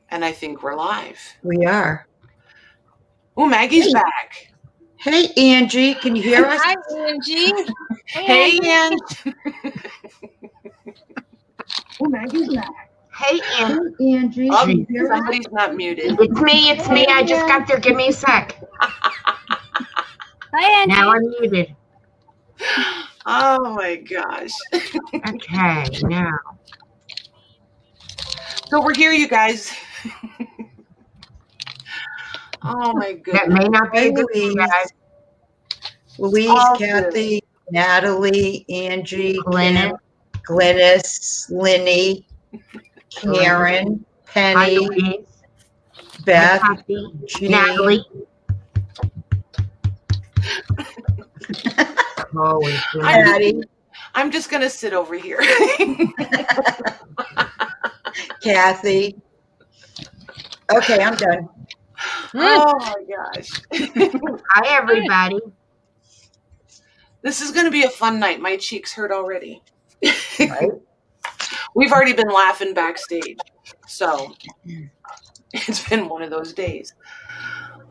And I think we're live. We are. Oh, Maggie's back. Hey, Angie, can you hear us? Hi, Angie. Hey, Angie. Oh, Maggie's back. Hey, Angie. Oh, Can you hear us? somebody's not muted. It's me. I just got there. Give me a sec. Hi, Angie. Now I'm muted. Oh my gosh. Okay, now. So we're here, you guys. Oh my That goodness. may not be a good thing, guys. Louise, Oh, Kathy, Natalie, Angie, Glennis. Kim, Glennis, Linny, Karen, Hi, Penny, Louise. Beth, Hi, Kathy. Jean. Natalie. Oh, Patty, I'm just going to sit over here. Kathy. Okay, I'm done. Oh my gosh. Hi, everybody. This is going to be a fun night. My cheeks hurt already. Right? We've already been laughing backstage. So it's been one of those days.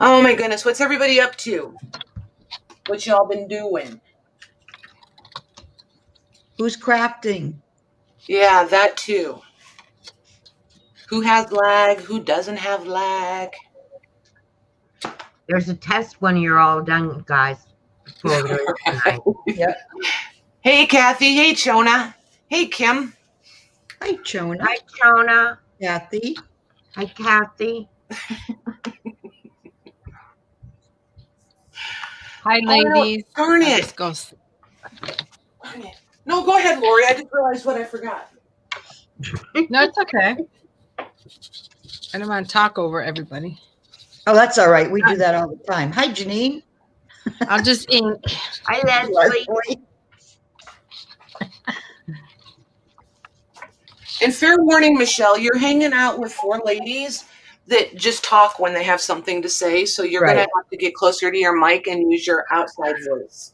Oh my goodness. What's everybody up to? What y'all been doing? Who's crafting? Yeah, that too. Who has lag? Who doesn't have lag? There's a test when you're all done, guys. Before we leave tonight. Yep. Hey, Kathy. Hey, Chona. Hey, Kim. Hi, Chona. Hi, Chona. Kathy. Hi, Kathy. Hi, ladies. Darn I'll it. just go. Darn it. No, go ahead, Lori. I just realized what I forgot. No, it's okay. I don't want to talk over everybody. Oh, that's all right. We do that all the time. Hi, Janine. I'll just ink. Hi, Leslie. Leslie. And fair warning, Michelle, you're hanging out with four ladies that just talk when they have something to say. So you're Right. going to have to get closer to your mic and use your outside voice.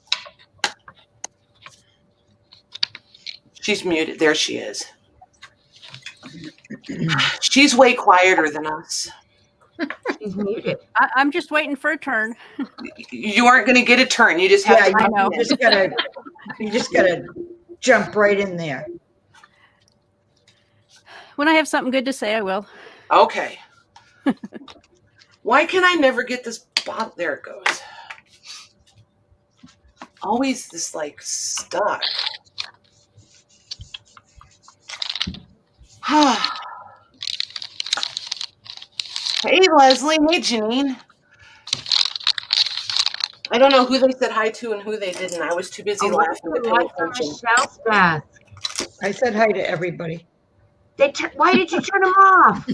She's muted. There she is. She's way quieter than us. She's muted. I'm just waiting for a turn. You aren't going to get a turn. You just have Yeah, to. I know. you just gotta jump right in there. When I have something good to say, I will. Okay. Why can I never get this bottle? There it goes. Always this like stuck. Hey, Leslie. Hey, Janine. I don't know who they said hi to and who they didn't. I was too busy laughing to pay What's on attention. Michelle's desk? I said hi to everybody. Why did you turn them off?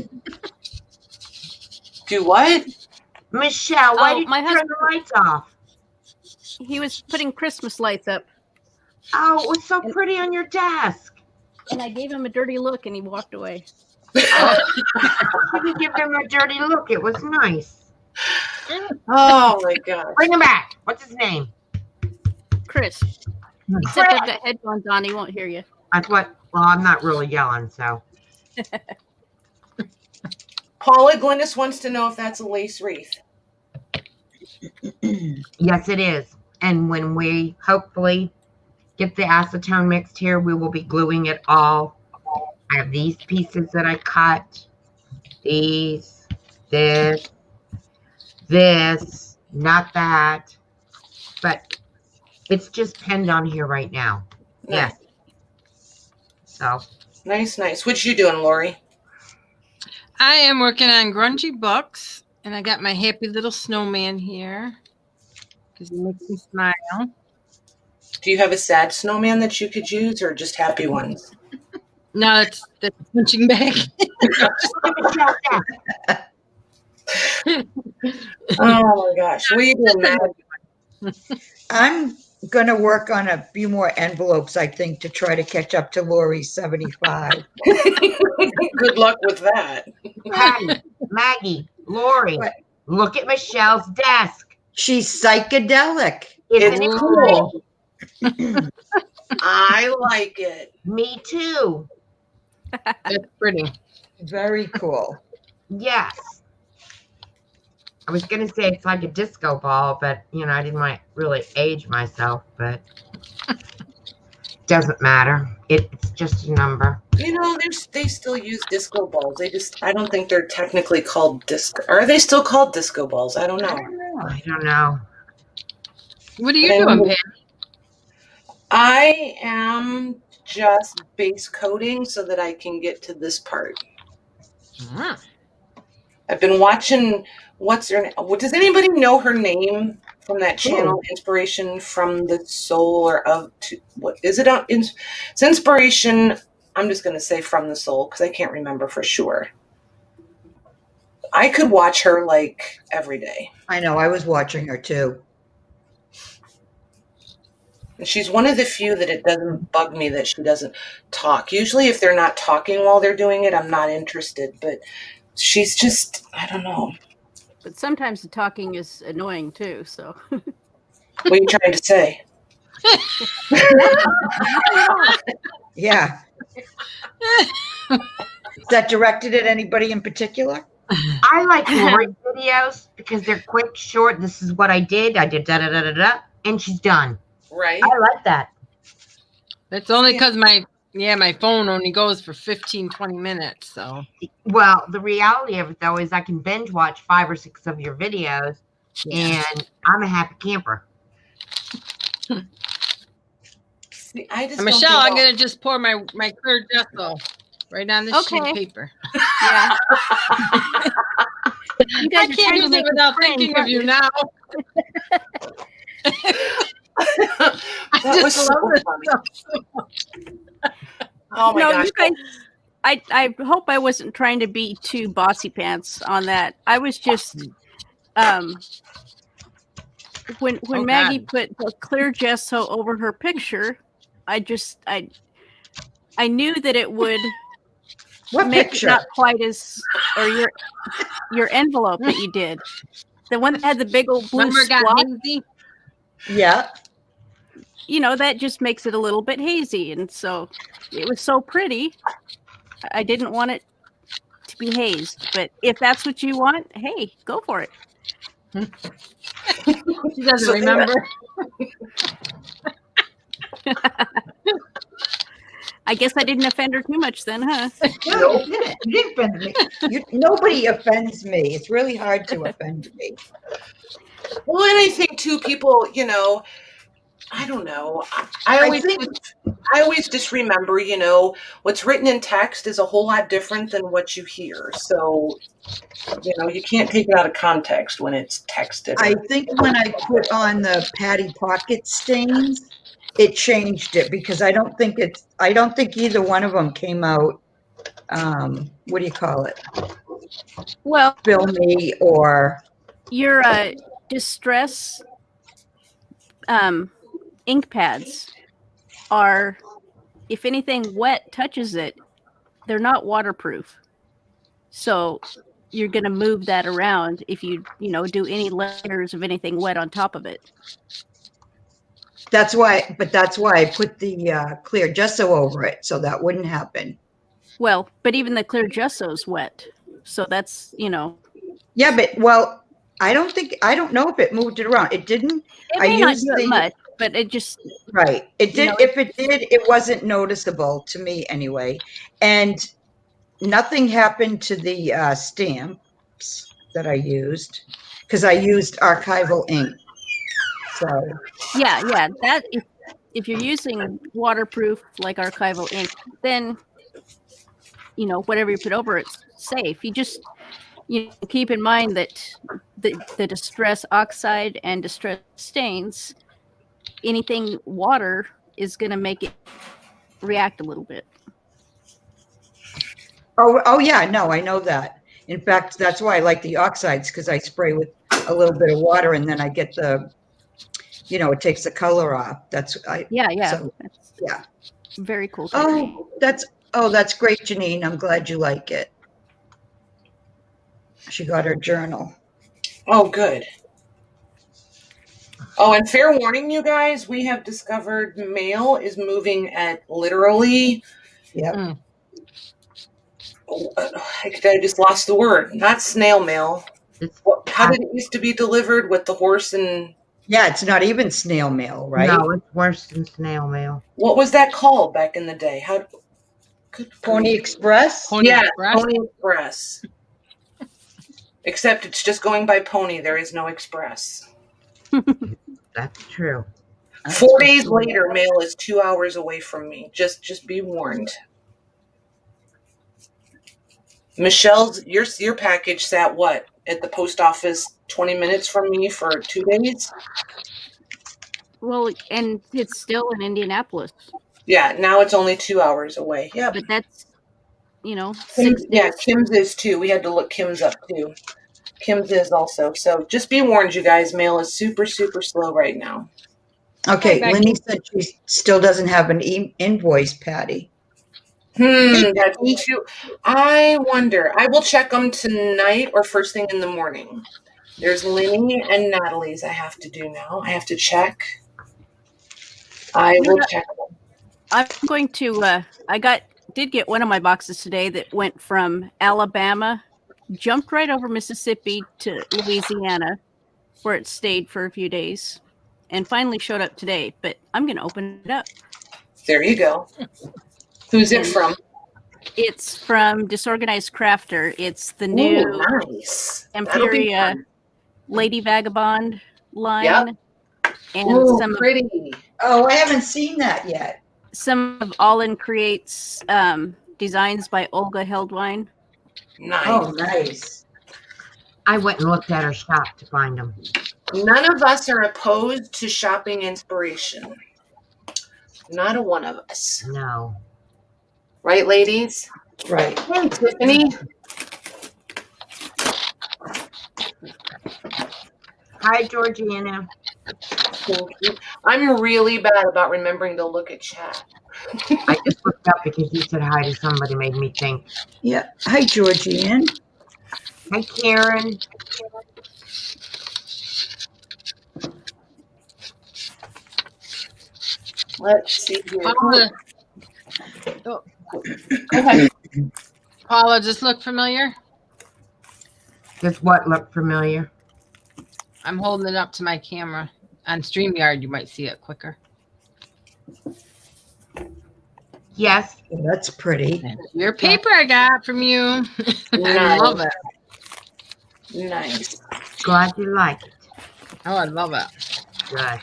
Do what? Michelle, why did you my turn husband- the lights off? He was putting Christmas lights up, Oh, it was so pretty on your desk. and I gave him a dirty look, and he walked away. You didn't give them a dirty look. It was nice. Oh my God. Bring him back. What's his name? Chris, except I've got headphones on, he won't hear you. That's what. Well, I'm not really yelling, so. Paula Glennis wants to know if that's a lace wreath. Yes, it is. And when we hopefully get the acetone mixed here, we will be gluing it all. I have these pieces that I cut. These, this, not that. But it's just pinned on here right now. Yes. So. Nice. What you doing, Lori? I am working on grungy books, and I got my happy little snowman here because he makes me smile. Do you have a sad snowman that you could use or just happy ones? No, it's the punching bag. Oh my gosh. What are you doing, Matt? I'm gonna work on a few more envelopes, I think, to try to catch up to Lori's 75. Good luck with that. Patty, Maggie, Lori, What? look at Michelle's desk. She's psychedelic. Isn't it cool. cool? I like it. Me too. That's pretty. Very cool. Yes. I was going to say it's like a disco ball, but, I didn't want to really age myself, but doesn't matter. It's just a number. They still use disco balls. I don't think they're technically called disco. Are they still called disco balls? I don't know. I don't know. What are you doing, Pam? I am just base coating so that I can get to this part. I've been watching, does anybody know her name from that channel, Inspiration from the Soul, or what is it? It's Inspiration, I'm just going to say From the Soul, because I can't remember for sure. I could watch her like every day. I know, I was watching her too. And she's one of the few that it doesn't bug me that she doesn't talk. Usually if they're not talking while they're doing it, I'm not interested. But she's just, I don't know. But sometimes the talking is annoying too, so. What are you trying to say? Yeah. Is that directed at anybody in particular? I like Lori's videos because they're quick, short. This is what I did. I did da-da-da-da-da, and she's done. Right. I like that. That's only because my phone only goes for 15, 20 minutes. So, well, the reality of it, though, is I can binge watch 5 or 6 of your videos, and I'm a happy camper. See, Michelle, I'm going to just pour my clear gesso right on this sheet of paper. Yeah. You guys I can't use it without thinking of you now. That was so funny. Oh my gosh. You guys, I hope I wasn't trying to be too bossy pants on that. I was just when Maggie put the clear gesso over her picture, I knew that it would make it not quite as, or your envelope that you did. The one that had the big old blue squat. Yeah. That just makes it a little bit hazy. And so it was so pretty. I didn't want it to be hazed. But if that's what you want, hey, go for it. She doesn't remember. I guess I didn't offend her too much then, huh? No, you didn't offend me. Nobody offends me. It's really hard to offend me. Well, and I think too, people, I don't know. I always just remember, what's written in text is a whole lot different than what you hear. So, you can't take it out of context when it's texted. I think when I put on the Patty Pocket stains, it changed it because I don't think either one of them came out. What do you call it? Well, filmy or your distress ink pads are, if anything wet touches it, they're not waterproof. So you're going to move that around if you do any layers of anything wet on top of it. That's why I put the clear gesso over it so that wouldn't happen. Well, but even the clear gesso's wet. So that's, Yeah, but I don't know if it moved it around. It didn't. It may not do it much, but it just. Right. It did. If it did, it wasn't noticeable to me anyway. And nothing happened to the stamps that I used because I used archival ink. So. Yeah. That if you're using waterproof like archival ink, then whatever you put over it's safe. You just keep in mind that the distress oxide and distress stains, anything water is going to make it react a little bit. Oh yeah, no, I know that. In fact, that's why I like the oxides because I spray with a little bit of water and then I get the, it takes the color off. Yeah. So, yeah. Very cool. That's great, Janine. I'm glad you like it. She got her journal. Oh, good. Oh, and fair warning, you guys, we have discovered mail is moving at literally. Yep. I just lost the word. Not snail mail. How did it used to be delivered with the horse and? Yeah, it's not even snail mail, right? No, it's worse than snail mail. What was that called back in the day? Pony Express? Pony Yeah, Express? Pony Express. Except it's just going by pony. There is no express. That's true. 4 days later, mail is 2 hours away from me. Just be warned. Michelle's your package sat what at the post office 20 minutes from me for 2 days. Well, and it's still in Indianapolis. Yeah, now it's only 2 hours away. Yeah, But that's, 6 days. Yeah, Kim's is too. We had to look Kim's up too. Kim's is also. So just be warned, you guys. Mail is super, super slow right now. Okay, Hi, Lenny said she still doesn't have an invoice, Patty. That's too. I wonder. I will check them tonight or first thing in the morning. There's Lenny and Natalie's I have to do now. I have to check. I will check them. I'm going to. Did get one of my boxes today that went from Alabama, jumped right over Mississippi to Louisiana, where it stayed for a few days, and finally showed up today. But I'm going to open it up. There you go. Who's it from? It's from Disorganized Crafter. It's the new Nice. Empiria Lady Vagabond line. Yep. And some pretty. Oh, I haven't seen that yet. Some of All In Creates designs by Olga Heldwein. Nice. Oh, nice. I went and looked at her shop to find them. None of us are opposed to shopping inspiration. Not a one of us. No. Right, ladies? Right. Hey, Tiffany. Hi, Georgiana. Thank you. I'm really bad about remembering to look at chat. I just looked up because you said hi to somebody, made me think. Yeah. Hi, Georgianne. Hi, Karen. Let's see here. Paula. Oh. Okay. Paula, does this look familiar? Does what look familiar? I'm holding it up to my camera. On StreamYard, you might see it quicker. Yes. Oh, that's pretty. Your paper I got from you. I Nice. love it. Nice. Glad you like it. Oh, I love it. Good.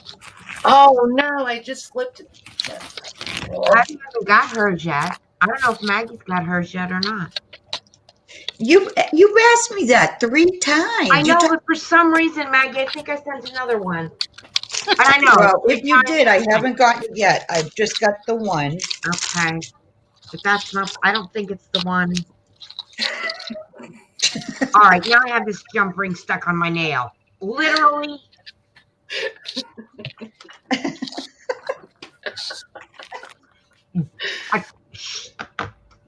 Oh, no, I just flipped it. I haven't got hers yet. I don't know if Maggie's got hers yet or not. You've asked me that 3 times. I know, but for some reason, Maggie, I think I sent another one. But I know. Well, if you did, I haven't gotten it yet. I've just got the one. Okay. But that's not, I don't think it's the one. All right, now I have this jump ring stuck on my nail. Literally.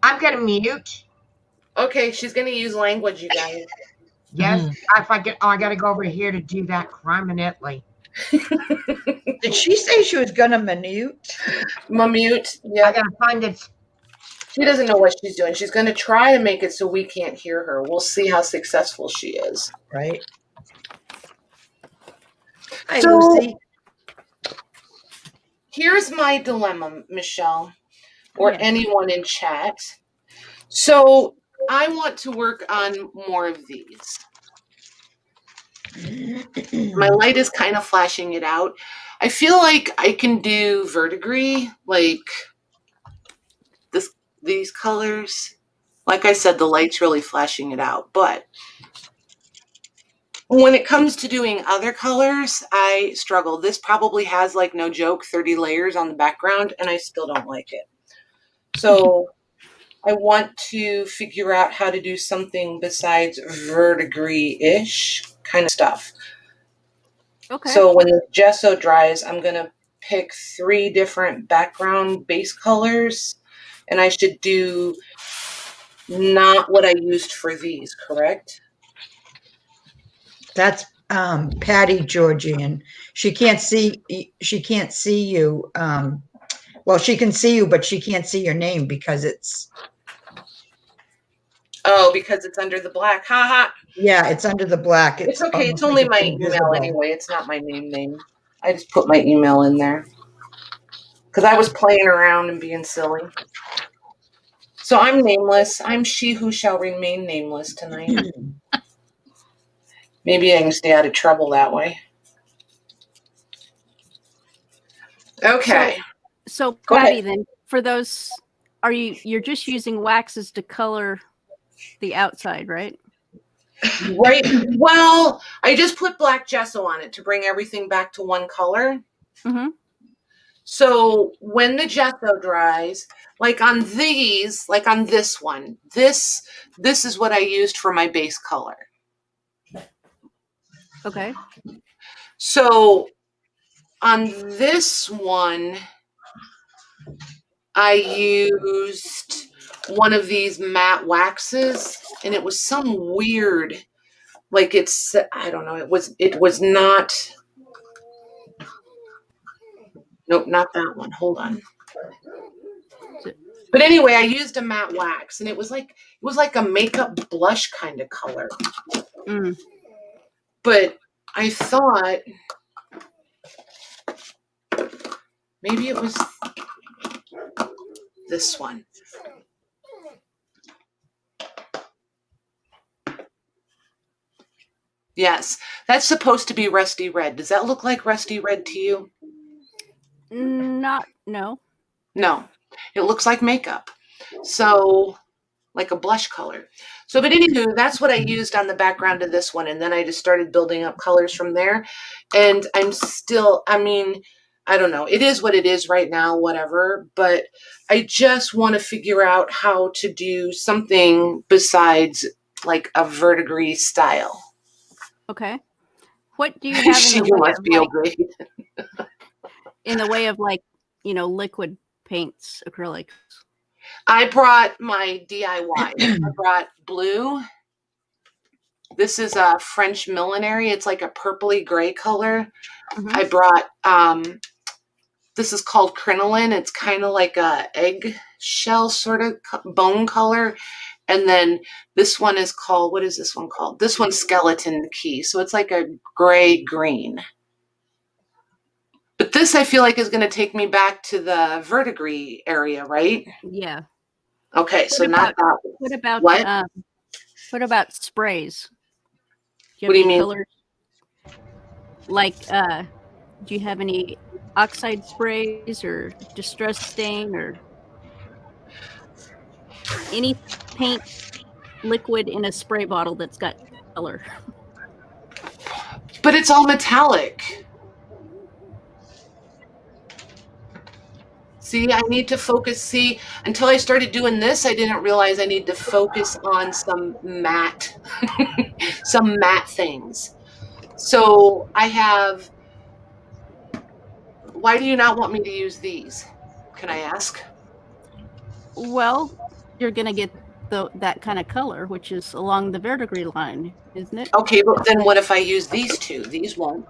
I'm gonna mute. Okay, she's going to use language, you guys. Yes. If I get, I gotta go over here to do that crime in Italy. Did she say she was going to minute? Mute. I Yeah. gotta find it. She doesn't know what she's doing. She's going to try to make it so we can't hear her. We'll see how successful she is. Right. Hi, So- Lucy. Here's my dilemma, Michelle, or Yeah. anyone in chat. So I want to work on more of these. My light is kind of flashing it out. I feel like I can do verdigris, like these colors. Like I said, the light's really flashing it out. But when it comes to doing other colors, I struggle. This probably has, like, no joke, 30 layers on the background, and I still don't like it. So I want to figure out how to do something besides verdigris-ish kind of stuff. Okay. So when the gesso dries, I'm going to pick 3 different background base colors, and I should do not what I used for these, correct? That's Patty Georgian. She can't see you. Well, she can see you, but she can't see your name because it's Oh, because it's under the black. Ha ha. Yeah, it's under the black. It's okay. It's almost only like my it's email invisible. anyway. It's not my name. I just put my email in there because I was playing around and being silly. So I'm nameless. I'm she who shall remain nameless tonight. Maybe I can stay out of trouble that way. Okay. So Go Patty, ahead. then for those, you're just using waxes to color the outside, right? Right. Well, I just put black gesso on it to bring everything back to one color. Mm-hmm. So when the gesso dries, like on these, like on this one, this is what I used for my base color. Okay. So on this one, I used one of these matte waxes, and it was some weird, like I don't know, it was not, nope, not that one. Hold on. But anyway, I used a matte wax, and it was like a makeup blush kind of color. Mm. But I thought maybe it was this one. Yes, that's supposed to be rusty red. Does that look like rusty red to you? No. No, it looks like makeup. So, like a blush color. So, but anywho, that's what I used on the background of this one. And then I just started building up colors from there. And I mean, I don't know. It is what it is right now, whatever. But I just want to figure out how to do something besides like a verdigris style. Okay. What do you have She in the way must of, feel like, great. in the way of, like, liquid paints, acrylics? I brought my DIY. I brought blue. This is a French millinery. It's like a purpley gray color. Mm-hmm. I brought this is called crinoline. It's kind of like a eggshell sort of bone color. And then this one is called, what is this one called? This one's skeleton key. So it's like a gray green. But this I feel like is going to take me back to the verdigris area, right? Yeah. Okay, so not that. What about What? What about sprays? What do you mean? Colors? Like, do you have any oxide sprays or distress stain or any paint liquid in a spray bottle that's got color? But it's all metallic. See, I need to focus. See, until I started doing this, I didn't realize I need to focus on some matte, some matte things. So I have, why do you not want me to use these? Can I ask? Well, you're going to get that kind of color, which is along the verdigris line, isn't it? Okay, but then what if I use these two? These won't.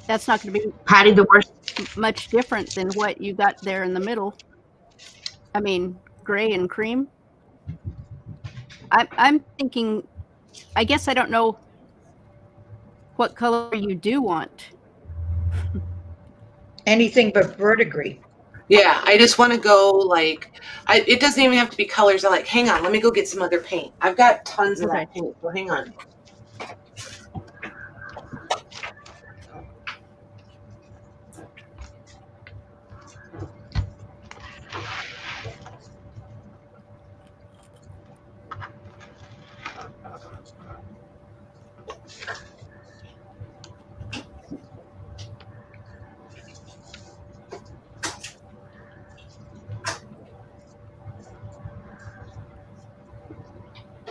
That's not going to be Patty, the worst. much different than what you got there in the middle. I mean, gray and cream. I'm thinking, I guess I don't know what color you do want. Anything but verdigris. Yeah, I just want to go like, it doesn't even have to be colors. I like, hang on, let me go get some other paint. I've got tons of that paint, so hang on.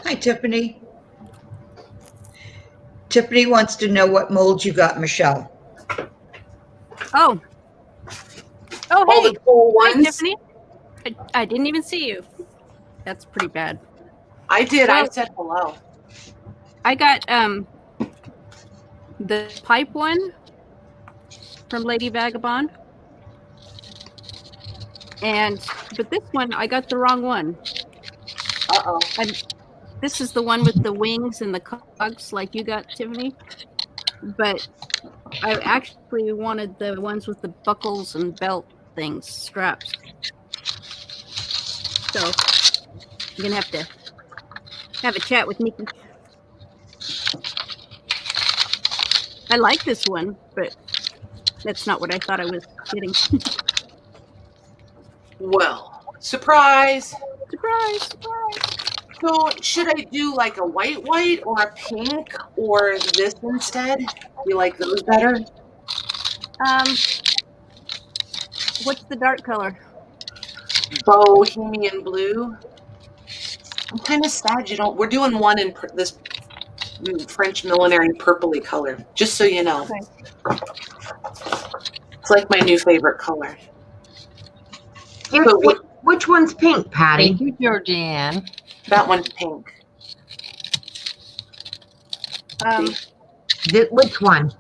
Hi, Tiffany. Tiffany wants to know what mold you got, Michelle. Oh, All hey, the cool hi, ones. Tiffany. I didn't even see you. That's pretty bad. I did. Well, I said hello. I got the pipe one from Lady Vagabond. But this one, I got the wrong one. Uh-oh. This is the one with the wings and the cogs like you got, Tiffany. But I actually wanted the ones with the buckles and belt things, straps. So I'm gonna have to have a chat with Nikki. I like this one, but that's not what I thought I was getting. Well, surprise. Surprise! So should I do like a white or a pink or this instead? You like those better? What's the dark color? Bohemian blue. I'm kind of sad you don't. We're doing one in this French millinery purpley color, just so you know. Okay. It's like my new favorite color. So which one's pink, Patty? Thank you, Georgianne. That one's pink. Which one?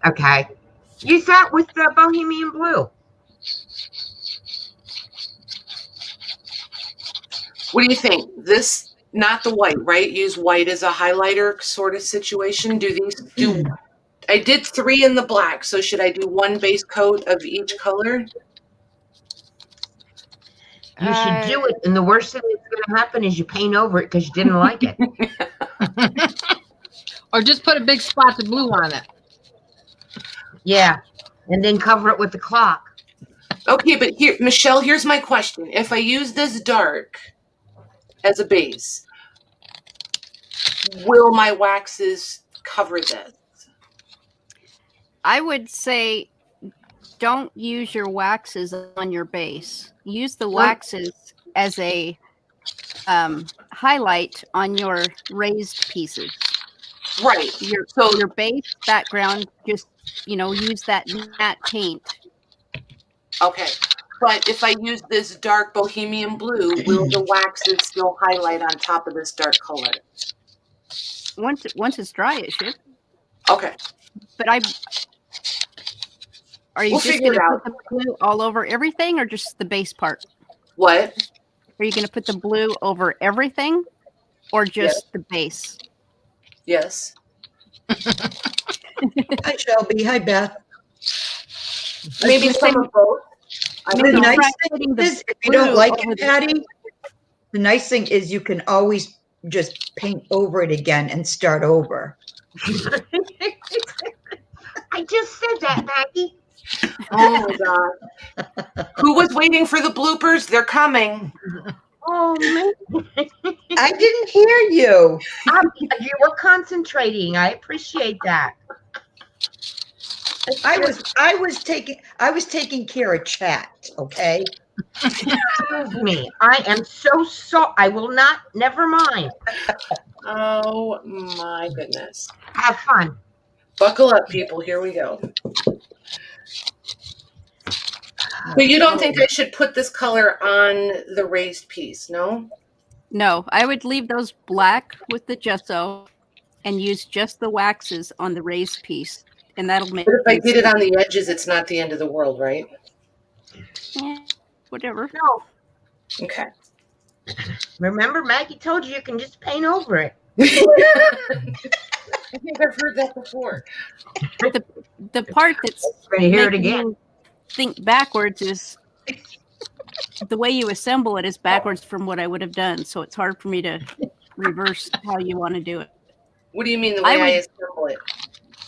Okay. Use that with the Bohemian blue. What do you think? This, not the white, right? Use white as a highlighter sort of situation. I did 3 in the black, so should I do 1 base coat of each color? You should do it, and the worst thing that's going to happen is you paint over it because you didn't like it. Or just put a big spot of blue on it. Yeah, and then cover it with the clock. Okay, but here, Michelle, here's my question. If I use this dark as a base, will my waxes cover this? I would say don't use your waxes on your base. Use the waxes as a highlight on your raised pieces. Right. Your base background, just, use that matte paint. Okay. But if I use this dark bohemian blue, will the waxes still highlight on top of this dark color? Once it's dry, it should. Okay. But are you just going to put the blue all over everything or just the base part? What? Are you going to put the blue over everything or just the base? Yes. Hi, Shelby. Hi, Beth. Maybe some of both. The nice thing is, if you don't like it, Patty, the nice thing is you can always just paint over it again and start over. I just said that, Maggie. Oh my God. Who was waiting for the bloopers? They're coming. Oh, man. I didn't hear you. You were concentrating. I appreciate that. I was taking care of chat, okay? Excuse me. I am so I will not, never mind. Oh my goodness. Have fun. Buckle up, people. Here we go. But you don't think I should put this color on the raised piece, no? No, I would leave those black with the gesso and use just the waxes on the raised piece. And that'll make. But if I get it on the edges, it's not the end of the world, right? Whatever. No. Okay. Remember, Maggie told you can just paint over it. I think I've heard that before. The part that's Ready to hear it again. Think backwards is the way you assemble it is backwards from what I would have done. So it's hard for me to reverse how you want to do it. What do you mean the way I assemble it?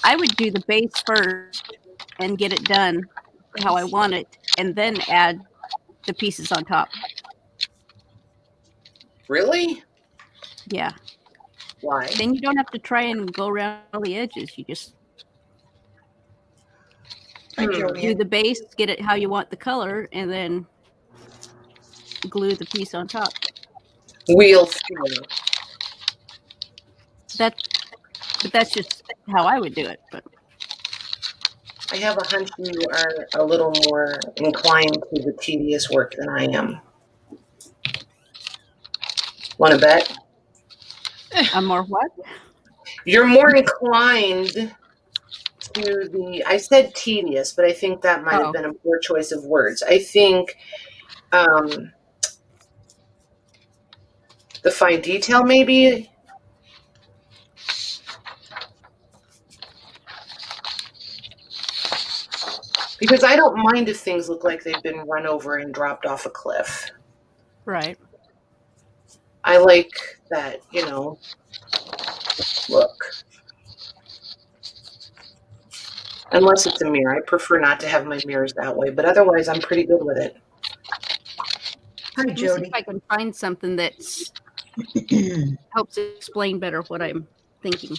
I would do the base first and get it done how I want it, and then add the pieces on top. Really? Yeah. Why? Then you don't have to try and go around all the edges. You just do the base, get it how you want the color, and then glue the piece on top. Wheel steel. But that's just how I would do it. But I have a hunch you are a little more inclined to the tedious work than I am. Want to bet? I'm more what? You're more inclined to the, I said tedious, but I think that might have been a poor choice of words. I think the fine detail maybe. Because I don't mind if things look like they've been run over and dropped off a cliff. Right. I like that, you know, look. Unless it's a mirror. I prefer not to have my mirrors that way, but otherwise I'm pretty good with it. Hi, Let me see Jody. if I can find something that helps explain better what I'm thinking.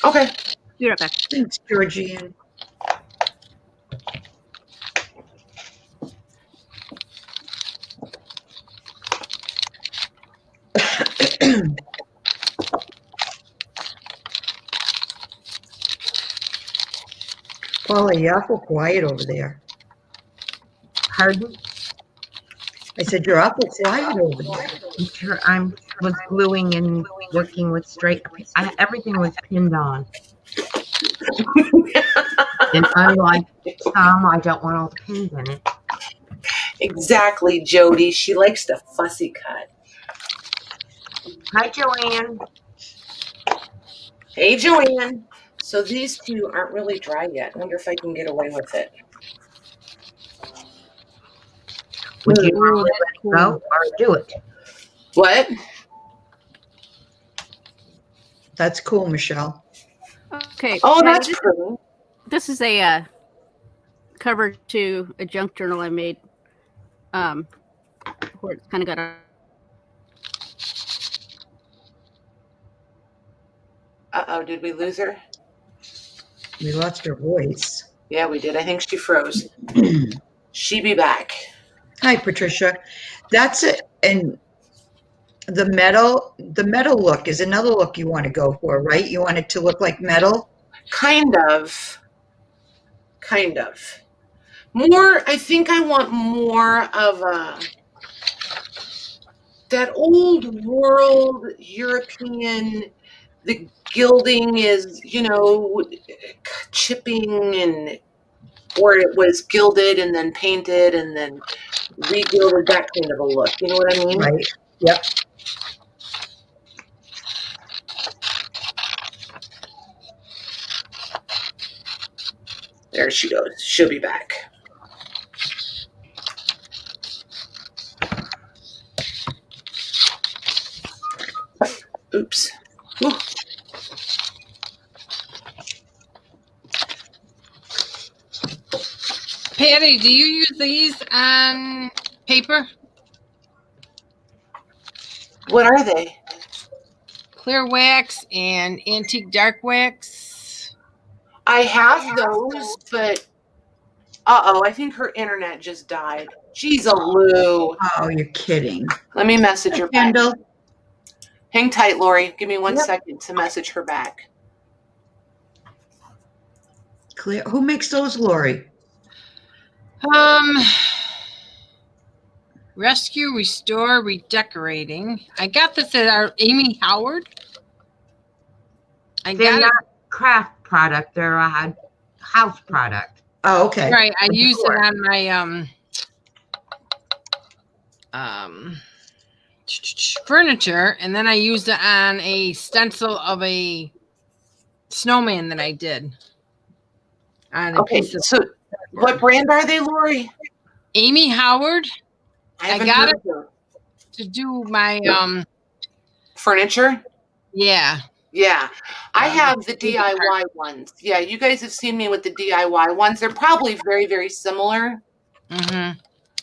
Okay. Be right back. Thanks, Georgianne. Paula, you're awful quiet over there. Pardon? I said, you're awful quiet over there. I'm sure I was gluing and working with straight. Everything was pinned on. And unlike some, I don't want all the pins in it. Exactly, Jody. She likes to fussy cut. Hi, Joanne. Hey, Joanne. So these two aren't really dry yet. I wonder if I can get away with it. Would you rather let it go or do it? What? That's cool, Michelle. Okay. Oh, Patty, that's pretty. this is a cover to a junk journal I made. Where it's kind of got a. Uh-oh, did we lose her? We lost her voice. Yeah, we did. I think she froze. She be back. Hi, Patricia. That's it. And the metal look is another look you want to go for, right? You want it to look like metal? Kind of. Kind of. More, I think I want more of that old world European, the gilding is, you know, chipping and, or it was gilded and then painted and then re-gilded, that kind of a look. You know what I mean? Right. Yep. There she goes. She'll be back. Oops. Ooh. Patty, do you use these on paper? What are they? Clear wax and antique dark wax. I have those, but uh-oh, I think her internet just died. Jeez, Lou. Oh, you're kidding. Let me message her back. Kendall. Hang tight, Lori. Give me 1 Yep. second to message her back. Clear. Who makes those, Lori? Rescue, restore, redecorating. I got this at our Amy Howard. They're got not craft product. They're a house product. Oh, okay. right. I Of used it course. on my furniture, and then I used it on a stencil of a snowman that I did. On a Okay, piece of so what brand are they, Lori? Amy Howard haven't got heard it. of her. to do my Furniture? yeah. Yeah. I have the DIY ones. Yeah, you guys have seen me with the DIY ones. They're probably very, very similar. Mm-hmm.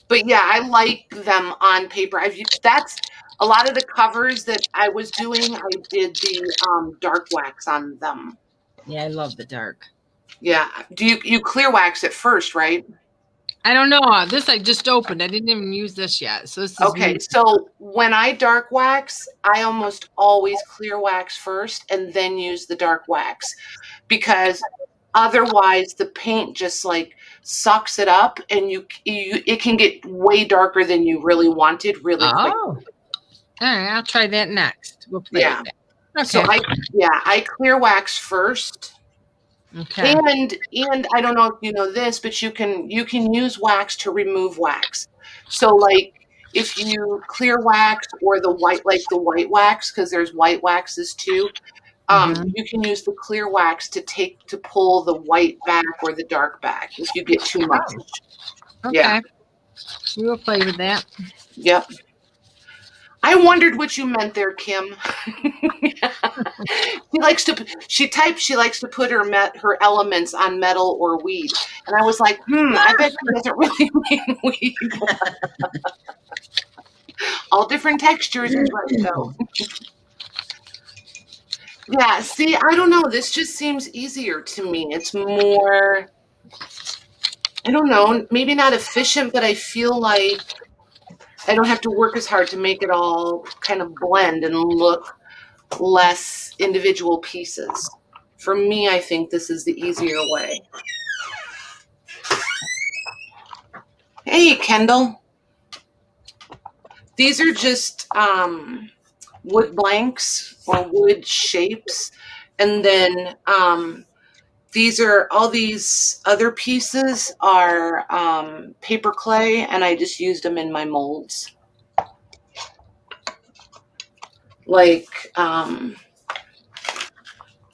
But yeah, I like them on paper. That's a lot of the covers that I was doing. I did the dark wax on them. Yeah, I love the dark. Yeah. Do you clear wax it first, right? I don't know. This I just opened. I didn't even use this yet. So this is Okay. new. So when I dark wax, I almost always clear wax first and then use the dark wax, because otherwise the paint just like sucks it up and it can get way darker than you really wanted really quick. Oh. All right, I'll try that next. We'll play Yeah. with that. Okay. So I clear wax first Okay. And I don't know if you know this, but you can use wax to remove wax. So like if you clear wax or the white wax, because there's white waxes too. You can use the clear wax to pull the white back or the dark back if you get too much. Okay. Yeah. We will play with that. Yep. I wondered what you meant there, Kim. She likes to put her elements on metal or weed. And I was like, I bet she doesn't really mean weed. All different textures is right though. Yeah, see, I don't know. This just seems easier to me. It's more, I don't know, maybe not efficient, but I feel like I don't have to work as hard to make it all kind of blend and look less individual pieces. For me, I think this is the easier way. Hey, Kendall. These are just wood blanks or wood shapes. And then all these other pieces are paper clay, and I just used them in my molds. Like, I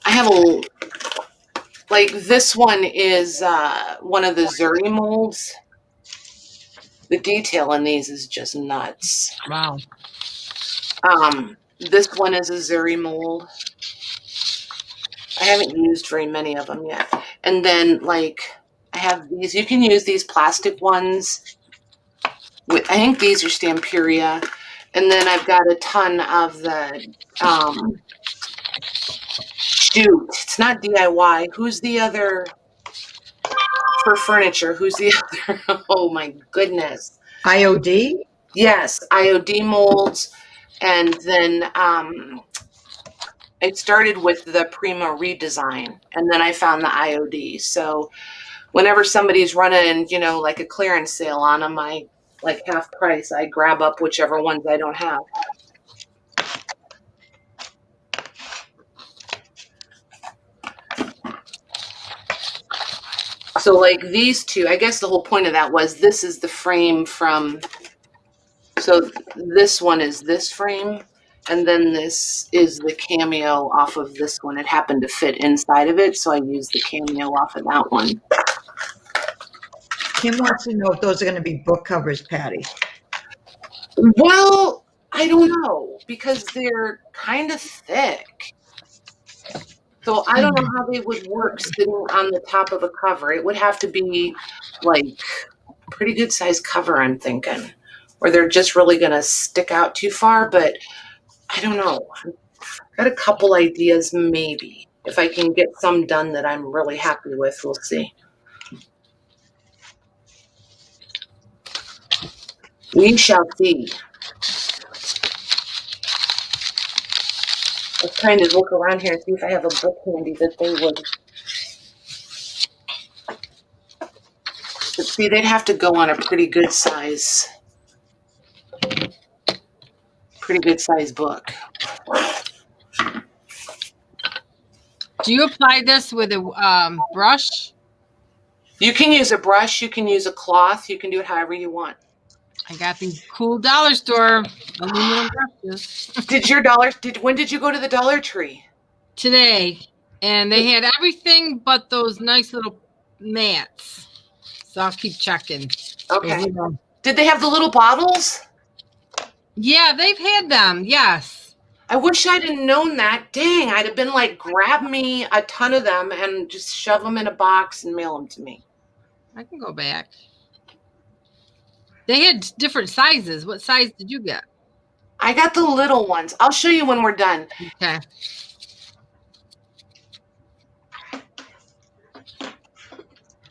have this one is one of the Zuri molds. The detail in these is just nuts. Wow. This one is a Zuri mold. I haven't used very many of them yet. And then, I have these. You can use these plastic ones. I think these are Stamperia. And then I've got a ton of the, shoot, it's not DIY. Who's the other, for furniture, who's the other? Oh, my goodness. IOD? Yes, IOD molds. And then it started with the Prima redesign, and then I found the IOD. So whenever somebody's running, like a clearance sale on them, I half price, I grab up whichever ones I don't have. So these two, I guess the whole point of that was this is the frame from, so this one is this frame. And then this is the cameo off of this one. It happened to fit inside of it, so I used the cameo off of that one. Kim wants to know if those are going to be book covers, Patty. Well, I don't know, because they're kind of thick. So I don't know how they would work sitting on the top of a cover. It would have to be pretty good size cover, I'm thinking. Or they're just really going to stick out too far, but I don't know. I've got a couple ideas, maybe. If I can get some done that I'm really happy with, we'll see. We shall see. I was trying to look around here and see if I have a book handy that they would. But see, they'd have to go on a pretty good size book. Do you apply this with a brush? You can use a brush. You can use a cloth. You can do it however you want. I got these cool dollar store aluminum brushes. When did you go to the Dollar Tree? Today. And they had everything but those nice little mats. So I'll keep checking. Okay. Did they have the little bottles? Yeah, they've had them. Yes. I wish I'd have known that. Dang, I'd have been grab me a ton of them and just shove them in a box and mail them to me. I can go back. They had different sizes. What size did you get? I got the little ones. I'll show you when we're done. Okay.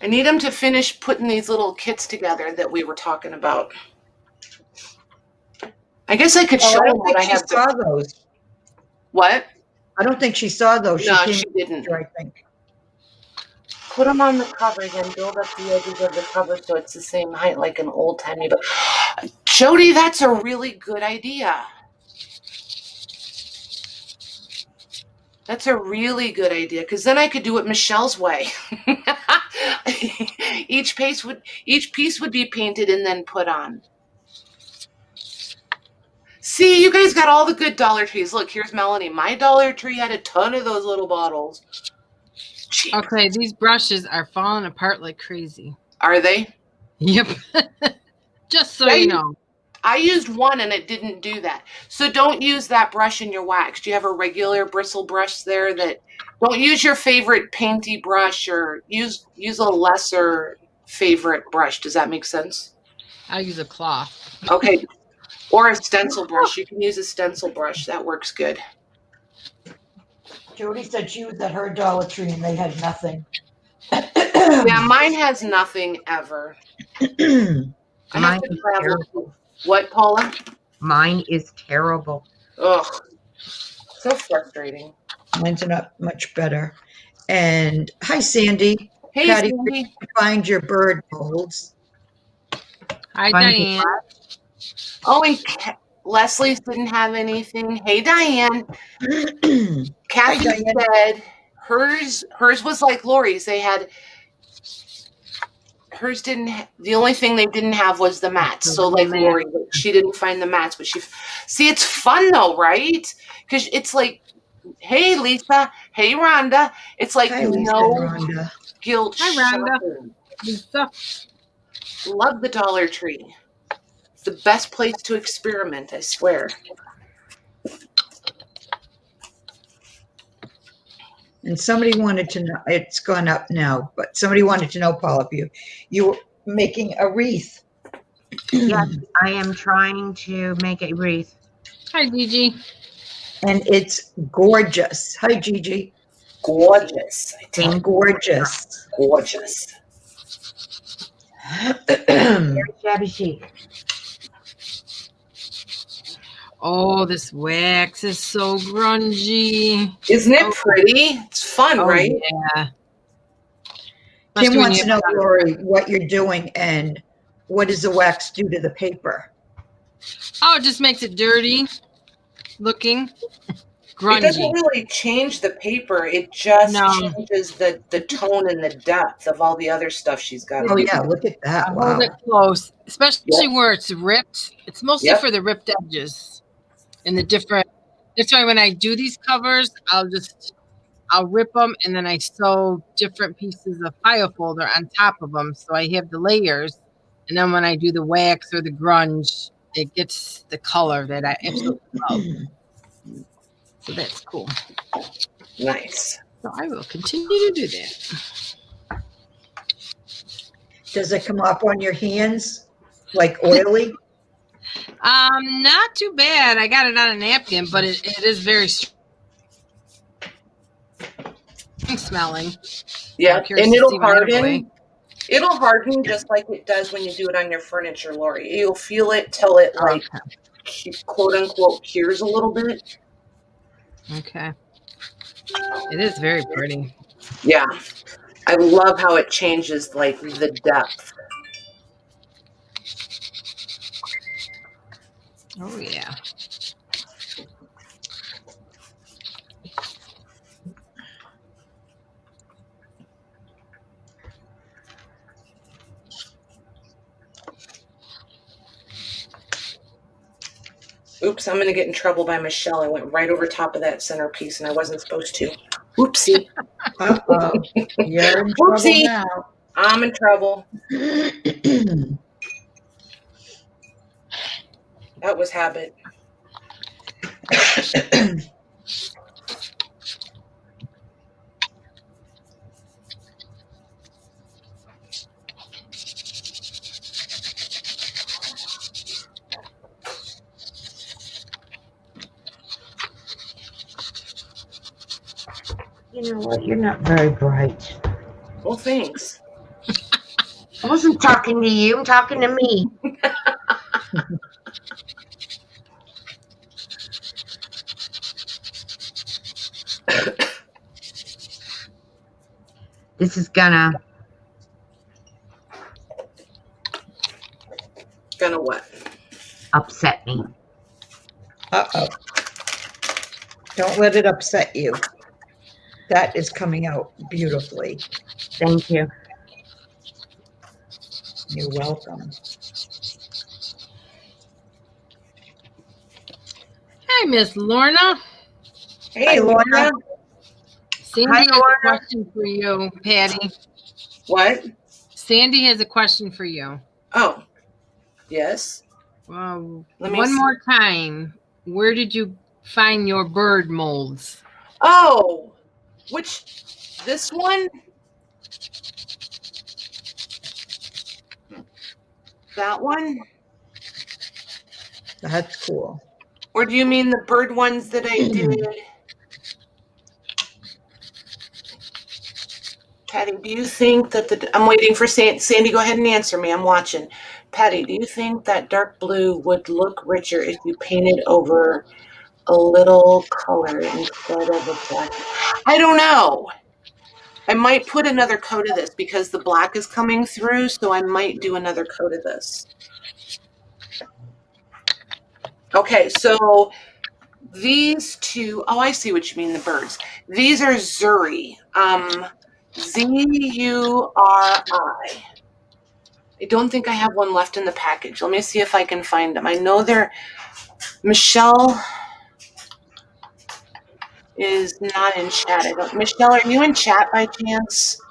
I need them to finish putting these little kits together that we were talking about. I guess I could show them what I have. Saw those. What? I don't think she saw those. No, she didn't. I think. Put them on the cover again. Build up the edges of the cover so it's the same height like an old-timey book. Jody, that's a really good idea. That's a really good idea, because then I could do it Michelle's way. Each piece would be painted and then put on. See, you guys got all the good Dollar Trees. Look, here's Melanie. My Dollar Tree had a ton of those little bottles. Cheap. Okay, these brushes are falling apart like crazy. Are they? Yep. Just so you know. I used one and it didn't do that. So don't use that brush in your wax. Do you have a regular bristle brush there? Don't use your favorite painty brush, or use a lesser favorite brush. Does that make sense? I use a cloth. Okay. Or a stencil brush. You can use a stencil brush. That works good. Jody said she was at her Dollar Tree and they had nothing. Yeah, mine has nothing ever. I have to travel. What, Paula? Mine is terrible. Ugh. So frustrating. Mine's not much better. And hi, Sandy. Hey, Patty, Sandy. find your bird molds. Hi, Find Diane. Oh, and Leslie's didn't have anything. Hey, Diane. Kathy Diane. said hers was like Lori's. Hers didn't. The only thing they didn't have was the mats. So like Lori, she didn't find the mats, but see, it's fun though, right? Because it's like, hey, Lisa. Hey, Rhonda. It's like Hi, Lisa no and Rhonda. guilt. Hi, Rhonda. shopping. Lisa. Love the Dollar Tree. It's the best place to experiment, I swear. And somebody wanted to know, it's gone up now, but somebody wanted to know, Paul, if you were making a wreath. Yes, I am trying to make a wreath. Hi, Gigi. And it's gorgeous. Hi, Gigi. Gorgeous. Gorgeous. Gorgeous. Very shabby chic. Oh, this wax is so grungy. Isn't it pretty? It's fun, Oh, right? yeah. Tim wants to know, Lori, what you're doing and what does the wax do to the paper? Oh, it just makes it dirty looking. It Grungy. doesn't really change the paper. It just No. changes the tone and the depth of all the other stuff she's got. Oh, yeah, look at that. Hold Wow. it close, especially where it's ripped. It's mostly Yep. for the ripped edges and the different. That's why when I do these covers, I'll rip them and then I sew different pieces of file folder on top of them, so I have the layers. And then when I do the wax or the grunge, it gets the color that I absolutely love. So that's cool. Nice. So I will continue to do that. Does it come up on your hands like oily? Not too bad. I got it on a napkin, but it is very strong smelling. Yeah, I'm curious and to it'll see what it harden. way. It'll harden just like it does when you do it on your furniture, Lori. You'll feel it till it like quote unquote cures a little bit. Okay. It is very pretty. Yeah. I love how it changes like the depth. Oh yeah. Oops, I'm going to get in trouble by Michelle. I went right over top of that centerpiece and I wasn't supposed to. Oopsie. Uh-oh. You're in trouble Oopsie. now. I'm in trouble. That was habit. You know what? You're not very bright. Well, thanks. I wasn't talking to you. I'm talking to me. This is gonna What? upset me. Uh-oh. Don't let it upset you. That is coming out beautifully. Thank you. You're welcome. Hi, Miss Lorna. Hey, Lorna. Sandy Hi, has a Lorna. question for you, Patty. What? Sandy has a question for you. Oh, yes. Well, Let me one see. more time. Where did you find your bird molds? Oh, this one? That one? That's cool. Or do you mean the bird ones that I did? Patty, do you think that I'm waiting for Sandy, go ahead and answer me. I'm watching. Patty, do you think that dark blue would look richer if you painted over a little color instead of a black? I don't know. I might put another coat of this because the black is coming through, so I might do another coat of this. Okay, so these two, oh, I see what you mean, the birds. These are Zuri. Z-U-R-I. I don't think I have one left in the package. Let me see if I can find them. I know they're, Michelle is not in chat. Michelle, are you in chat by chance?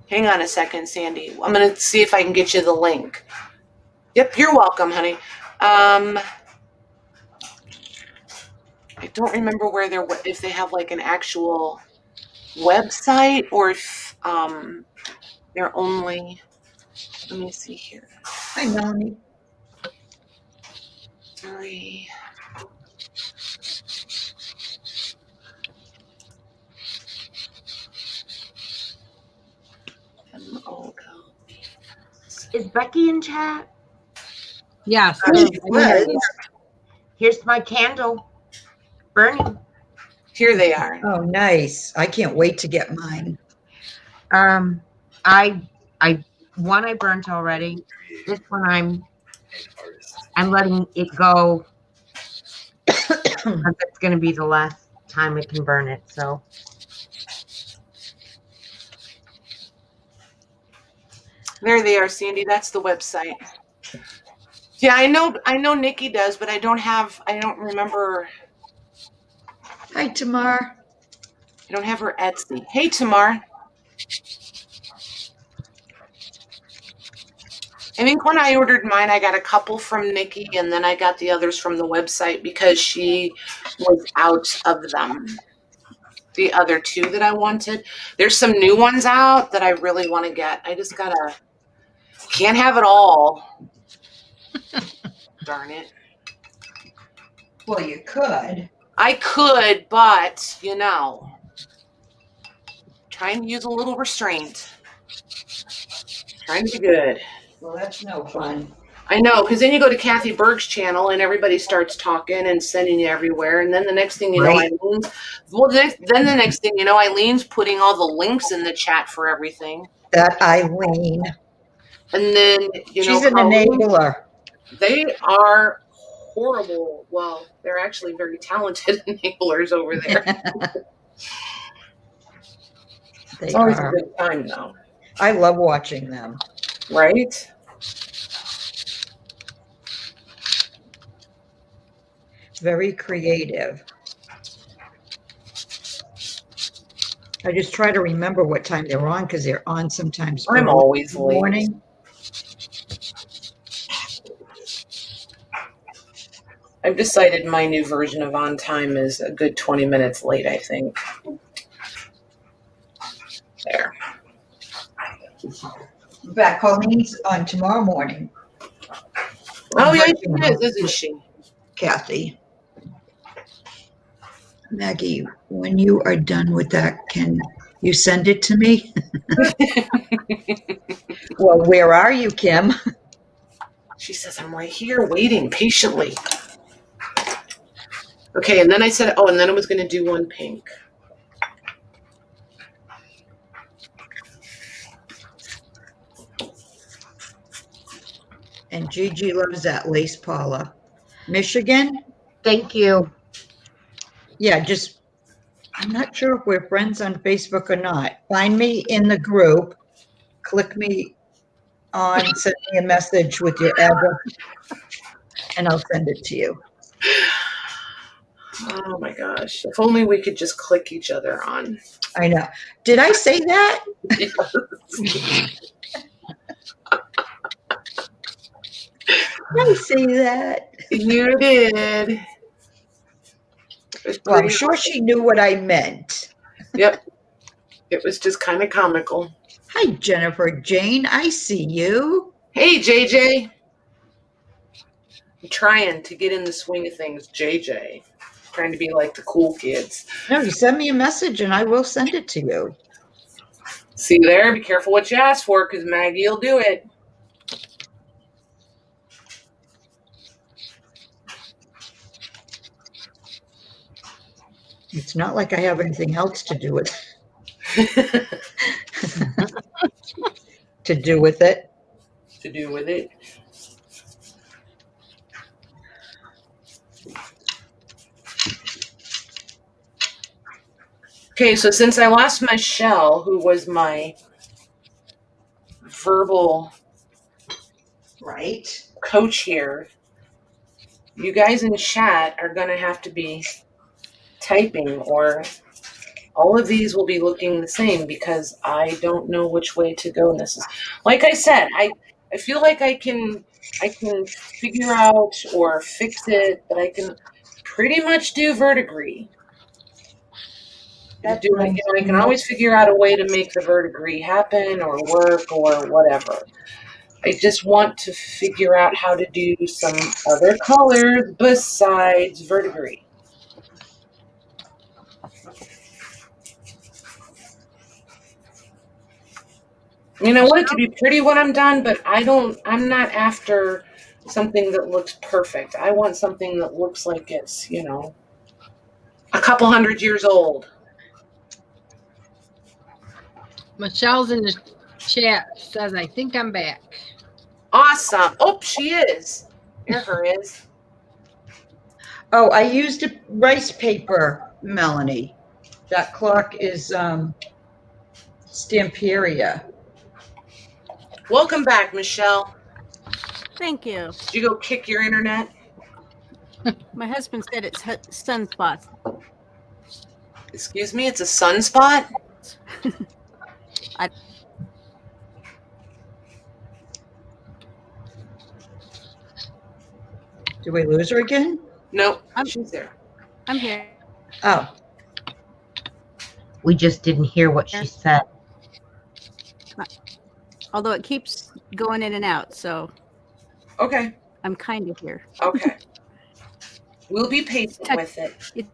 Hang on a second, Sandy. I'm going to see if I can get you the link. Yep, you're welcome, honey. I don't remember if they have like an actual website or if they're only, let me see here. Hi, Melanie. 3. M-O-L. Is Becky in chat? Yes. Here's my candle burning. Here they are. Oh, nice. I can't wait to get mine. One I burnt already. This one I'm letting it go. It's going to be the last time I can burn it. So There they are, Sandy. That's the website. Yeah, I know Nikki does, but I don't remember. Hi, Tamar. I don't have her Etsy. Hey, Tamar. I think when I ordered mine, I got a couple from Nikki, and then I got the others from the website because she was out of them. The other two that I wanted. There's some new ones out that I really want to get. I just can't have it all. Darn it. Well, you could. I could, but, trying to use a little restraint. Trying to be good. Well, that's no fun. I know, because then you go to Kathy Berg's channel and everybody starts talking and sending you everywhere. And then the next thing you know, Right. then the next thing you know, Eileen's putting all the links in the chat for everything. That Eileen. And then, She's an enabler. They are horrible. Well, they're actually very talented enablers over there. They It's always are. a good time, though. I love watching them. Right? Very creative. I just try to remember what time they're on because they're on sometimes. I'm early always in the late. morning. I've decided my new version of on time is a good 20 minutes late, I think. There. In fact, Colleen's on tomorrow morning. Oh, yeah, she is, isn't she? Kathy. Maggie, when you are done with that, can you send it to me? Well, where are you, Kim? She says, I'm right here waiting patiently. Okay, and then I said, and then I was going to do one pink. And Gigi loves that lace, Paula. Michigan? thank you. Yeah, just, I'm not sure if we're friends on Facebook or not. Find me in the group, click me on, send me a message with your address, and I'll send it to you. Oh my gosh. If only we could just click each other on. I know. Did I say that? Yes. Did I say that? You did. It was Well, I'm pretty sure awesome. she knew what I meant. Yep. It was just kind of comical. Hi, Jennifer Jane. I see you. Hey, JJ. I'm trying to get in the swing of things, JJ. Trying to be like the cool kids. No, you send me a message and I will send it to you. See there? Be careful what you ask for, because Maggie will do it. It's not like I have anything else to do with to do with it. To do with it. Okay, so since I lost Michelle, who was my verbal Right. coach here, you guys in chat are going to have to be typing, or all of these will be looking the same, because I don't know which way to go. And this is, like I said, I feel like I can figure out or fix it, but I can pretty much do verdigris. I can always figure out a way to make the verdigris happen or work or whatever. I just want to figure out how to do some other colors besides verdigris. I mean, I want it to be pretty when I'm done, but I'm not after something that looks perfect. I want something that looks like it's, a couple 100 years old. Michelle's in the chat, says, I think I'm back. Awesome. Oh, she is. There her is. Oh, I used a rice paper, Melanie. That clock is Stamperia. Welcome back, Michelle. Thank you. Did you go kick your internet? My husband said it's sunspots. Excuse me, it's a sunspot? Did we lose her again? Nope, she's there. I'm here. Oh, We just didn't hear what she said. Although it keeps going in and out, so Okay, I'm kind of here. okay. We'll be patient with it.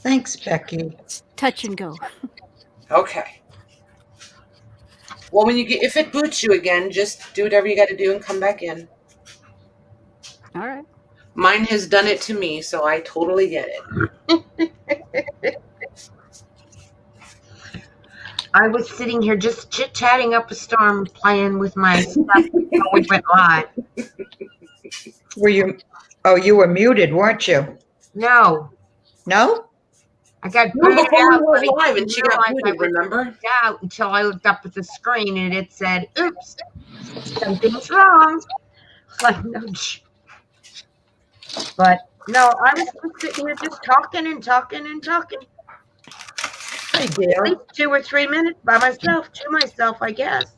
thanks, Becky. It's touch and go. Okay. Well, if it boots you again, just do whatever you got to do and come back in. All right. Mine has done it to me, so I totally get it. I was sitting here just chit-chatting up a storm, playing with my stuff before we went live. Were you? Oh, you were muted, weren't you? No, No? I got No, booted before out. we I went live, didn't and she got realize I booted, was remember? booted out until I looked up at the screen and it said, "Oops, something's wrong." Like, no. But no, I was sitting here just talking and talking and talking. Hi, At Dale. least 2 or 3 minutes by myself, to myself, I guess.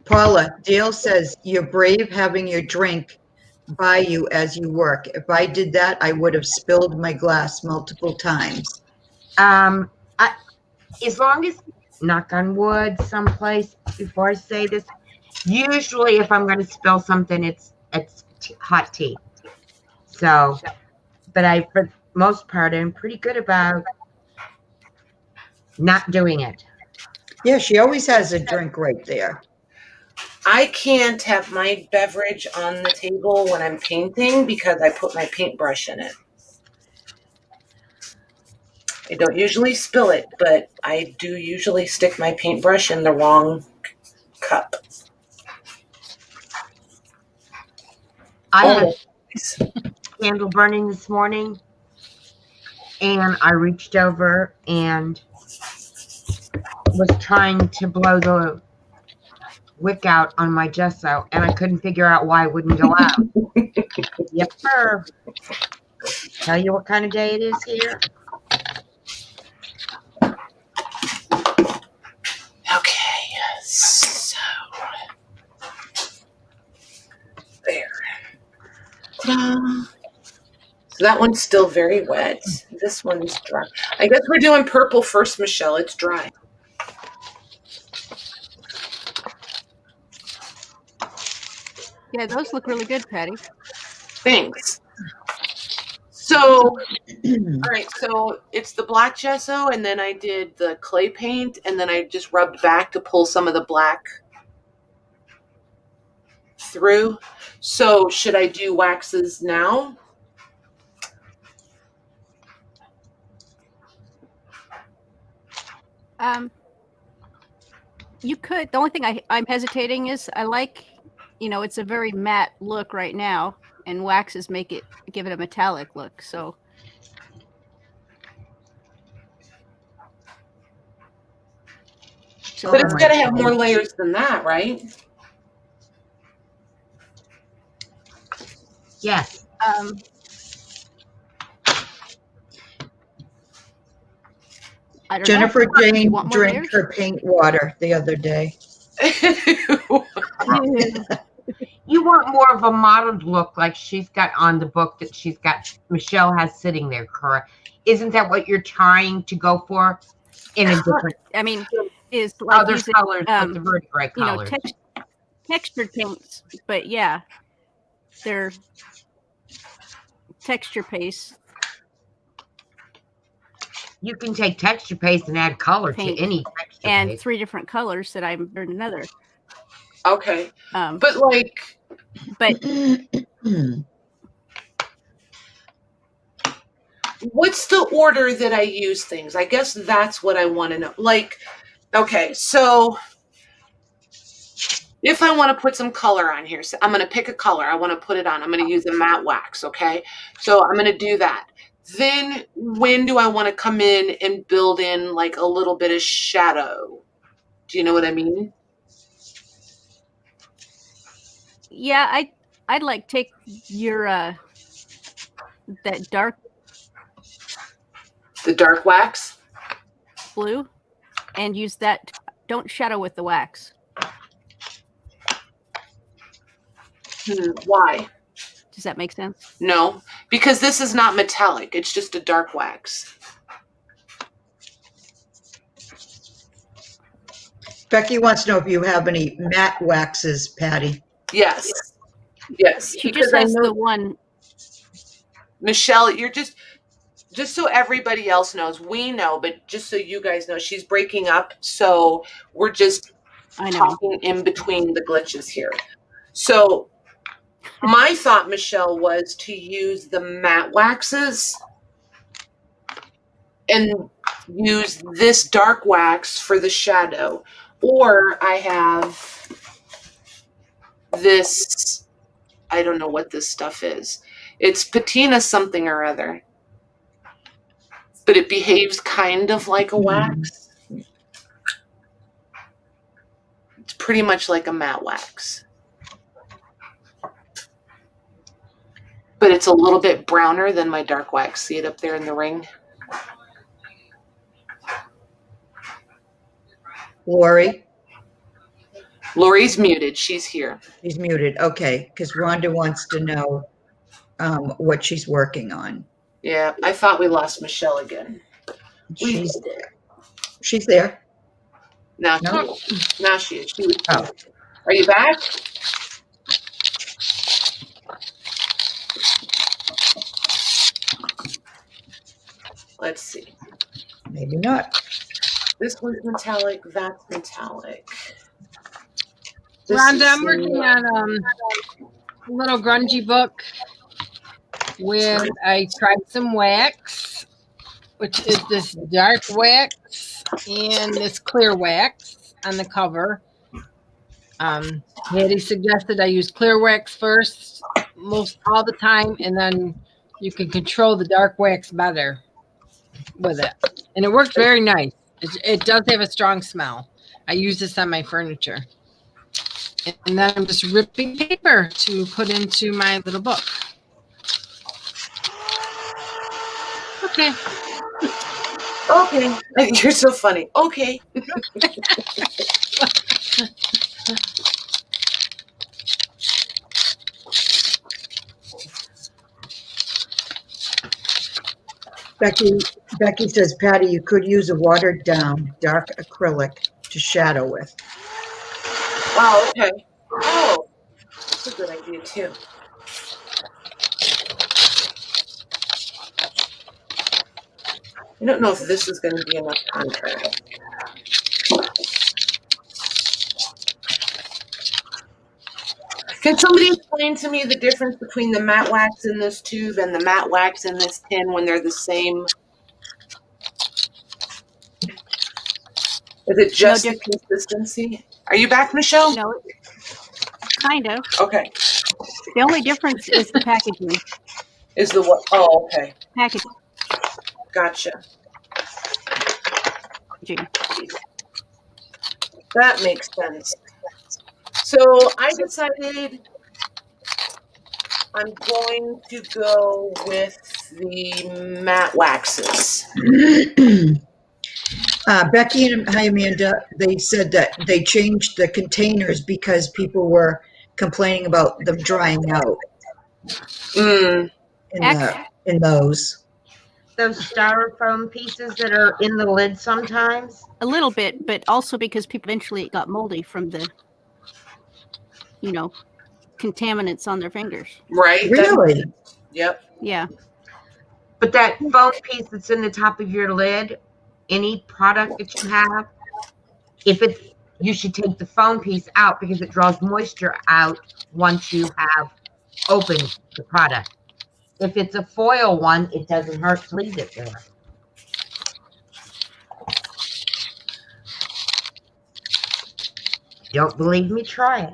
Paula, Dale says, you're brave having your drink by you as you work. If I did that, I would have spilled my glass multiple times. As long as, knock on wood, someplace, before I say this, usually if I'm going to spill something, it's hot tea. So, but for the most part, I'm pretty good about not doing it. Yeah, she always has a drink right there. I can't have my beverage on the table when I'm painting because I put my paintbrush in it. I don't usually spill it, but I do usually stick my paintbrush in the wrong cup. I candle burning this morning, and I reached over and was trying to blow the wick out on my gesso, and I couldn't figure out why it wouldn't go out. Yep, sir. Tell you what kind of day it is here. Okay, so there. Ta-da. So that one's still very wet. This one's dry. I guess we're doing purple first, Michelle. It's dry. Yeah, those look really good, Patty. Thanks. So, all right, so it's the black gesso, and then I did the clay paint, and then I just rubbed back to pull some of the black through. So should I do waxes now? You could. The only thing I'm hesitating is I like, it's a very matte look right now, and waxes give it a metallic look. So but it's got to have more layers than that, right? Yes. I don't Jennifer know. Jane drank her paint water the other day. You want more of a modeled look like she's got on the book that Michelle has sitting there, correct? Isn't that what you're trying to go for? In a different, I mean, is like other using, colors, like the verdigris colors. Textured paints, but yeah, they're texture paste. You can take texture paste and add color to any texture and paste. 3 different colors that I'm in another. Okay, but what's the order that I use things? I guess that's what I want to know. Like, okay, so if I want to put some color on here, so I'm going to pick a color. I want to put it on. I'm going to use a matte wax, okay? So I'm going to do that. Then when do I want to come in and build in like a little bit of shadow? Do you know what I mean? Yeah, I'd like take your that dark wax blue and use that. Don't shadow with the wax. Why? Does that make sense? No, because this is not metallic. It's just a dark wax. Becky wants to know if you have any matte waxes, Patty. Yes. Yes. She just has the one. Michelle, you're just so everybody else knows, we know, but just so you guys know, she's breaking up. So we're just talking in between the glitches here. So my thought, Michelle, was to use the matte waxes and use this dark wax for the shadow. Or I have this, I don't know what this stuff is. It's patina something or other. But it behaves kind of like a wax. It's pretty much like a matte wax. But it's a little bit browner than my dark wax. See it up there in the ring? Lori's muted. She's here. She's muted. Okay, because Rhonda wants to know what she's working on. Yeah, I thought we lost Michelle again. She's there. She's there. Now she is. She was. Oh. Are you back? Let's see. Maybe not. This one's metallic. That's metallic. Rhonda, I'm working on a little grungy book where I tried some wax, which is this dark wax and this clear wax on the cover. Patty suggested I use clear wax first, most all the time, and then You can control the dark wax better with it. And it works very nice. It does have a strong smell. I use this on my furniture. And then I'm just ripping paper to put into my little book. Okay. Okay. You're so funny. Okay. Becky says, Patty, you could use a watered down dark acrylic to shadow with. Wow, okay. Oh, that's a good idea too. I don't know if this is going to be enough contrast. Can somebody explain to me the difference between the matte wax in this tube and the matte wax in this tin when they're the same? Is it just the consistency? Are you back, Michelle? No, kind of. Okay. The only difference is the packaging. Is the what? Oh, okay. Packaging. Gotcha. That makes sense. So I decided I'm going to go with the matte waxes. Becky and Amanda, they said that they changed the containers because people were complaining about them drying out in those. Those styrofoam pieces that are in the lid sometimes? A little bit, but also because people eventually got moldy from the, contaminants on their fingers. Right. Really? Yep. Yeah. But that foam piece that's in the top of your lid, any product that you have, you should take the foam piece out because it draws moisture out once you have opened the product. If it's a foil one, it doesn't hurt to leave it there. Don't believe me? Try it.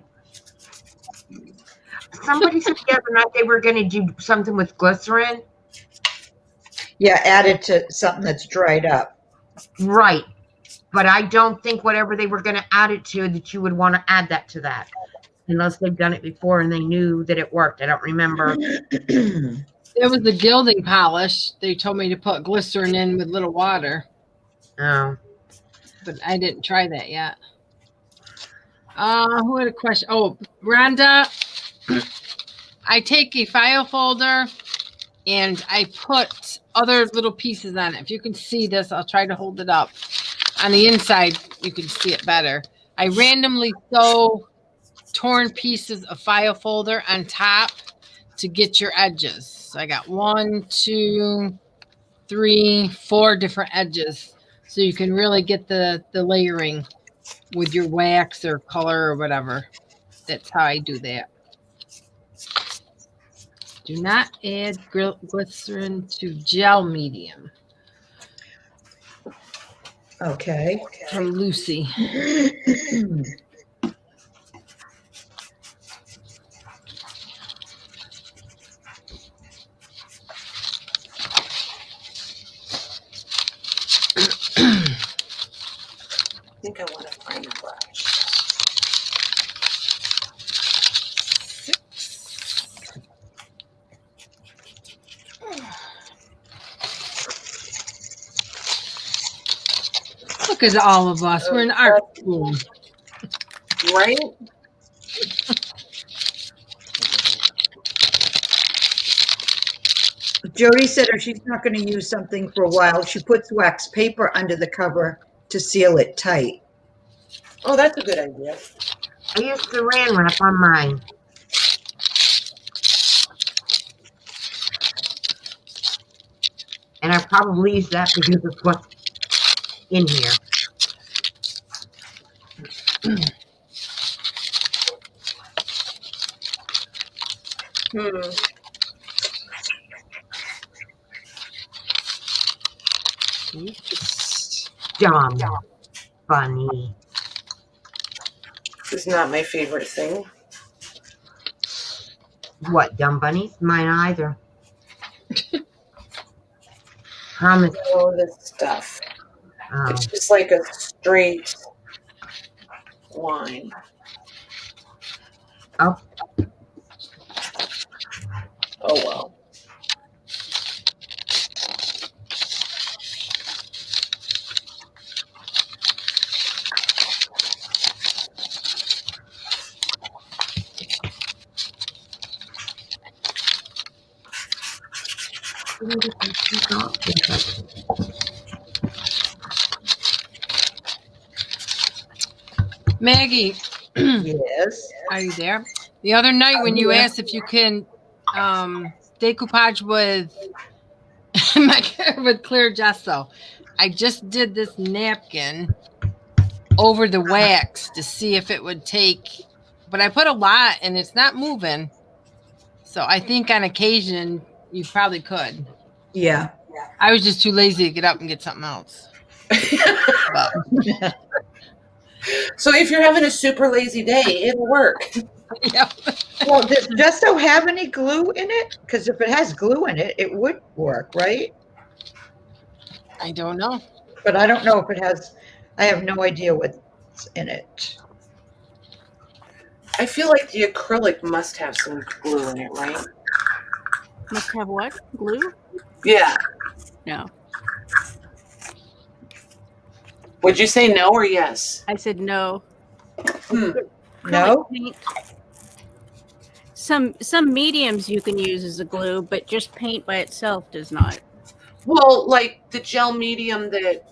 Somebody said the other night they were going to do something with glycerin. Yeah, add it to something that's dried up. Right. But I don't think whatever they were going to add it to, that you would want to add that to that. Unless they've done it before and they knew that it worked. I don't remember. It was the gilding polish. They told me to put glycerin in with little water. Oh. But I didn't try that yet. Who had a question? Oh, Rhonda. I take a file folder and I put other little pieces on it. If you can see this, I'll try to hold it up. On the inside, you can see it better. I randomly sew torn pieces of file folder on top to get your edges. So I got 1, 2, 3, 4 different edges. So you can really get the layering with your wax or color or whatever. That's how I do that. Do not add glycerin to gel medium. Okay. From Lucy. I think I want to find a brush. Look at all of us. We're in art school. Right? Jody said if she's not going to use something for a while, she puts wax paper under the cover to seal it tight. Oh, that's a good idea. I use saran wrap on mine. And I probably use that because of what's in here. Dumb bunny. This is not my favorite thing. What, dumb bunnies? Mine either. Promise. Oh, this stuff. Oh. It's just like a straight line. Oh. Oh, well. Maggie, Yes. are you there? The other night when you here. asked if you can decoupage with with clear gesso, I just did this napkin over the wax to see if it would take, but I put a lot and it's not moving. So I think on occasion you probably could. Yeah. I was just too lazy to get up and get something else. But So if you're having a super lazy day, it'll work. yeah. Well, does gesso have any glue in it? Because if it has glue in it, it would work, right? I don't know. But I don't know if it has. I have no idea what's in it. I feel like the acrylic must have some glue in it, right? Must have what? Glue? Yeah. No. Would you say no or yes? I said no. Hmm. No? Paint. Some mediums you can use as a glue, but just paint by itself does not. Well, like the gel medium that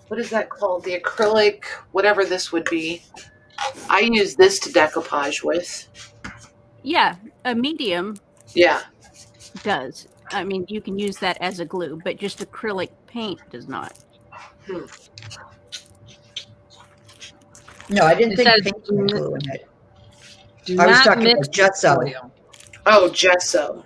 what is that called? The acrylic, whatever this would be. I use this to decoupage with. Yeah, a medium Yeah. does. I mean, you can use that as a glue, but just acrylic paint does not. No, I didn't It think says paint had glue in it. Do I was not talking mix about gesso. oil. Oh, gesso.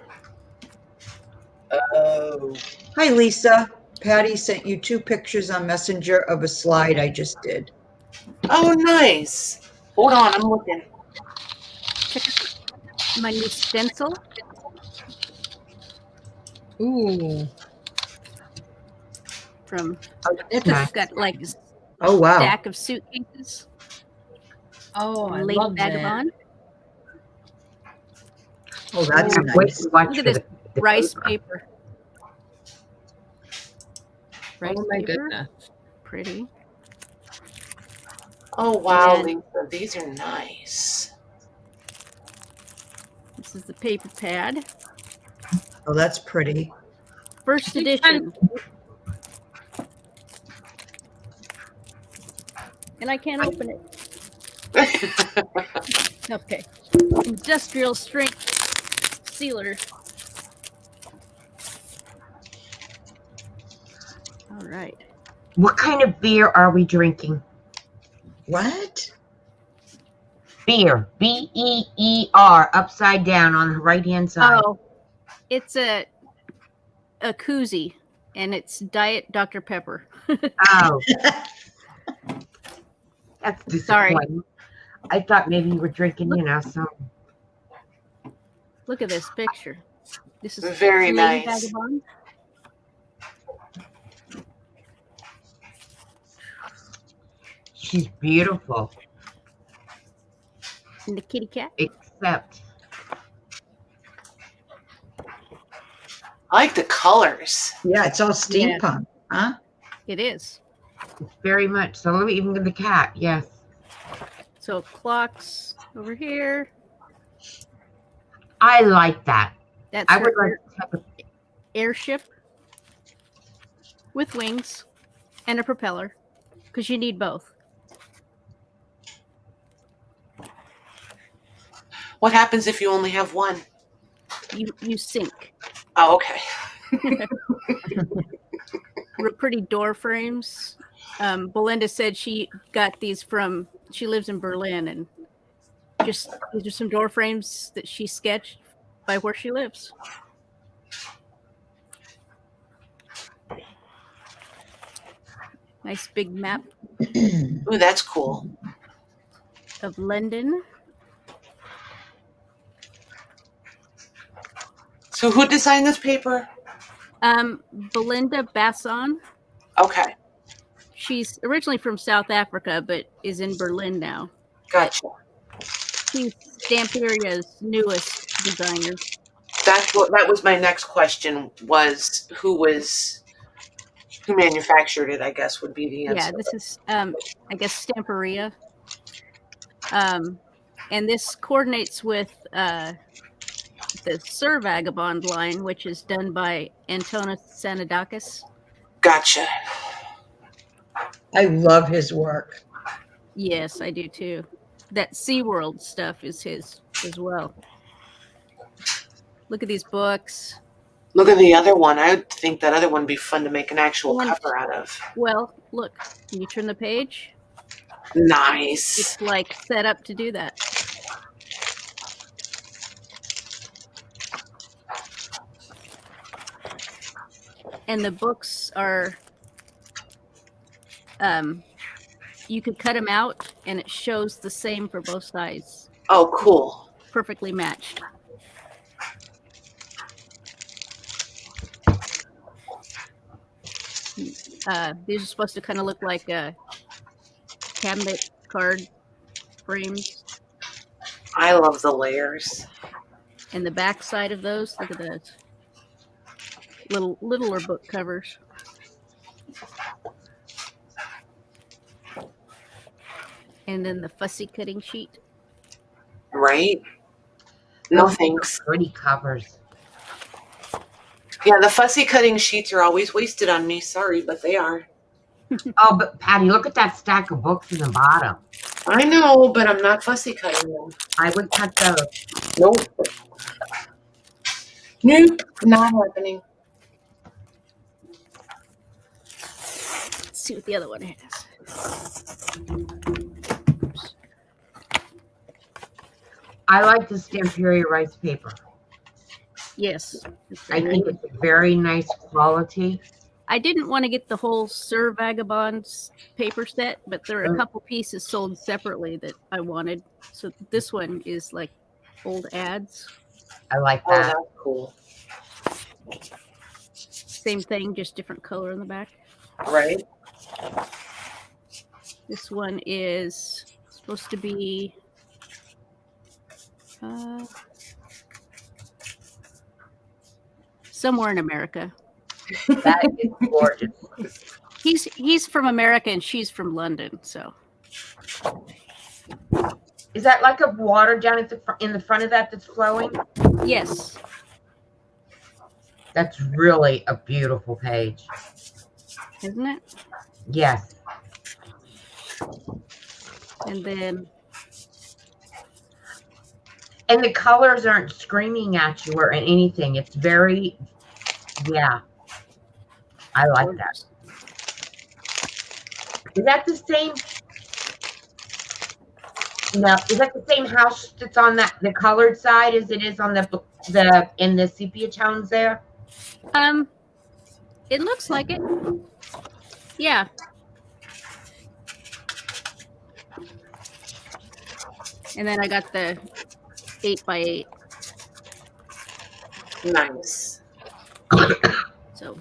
Oh. Hi, Lisa. Patty sent you 2 pictures on Messenger of a slide I just did. Oh, nice. Hold on, I'm looking. Check my new stencil Ooh. from. It's It's got like a Oh, wow. stack of suitcases. Oh, I Lady love that. Vagabond. Oh, that's Wait nice. to watch Look at for this the rice paper. paper. Rice Oh my paper. goodness. Pretty. Oh, wow, And Lisa. These are nice. this is the paper pad. Oh, that's pretty. First edition. And I can't open it. Okay. Industrial strength sealer. All right. What kind of beer are we drinking? What? Beer. B-E-E-R, upside down on the right-hand side. Oh, it's a koozie, and it's Diet Dr. Pepper. Oh. That's Sorry. disappointing. I thought maybe you were drinking, some. Look at this picture. This is Very Lady nice. Vagabond. She's beautiful. And the kitty cat. Except I like the colors. Yeah, it's all steampunk, huh? It is. very much so. Even the cat, yes. So clocks over here. I like that. That's I would her like to have airship with wings and a propeller, because you need both. What happens if you only have one? You sink. Oh, okay. Pretty door frames. Belinda said she got these from. She lives in Berlin, and these are some door frames that she sketched by where she lives. Nice big map Ooh, that's cool. of London. So who designed this paper? Belinda Basson. Okay, She's originally from South Africa, but is in Berlin now. gotcha. She's Stamperia's newest designer. That was my next question, was who manufactured it, I guess would be the answer. Yeah, this is I guess Stamperia. And this coordinates with the Sir Vagabond line, which is done by Antonis Sanadakis. Gotcha. I love his work. Yes, I do too. That SeaWorld stuff is his as well. Look at these books. Look at the other one. I would think that other one would be fun to make an actual cover out of. Well, look, can you turn the page? Nice. It's like set up to do that. And the books are, you could cut them out and it shows the same for both sides. Oh, cool. Perfectly matched. These are supposed to kind of look like cabinet card frames. I love the layers. And the back side of those, look at those. Littler book covers. And then the fussy cutting sheet. Right? No thanks. Pretty covers. Yeah, the fussy cutting sheets are always wasted on me. Sorry, but they are. Oh, but Patty, look at that stack of books in the bottom. I know, but I'm not fussy cutting them. I would cut those. Nope. Nope, not happening. Let's see what the other one has. I like the Stamperia rice paper. Yes. I think it's very nice quality. I didn't want to get the whole Sir Vagabond's paper set, but there are a couple pieces sold separately that I wanted. So this one is like old ads. I like Oh, that. that's cool. Same thing, just different color in the back. Right? This one is supposed to be somewhere in America. That is gorgeous. He's from America and she's from London, so. Is that like a water down at in the front of that that's flowing? Yes. That's really a beautiful page. Isn't it? Yes. And then And the colors aren't screaming at you or anything. It's very, yeah. I like that. Is that the same? No, is that the same house that's on the colored side as it is on the in the sepia tones there? It looks like it. Yeah. And then I got the 8x8. Nice. So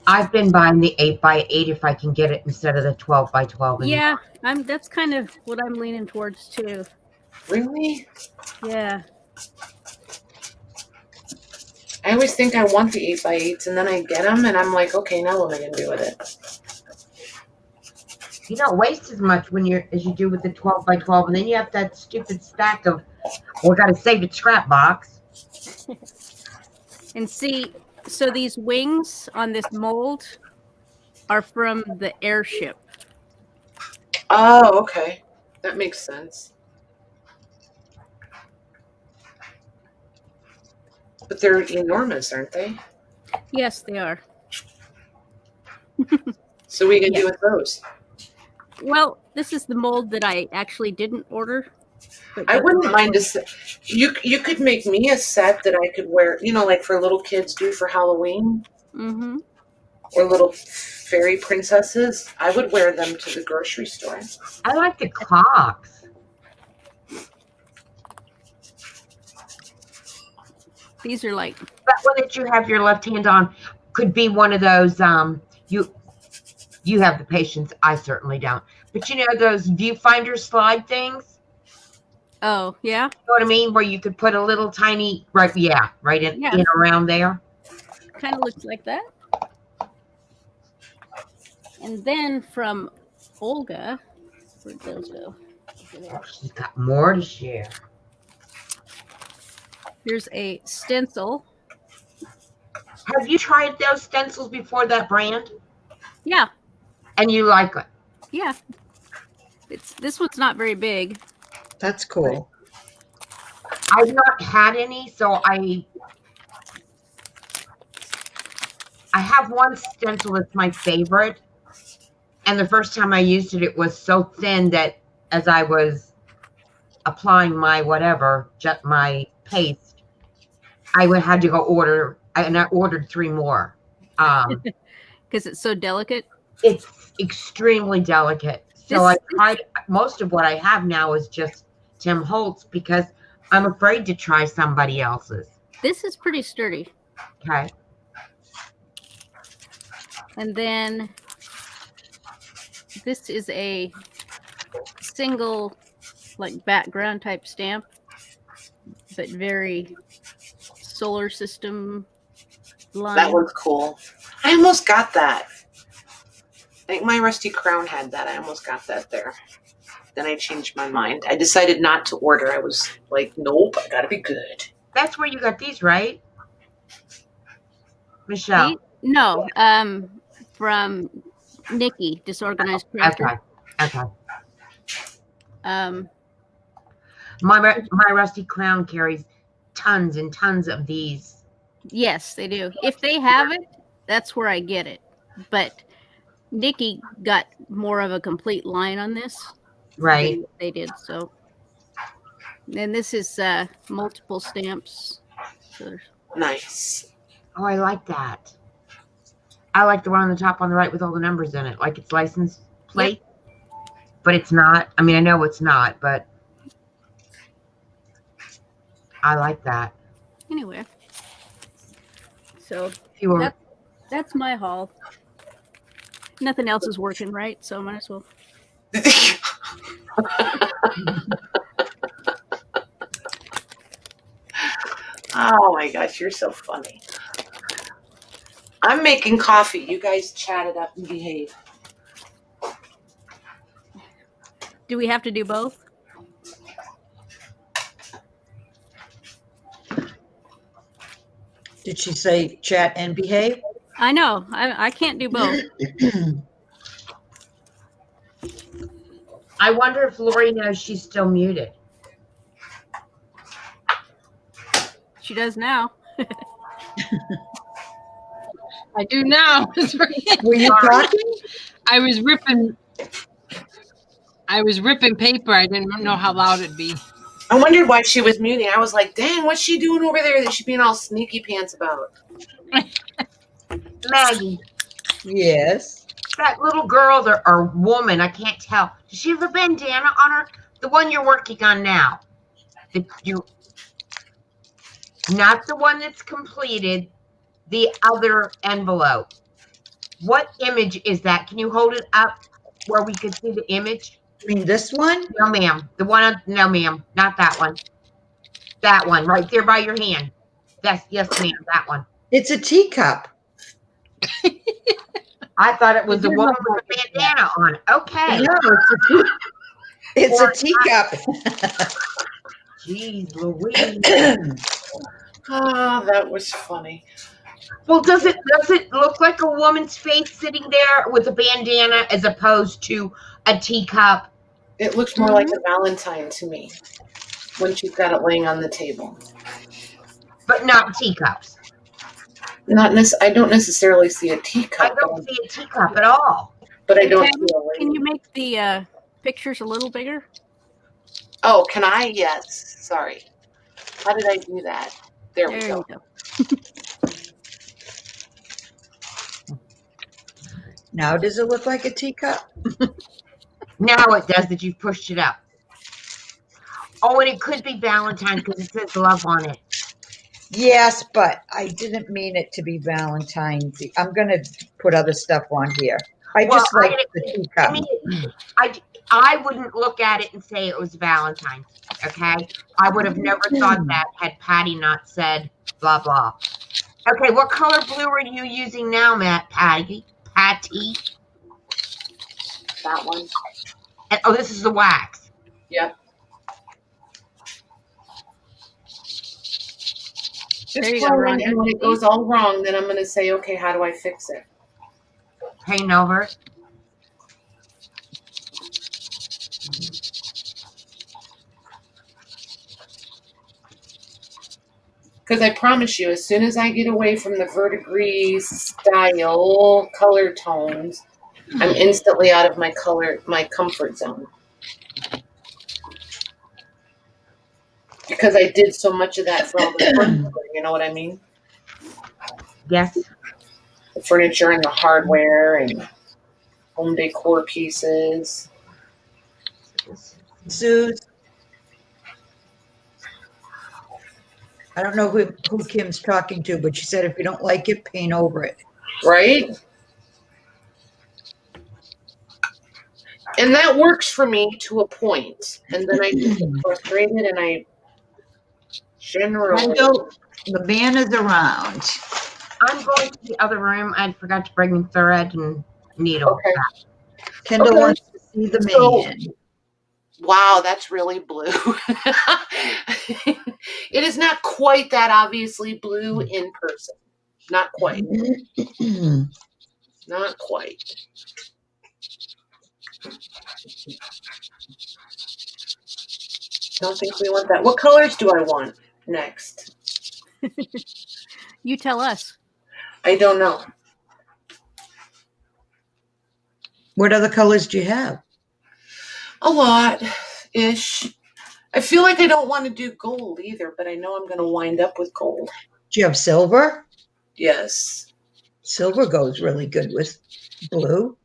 I've been buying the 8x8 if I can get it instead of the 12x12. yeah, that's kind of what I'm leaning towards too. Really? Yeah. I always think I want the 8x8s, and then I get them, and I'm like, okay, now what am I going to do with it? You don't waste as much as you do with the 12x12, and then you have that stupid stack of, we got to save it scrap box. And see, so these wings on this mold are from the airship. Oh, okay. That makes sense. But they're enormous, aren't they? Yes, they are. So we can do with those. Well, this is the mold that I actually didn't order. I wouldn't mind a set. You could make me a set that I could wear, like for little kids do for Halloween. Mm-hmm. Or little fairy princesses. I would wear them to the grocery store. I like the clocks. These are like, That one that you have your left hand on could be one of those. You have the patience. I certainly don't. But you know those viewfinder slide things. oh yeah, You know what I mean? Where you could put a little tiny right in around there. kind of looks like that. And then from Olga, where'd those go? Over there. She's got more to share. Here's a stencil. Have you tried those stencils before, that brand? Yeah, And you like it? yeah. This one's not very big. That's cool. I've not had any, so I have one stencil that's my favorite. And the first time I used it, it was so thin that as I was applying my my paste, I had to go order, and I ordered 3 more. Because it's so delicate. It's extremely delicate. So I tried, most of what I have now is just Tim Holtz because I'm afraid to try somebody else's. This is pretty sturdy. Okay. And then this is a single like background type stamp, but very solar system line. That one's cool. I almost got that. I think my Rusty Crown had that. I almost got that there. Then I changed my mind. I decided not to order. I was like, nope, I gotta be good. That's where you got these, right? Michelle. No, from Nikki, Disorganized Crafter. Okay. Um, My Rusty Crown carries tons and tons of these. yes, they do. If they have it, that's where I get it. But Nikki got more of a complete line on this. Right. They did. So then this is multiple stamps. So there's Nice. Oh, I like that. I like the one on the top on the right with all the numbers in it, like it's license plate. But it's not. I mean, I know it's not, but I like that. anyway. So If you were, that's my haul. Nothing else is working, right? So might as well. Oh my gosh, you're so funny. I'm making coffee. You guys chat it up and behave. Do we have to do both? Did she say chat and behave? I know. I can't do both. I wonder if Lori knows she's still muted. She does now. I do now. Were you talking? I was ripping paper. I didn't know how loud it'd be. I wondered why she was muting. I was like, dang, what's she doing over there that she's being all sneaky pants about? Maggie, Yes. that little girl or woman, I can't tell. Does she have a bandana on her? The one you're working on now. Not the one that's completed, the other envelope. What image is that? Can you hold it up where we could see the image? You mean this one? No, ma'am. No, ma'am. Not that one. That one right there by your hand. Yes, ma'am. That one. It's a teacup. I thought it was the woman with the bandana on. Okay. No, it's a teacup. Jeez Louise. Oh, that was funny. Well, does it look like a woman's face sitting there with a bandana as opposed to a teacup? It looks more like a Valentine to me when she's got it laying on the table. But not teacups. I don't necessarily see a teacup. I don't see a teacup at all. But I don't see a lady. Can you make the pictures a little bigger? Oh, can I? Yes. Sorry. How did I do that? There we There go. you go. Now, does it look like a teacup? Now it does that you've pushed it up. Oh, and it could be Valentine because it says love on it. Yes, but I didn't mean it to be Valentine's. I'm gonna put other stuff on here. I Well, just like the to teacup. me, I wouldn't look at it and say it was Valentine's. Okay, I would have never thought that had Patty not said blah blah. Okay, what color blue are you using now, Matt? Patty? That one. And, oh, this is the wax. Yep. There Just you go, throw it in, Rhonda. and when it goes all wrong, then I'm going to say, okay, how do I fix it? Paint over it. Because I promise you, as soon as I get away from the verdigris style color tones, I'm instantly out of my comfort zone. Because I did so much of that for all the furniture, you know what I mean? Yes. The furniture and the hardware and home decor pieces. Suze, I don't know who Kim's talking to, but she said if you don't like it, paint over it. Right? And that works for me to a point. And then I just get frustrated and I generally... Kendall, the man is around. I'm going to the other room. I forgot to bring thread and needle. Okay. Kendall Okay. wants to see the So- man. Wow, that's really blue. It is not quite that obviously blue in person. Not quite. Not quite. Don't think we want that. What colors do I want next? You tell us. I don't know. What other colors do you have? A lot-ish. I feel like I don't want to do gold either, but I know I'm going to wind up with gold. Do you have silver? Yes. Silver goes really good with blue.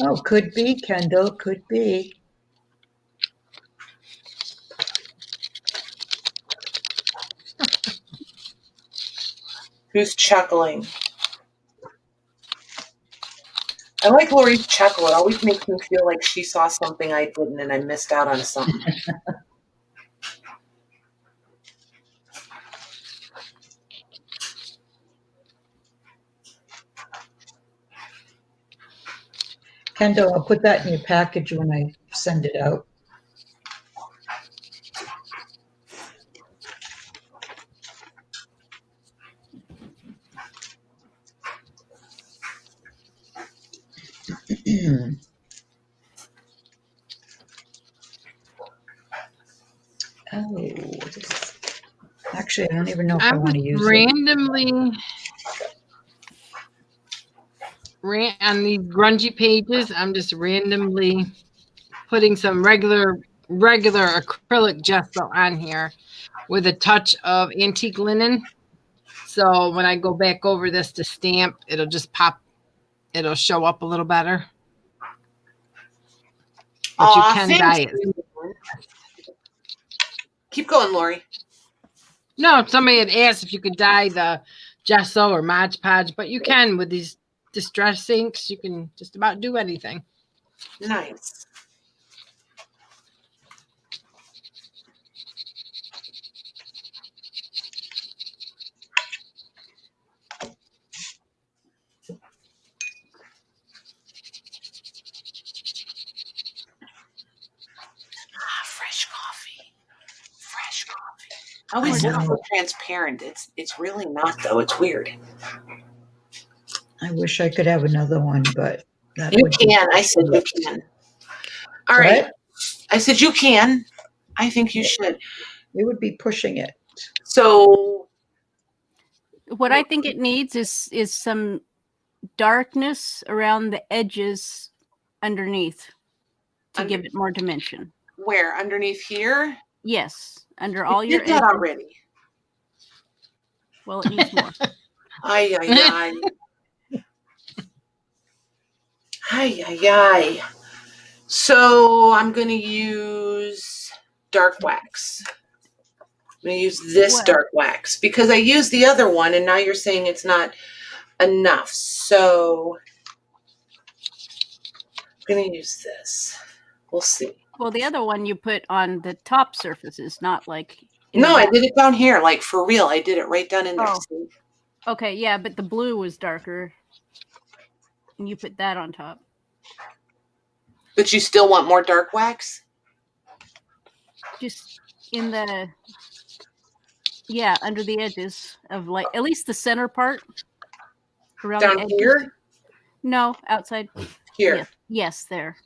Oh, could be, Kendall, could be. Who's chuckling? I like Lori's chuckle. It always makes me feel like she saw something I didn't and I missed out on something. Kendall, I'll put that in your package when I send it out. Oh, actually, I don't even know if I I'm want to just use it. randomly on these grungy pages. I'm just randomly putting some regular acrylic gesso on here with a touch of antique linen. So when I go back over this to stamp, it'll just pop. It'll show up a little better. But you can thanks. dye it. Keep going, Lori. No, somebody had asked if you could dye the gesso or Mod Podge, but you can with these distress inks. You can just about do anything. Nice. Fresh coffee. Fresh coffee. I always look so transparent. It's really not though. It's weird. I wish I could have another one, but that You would be- can. I said you can. All right. What? I said you can. I think you should. It would be pushing it. So What I think it needs is some darkness around the edges underneath to give it more dimension. where? Underneath here? Yes, under all You your did that edges. already. Well, it needs more. Ay. Ay, ay, ay. So I'm going to use dark wax. I'm going to use this Well- dark wax because I used the other one and now you're saying it's not enough. So I'm going to use this. We'll see. Well, the other one you put on the top surfaces, not like. No, I did it down here. Like for real. I did it right down in there. Oh. See? Okay, yeah, but the blue was darker. And you put that on top. But you still want more dark wax? Just in the, yeah, under the edges of like, at least the center part. Around Down the edges. here? No, outside. Here. Yes, yes, there.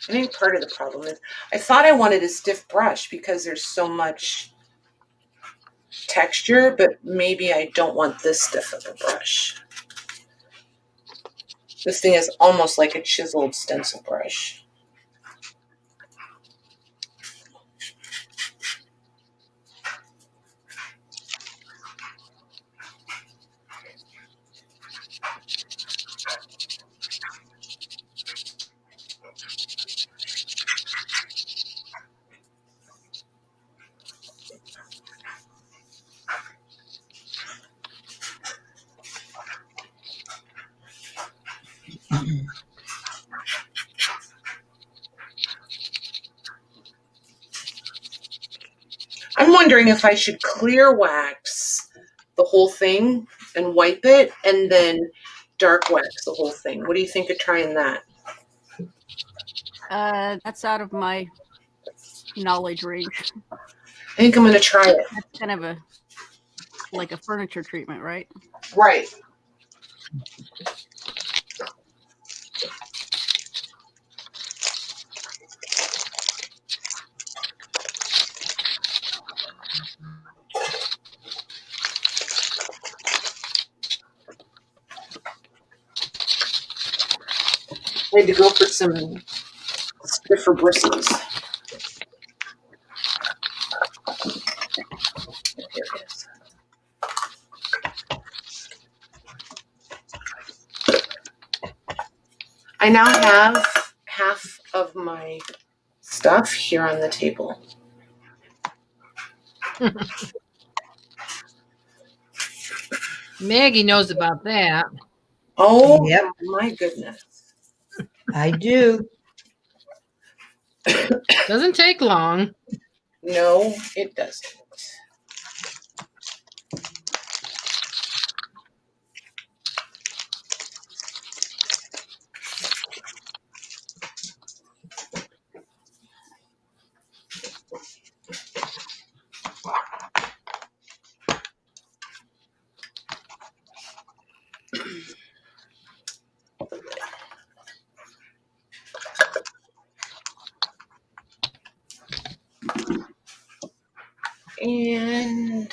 I think part of the problem is I thought I wanted a stiff brush because there's so much texture, but maybe I don't want this stiff of a brush. This thing is almost like a chiseled stencil brush. I'm wondering if I should clear wax the whole thing and wipe it and then dark wax the whole thing. What do you think of trying that? That's out of my knowledge range. I think I'm going to try it. That's kind of like a furniture treatment, right? Right. I had to go for some stiffer bristles. Here it is. I now have half of my stuff here on the table. Maggie knows about that. Oh, Yep. my goodness. I do. Doesn't take long. No, it doesn't. And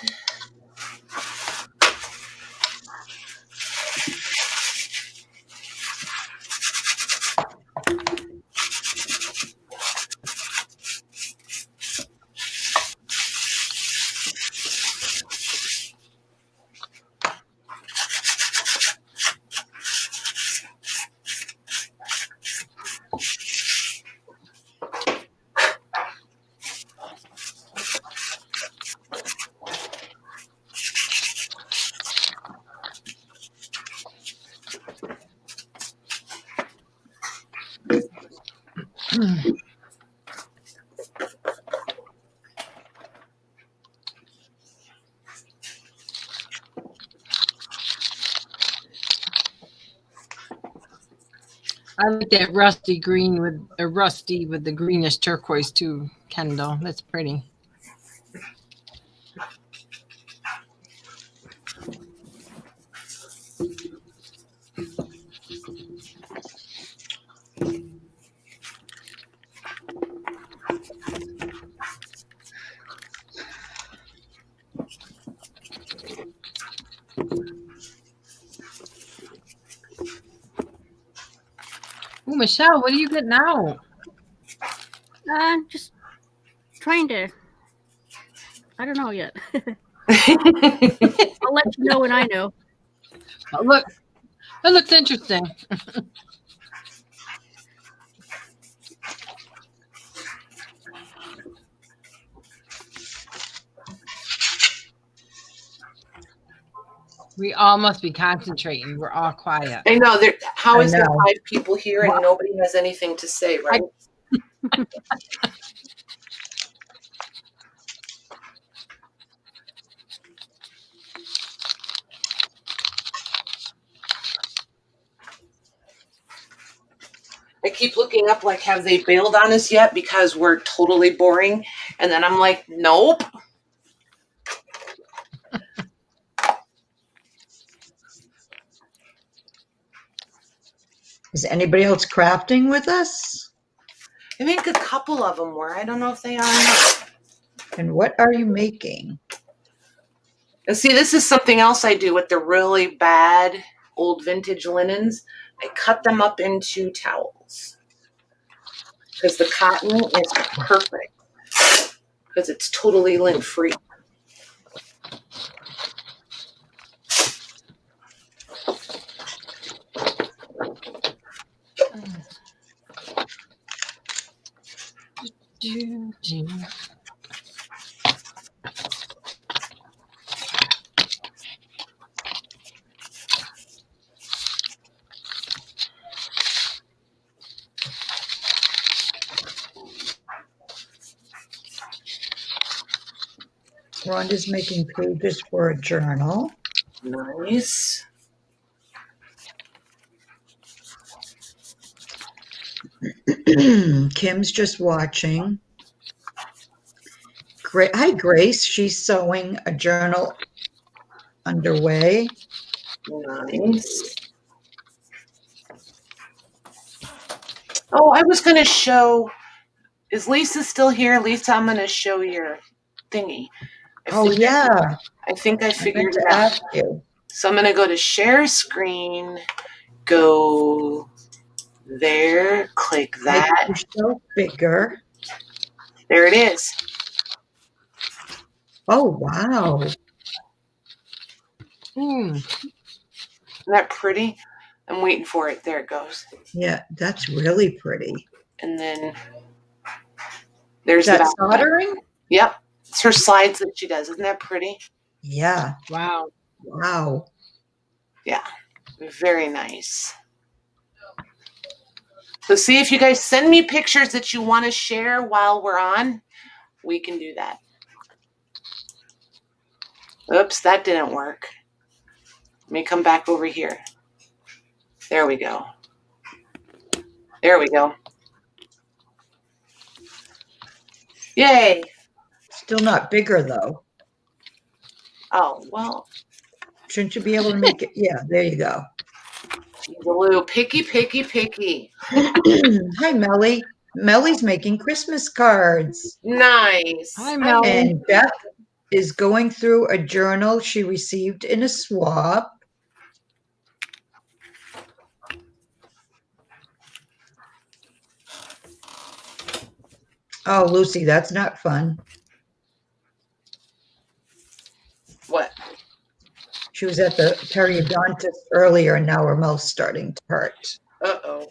I like that rusty green with the greenish turquoise too. Kendall. That's pretty. Ooh, Michelle, what are you getting out? Just trying to. I don't know yet. I'll let you know when I know. Oh, look, that looks interesting. We all must be concentrating. We're all quiet. I know. How is there know. 5 people here and nobody has anything to say, right? I keep looking up, like, have they bailed on us yet? Because we're totally boring. And then I'm like, nope. Is anybody else crafting with us? I think a couple of them were. I don't know if they are or not. And what are you making? And see, this is something else I do with the really bad old vintage linens. I cut them up into towels. Because the cotton is perfect. Because it's totally lint-free. Rhonda's making pages for a journal. Nice. Kim's just watching. Hi, Grace. She's sewing a journal underway. Nice. Oh, I was going to show. Is Lisa still here? Lisa, I'm going to show your thingy. Yeah. I think I figured it to out. ask you. So I'm going to go to share screen, go there, click that. Make yourself bigger. There it is. Oh, wow. Isn't that pretty? I'm waiting for it. There it goes. Yeah, that's really pretty. And then there's Is that the soldering? Yep. It's her slides that she does. Isn't that pretty? Yeah. Wow. Wow. Yeah. Very nice. So see, if you guys send me pictures that you want to share while we're on, we can do that. Oops, that didn't work. Let me come back over here. There we go. There we go. Yay. Still not bigger, though. Oh, well. Shouldn't you be able to make it? Yeah, there you go. She's a little picky, picky, picky. Hi, Melly. Melly's making Christmas cards. Nice. Hi, Mel. And Beth is going through a journal she received in a swap. Oh, Lucy, that's not fun. What? She was at the periodontist earlier, and now her mouth's starting to hurt. Uh-oh.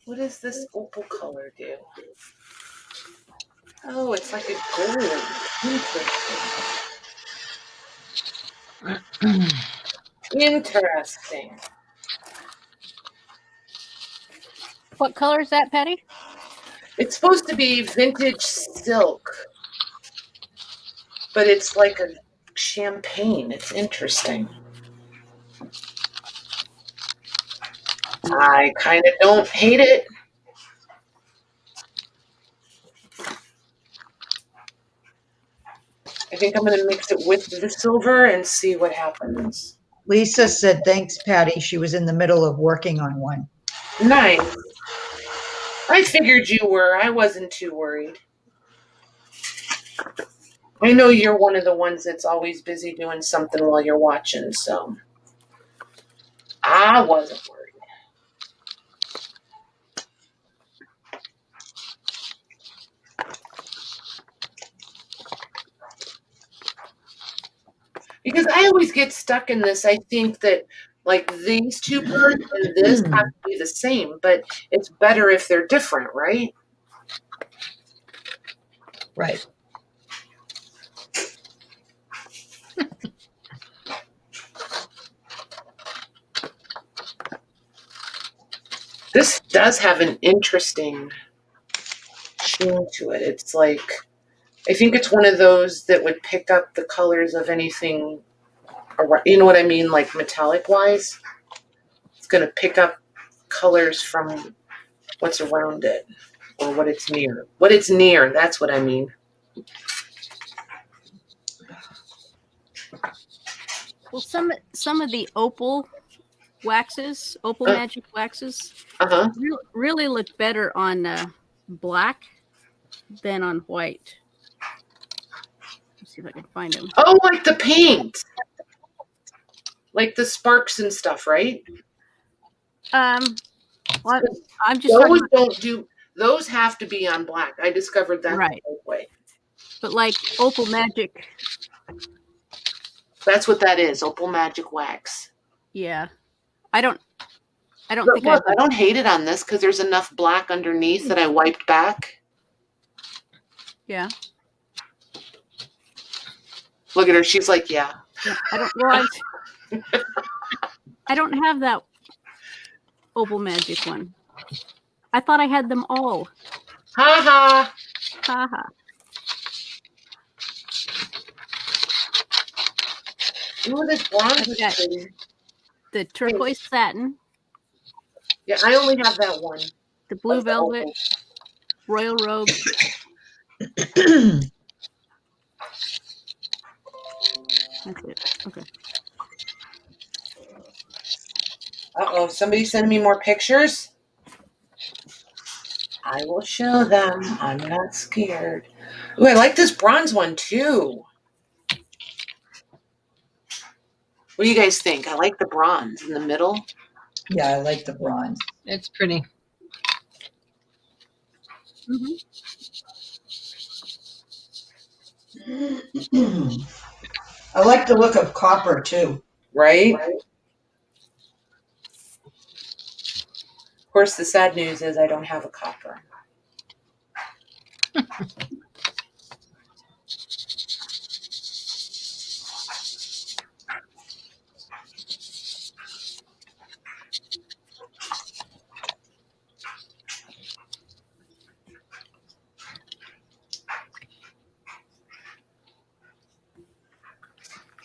What does this opal color do? Oh, it's like a gold. Interesting. Interesting. What color is that, Patty? It's supposed to be vintage silk, but it's like a champagne. It's interesting. I kind of don't hate it. I think I'm going to mix it with the silver and see what happens. Lisa said, thanks, Patty. She was in the middle of working on one. Nice. I figured you were. I wasn't too worried. I know you're one of the ones that's always busy doing something while you're watching, so I wasn't worried. Because I always get stuck in this. I think that like these two parts and this have to be the same, but it's better if they're different, right? Right. This does have an interesting sheen to it. It's like, I think it's one of those that would pick up the colors of anything around, you know what I mean? Like metallic wise. It's going to pick up colors from what's around it or what it's near. What it's near, that's what I mean. Well, some of the opal waxes, opal magic waxes, really look better on black than on white. Let's see if I can find them. Oh, like the paint, like the sparks and stuff, right? Well, I'm just those have to be on black. I discovered that right the way. But like opal magic, that's what that is. Opal magic wax. Yeah, I don't think look, I don't hate it on this because there's enough black underneath that I wiped back. Yeah. Look at her. She's like, yeah. I don't. Well, I don't have that opal magic one. I thought I had them all. Ha ha. Ha ha. Ooh, this bronze is pretty. The turquoise satin. Yeah, I only have that one. The blue velvet. Royal robe. That's it. Okay. Uh-oh, somebody send me more pictures? I will show them. I'm not scared. Ooh, I like this bronze one too. What do you guys think? I like the bronze in the middle. Yeah, I like the bronze. It's pretty. I like the look of copper too. Right? Of course, the sad news is I don't have a copper.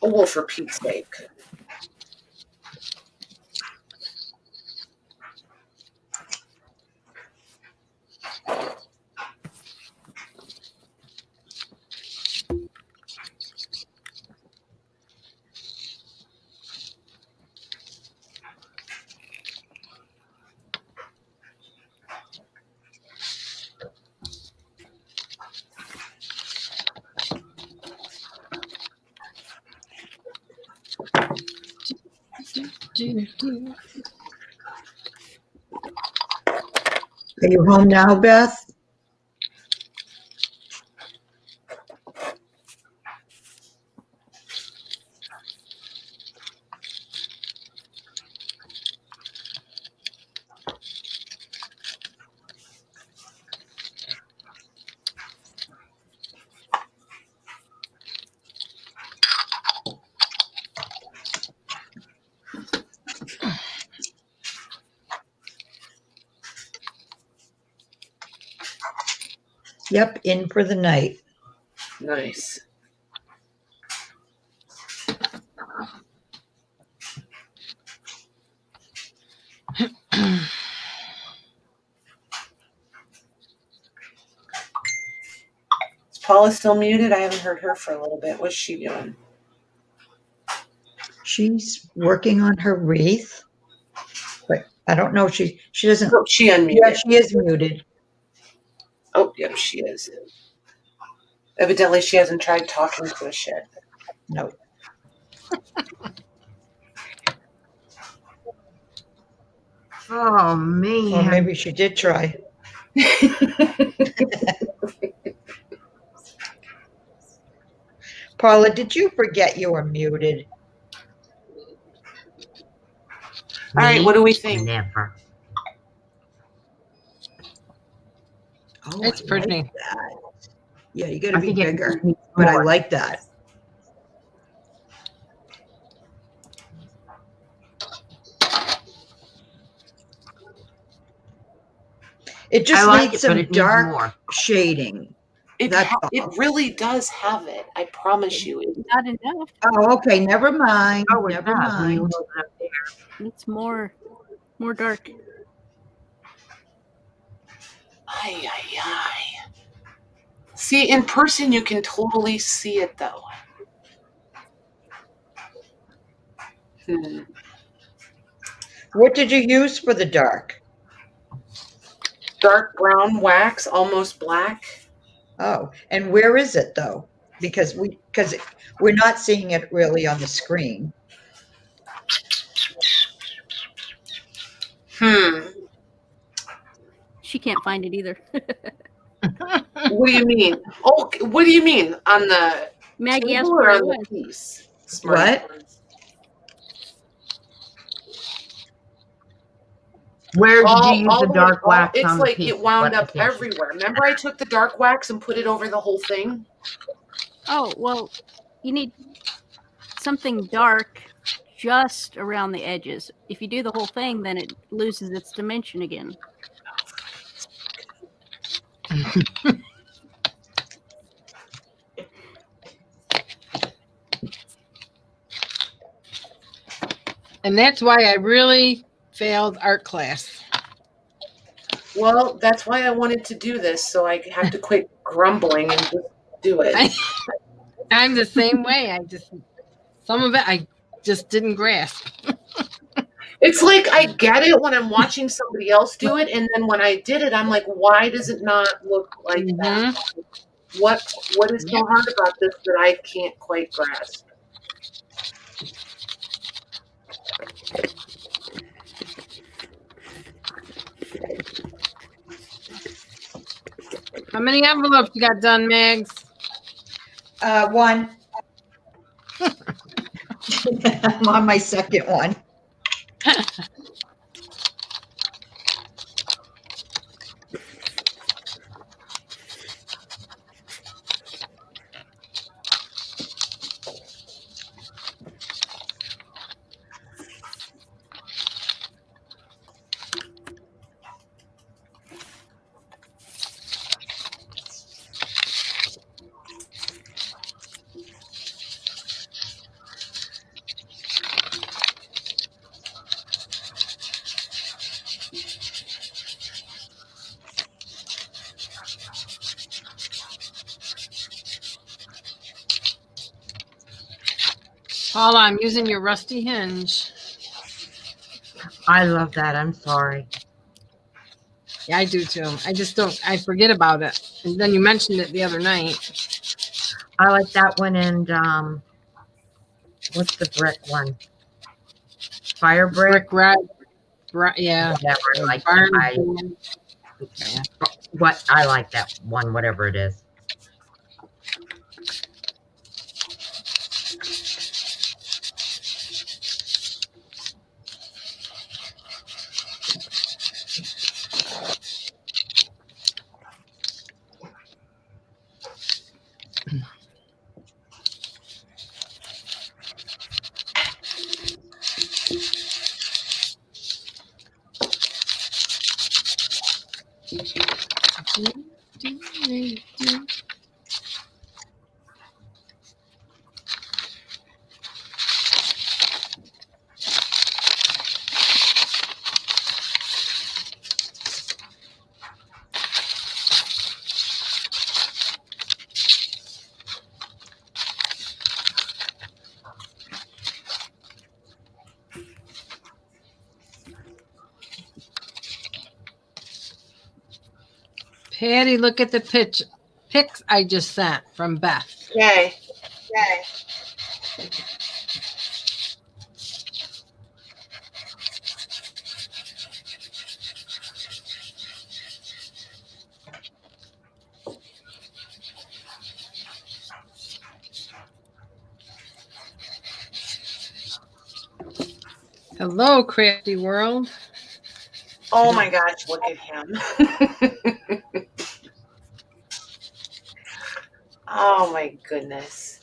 Oh, well, for Pete's sake. Are you home now, Beth? Yep, in for the night. Nice. It's Paula's still muted? I haven't heard her for a little bit. What's she doing? She's working on her wreath, but I don't know. She doesn't. Oh, she unmuted. Yeah, she is muted. Oh, yep, she is. Evidently, she hasn't tried talking to us yet. No. Oh man. Well, maybe she did try. Paula, did you forget you were muted? All right, what do we think? Never. Oh, It's I pretty. like that. Yeah, you got to I be think it bigger, needs but I more. like that. It just like needs it, but some it needs dark more. shading. That's all. It really does have it. I promise you. Not enough. Oh, okay. Never mind. Oh, it Never does when you mind. hold it up there. It's more dark. Ay, ay, ay. See, in person, you can totally see it, though. What did you use for the dark? Dark brown wax, almost black. Oh, and where is it though? Because we're not seeing it really on the screen. She can't find it either. What do you mean? Oh, what do you mean? On the Maggie asked table where or it on was. the piece? What? Where did you use the dark wax It's on the like piece? it wound What up location? everywhere. Remember I took the dark wax and put it over the whole thing? Oh, well, you need something dark just around the edges. If you do the whole thing, then it loses its dimension again. And that's why I really failed art class. Well, that's why I wanted to do this, so I have to quit grumbling and just do it. I'm the same way. Some of it I just didn't grasp. It's like I get it when I'm watching somebody else do it, and then when I did it, I'm like, why does it not look like that? What is so hard about this that I can't quite grasp? How many envelopes you got done, Megs? One. I'm on my second one. Paula, I'm using your rusty hinge. I love that. I'm sorry. Yeah, I do too. I forget about it. And then you mentioned it the other night. I like that one. And what's the brick one? Fire brick. Brick red. Yeah. Whatever. I like Barn that. yeah. What I like that one, whatever it is. Patty, look at the pics I just sent from Beth. Yay. Hello, Crafty World. Oh my gosh, look at him. Oh my goodness.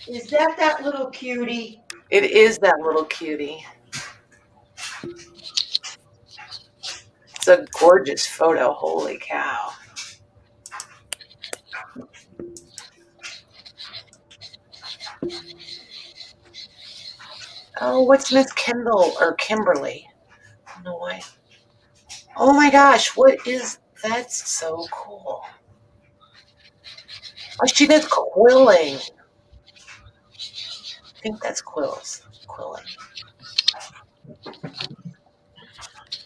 Is that little cutie? It is that little cutie. It's a gorgeous photo. Holy cow. Oh, what's Miss Kendall or Kimberly? I don't know why. Oh my gosh, what is that's so cool. Oh, she does quilling. I think that's quilling.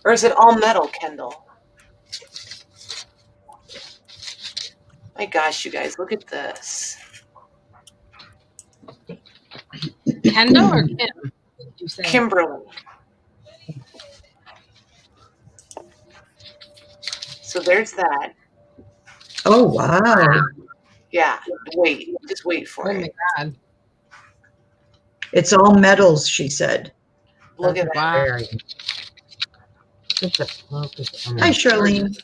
Or is it all metal, Kendall? My gosh, you guys, look at this. Kendall or Kim? Did you say? Kimberly. So there's that. Oh, wow. Yeah, just wait for Oh it. my God. It's all metals, she said. Look at that. Wow. Very good. Just a focus on Hi, it. Charlene.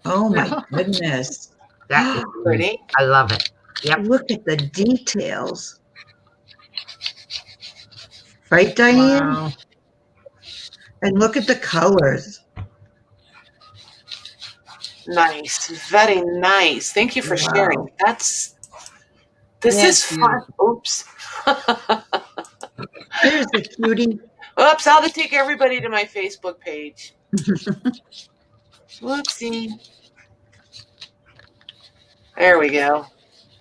Oh, my goodness. That is Pretty. I love it. Yep. Look at the details. Right, Diane? Wow. And look at the colors. Nice. Very nice. Thank you for Wow. sharing. This is fun. Oops. There's the cutie. Oops, I'll take everybody to my Facebook page. Whoopsie. There we go.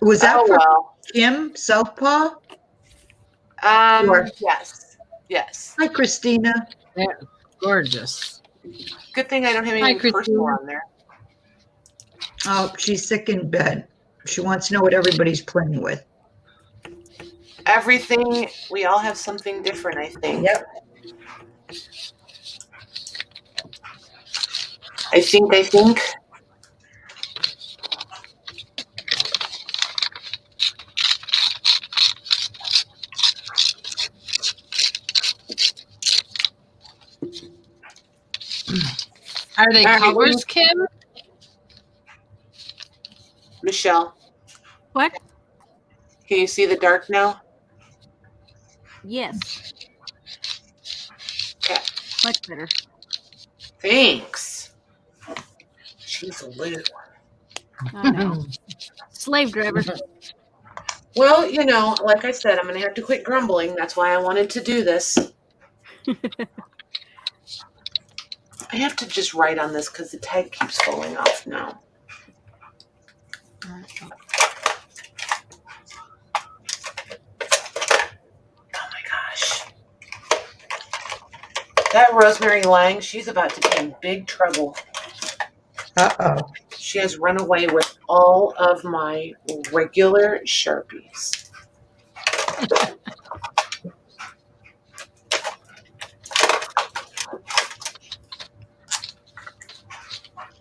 Was that Oh, for well. Kim Southpaw? Or- Yes. Hi, Christina. Yeah, gorgeous. Good thing I don't have Hi, anything personal Christina. on there. Oh, she's sick in bed. She wants to know what everybody's playing with. Everything, we all have something different, I think. Yep. I think. Are they All right, colors, Kim? Michelle, What? can you see the dark now? Yes. Okay. Much better. Thanks. She's a little one. I know. Slave driver. Well, like I said, I'm going to have to quit grumbling. That's why I wanted to do this. I have to just write on this because the tag keeps falling off now. Oh my gosh. That Rosemary Lang, she's about to be in big trouble. Uh-oh. She has run away with all of my regular Sharpies.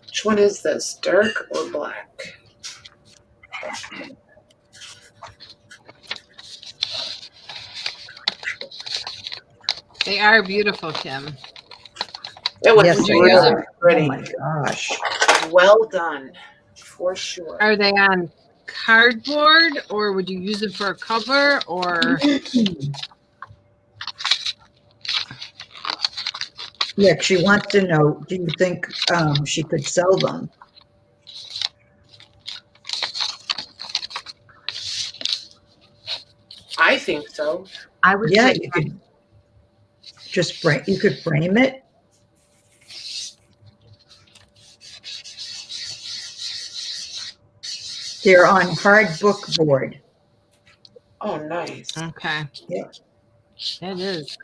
Which one is this, dark or black? They are beautiful, Kim. It was Yes, they really are. pretty. Oh, my gosh. Well done, for sure. Are they on cardboard, or would you use it for a cover, or? Yeah, she wants to know, do you think she could sell them? I think so. I would Yeah, say you could just frame it. They're on hard book board. Oh, nice. Okay. Yeah. It is.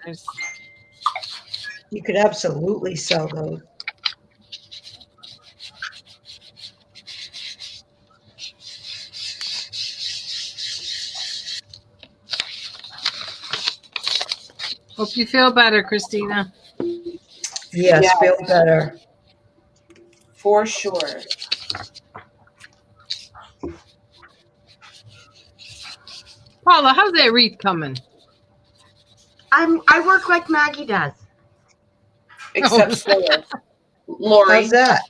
You could absolutely sell those. Hope you feel better, Christina. Yes, Yes. feel better. For sure. Paula, how's that wreath coming? I work like Maggie does. Except slower. Lori. How's that?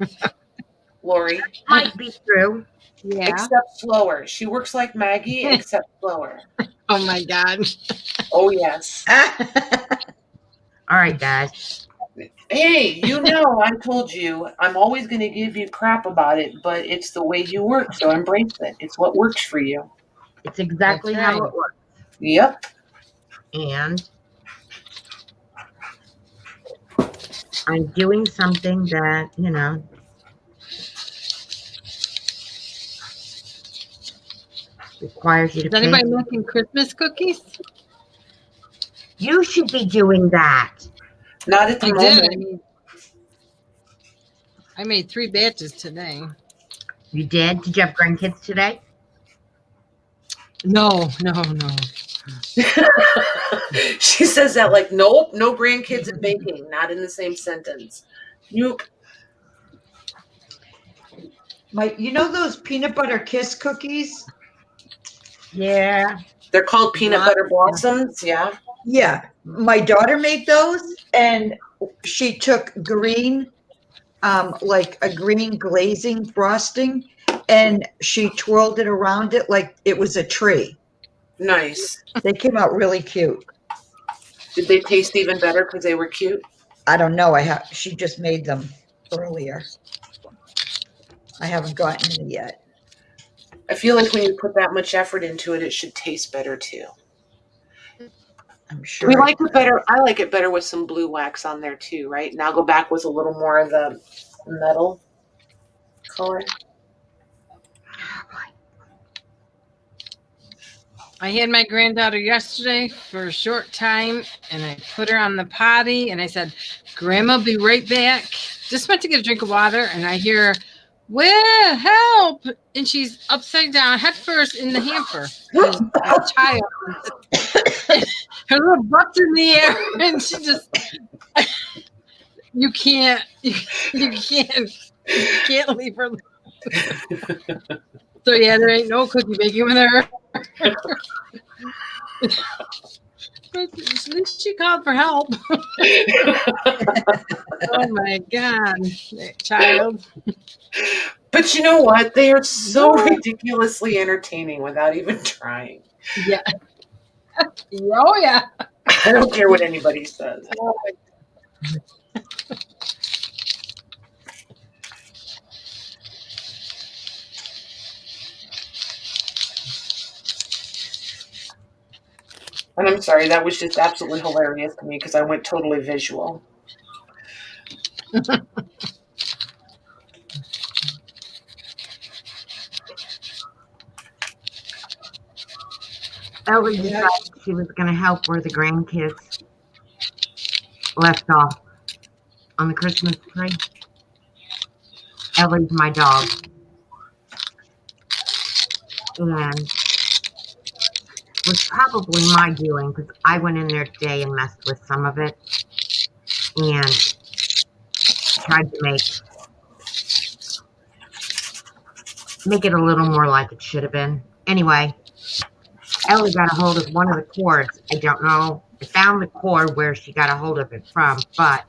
Lori. Might be true. Yeah. Except slower. She works like Maggie, except slower. Oh my God. Oh, yes. All right, guys. Hey, you know, I told you I'm always going to give you crap about it, but it's the way you work, so embrace it. It's what works for you. It's exactly That's how right. it works. Yep. And I'm doing something that, requires you to Is anybody pay. making Christmas cookies? You should be doing that. Not at the I moment. did. I made 3 batches today. You did? Did you have grandkids today? No. She says that like, nope, no grandkids and baking, not in the same sentence. Nope. You know those peanut butter kiss cookies? Yeah. They're called peanut butter blossoms, yeah. Yeah, my daughter made those, and she took green, like a green glazing frosting, and she twirled it around it like it was a tree. Nice. They came out really cute. Did they taste even better because they were cute? I don't know. She just made them earlier. I haven't gotten any yet. I feel like when you put that much effort into it, it should taste better too. I'm sure. We like it better. I like it better with some blue wax on there too, right? Now go back with a little more of the metal color. I had my granddaughter yesterday for a short time, and I put her on the potty, and I said, Grandma, be right back. Just went to get a drink of water, and I hear, well, help. And she's upside down, head first in the hamper. A child. Her little butt's in the air, and she just, you can't leave her. So yeah, there ain't no cookie baking with her. But at least she called for help. Oh my God, that child. But you know what? They are so ridiculously entertaining without even trying. Yeah. Oh yeah. I don't care what anybody says. And I'm sorry, that was just absolutely hilarious to me because I went totally visual. Ellie decided she was going to help where the grandkids left off on the Christmas tree. Ellie's my dog. And it was probably my doing because I went in there today and messed with some of it and tried to make it a little more like it should have been. Anyway, Ellie got a hold of one of the cords. I don't know. I found the cord where she got a hold of it from, but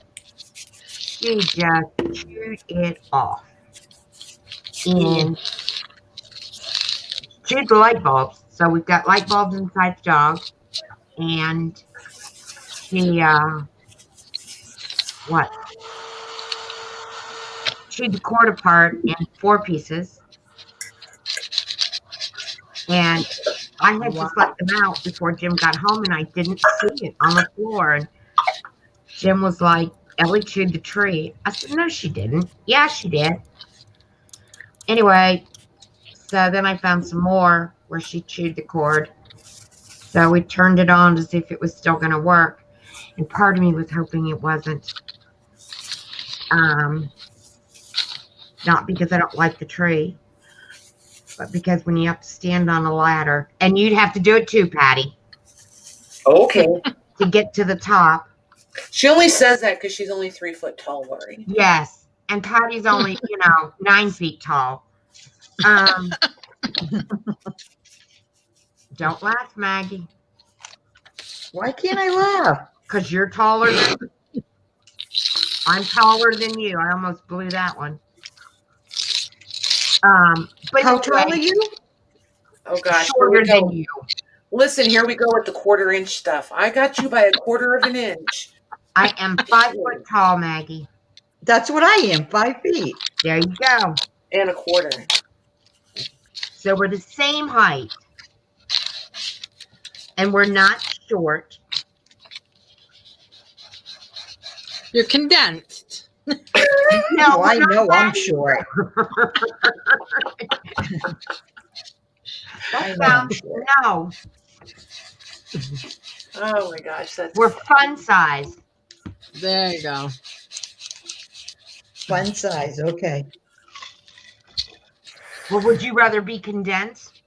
she just chewed it off. And chewed the light bulbs. So we've got light bulbs inside the dog. And she, chewed the cord apart in 4 pieces. And I had just let them out before Jim got home, and I didn't see it on the floor. And Jim was like, Ellie chewed the tree. I said, no, she didn't. Yeah, she did. Anyway, so then I found some more where she chewed the cord. So we turned it on to see if it was still going to work. And part of me was hoping it wasn't. Not because I don't like the tree, but because when you have to stand on a ladder, and you'd have to do it too, Patty. Okay. to get to the top. She only says that because she's only 3 foot tall, Lori. Yes. And Patty's only, 9 feet tall. Don't laugh, Maggie. Why can't I laugh? Because you're taller than I'm taller than you. I almost blew that one. But How tall are you? Oh gosh, here Shorter we go. than you. Listen, here we go with the 1/4 inch stuff. I got you by a 1/4 of an inch. I am 5 foot tall, Maggie. That's what I am, 5 feet. There you go. And a 1/4. So we're the same height. And we're not short. You're condensed. No, I know I'm short. That sounds no. Oh my gosh, that's We're fun size. There you go. Fun size, okay. Well, would you rather be condensed?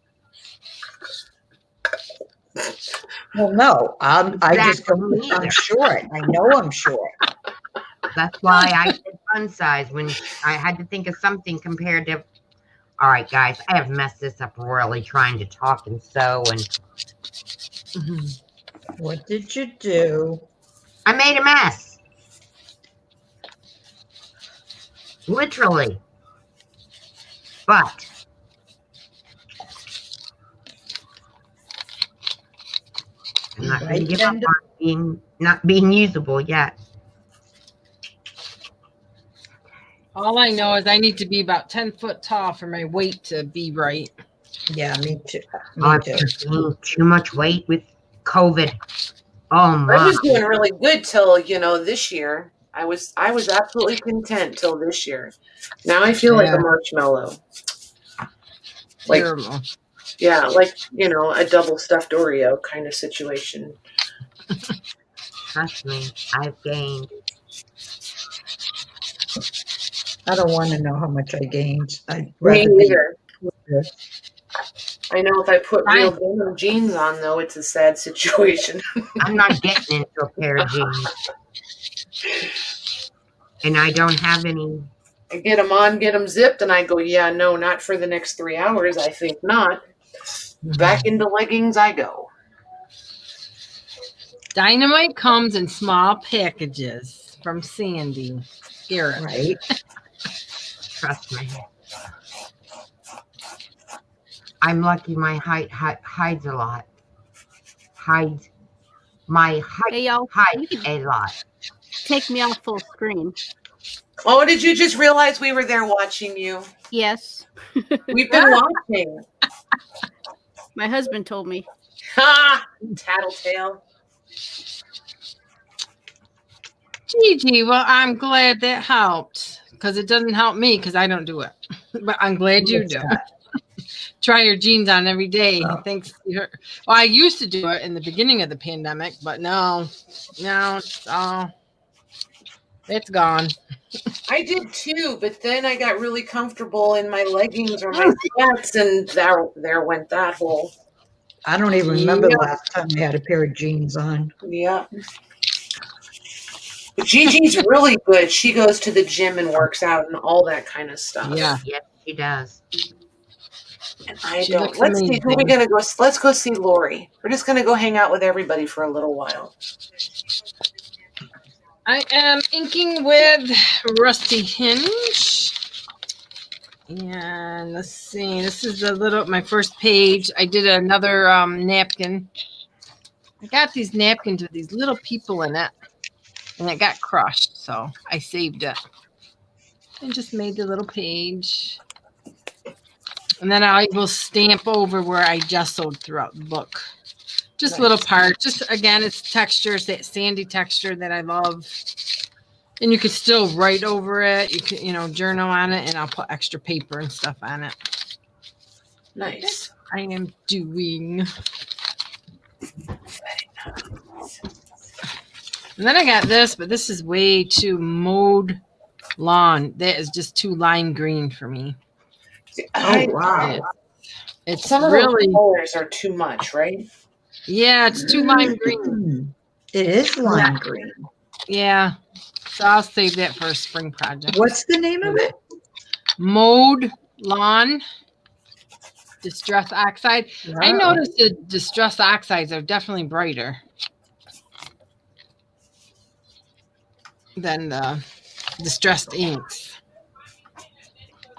Well, no, I just go, Exactly. I'm short. I know I'm short. That's why I said fun size when I had to think of something compared to. All right, guys, I have messed this up royally trying to talk and sew, and What did you do? I made a mess. Literally. But I'm not going to give up on not being usable yet. All I know is I need to be about 10 foot tall for my weight to be right. Yeah, me too. I'm Me too. just gaining too much weight with COVID. Oh my! I was doing really good till this year. I was absolutely content till this year. Now I feel like a marshmallow. Like Terrible. yeah, like a double stuffed Oreo kind of situation. Trust me, I've gained. I don't want to know how much I gained. I'd Me rather be. either. I know if I put real denim jeans on, though, it's a sad situation. I'm not getting into a pair of jeans, and I don't have any. I get them on, get them zipped, and I go, yeah, no, not for the next 3 hours. I think not. Back into leggings I go. Dynamite comes in small packages from Sandy. Garrett. Right. Trust me. I'm lucky my height hides a lot. My height Hey, y'all. hides a lot. Take me off full screen. Oh, did you just realize we were there watching you? Yes. We've been watching. My husband told me. Ha! Tattletale. Gigi, well, I'm glad that helped because it doesn't help me because I don't do it. But I'm glad you do. Try your jeans on every day. Thanks to her. Well, I used to do it in the beginning of the pandemic, but no, it's gone. I did too, but then I got really comfortable in my leggings or my sweats, and there went that hole. I don't even remember the last time I had a pair of jeans on. Yeah. But Gigi's really good. She goes to the gym and works out and all that kind of stuff. Yeah. Yes, she does. And I She don't. looks Let's see. amazing. Who are we gonna go? Let's go see Lori. We're just gonna go hang out with everybody for a little while. I am inking with Rusty Hinge. And let's see. This is my first page. I did another napkin. I got these napkins with these little people in it. And it got crushed, so I saved it. And just made the little page. And then I will stamp over where I gessoed throughout the book. Just little parts. Just, again, it's textures, that sandy texture that I love. And you could still write over it. You can, journal on it, and I'll put extra paper and stuff on it. Nice. I am doing. And then I got this, but this is way too mowed lawn. That is just too lime green for me. Oh, wow. It's Some of really those colors are too much, right? Yeah, it's too lime green. It is lime green. Yeah. So I'll save that for a spring project. What's the name of it? Mowed lawn distress oxide. I Wow. noticed the distress oxides are definitely brighter than the distressed inks.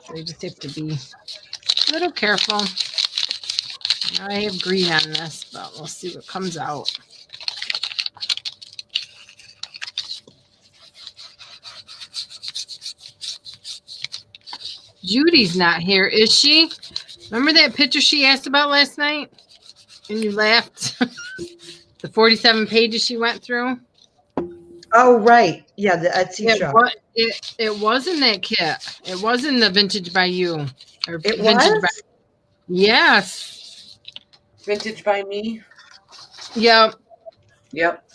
So you just have to be a little careful. Now I have green on this, but we'll see what comes out. Judy's not here, is she? Remember that picture she asked about last night? And you laughed? The 47 pages she went through? Oh, right. Yeah, the Etsy shop. It was in that kit. It was in the Vintage by You. Or It Vintage was? by, yes. Vintage by Me. Yep. Yep.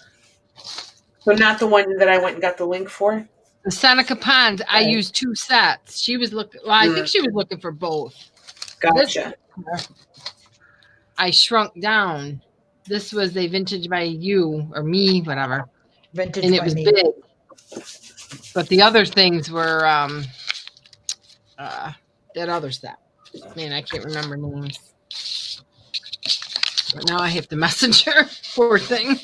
So not the one that I went and got the link for. The Seneca Pond, I used 2 sets. She was looking, well, I think she was looking for both. Gotcha. I shrunk down. This was a Vintage by You or Me, whatever. Vintage And it by was Me. big. But the other things were that other set. Man, I can't remember names. But now I have to message her. Poor thing.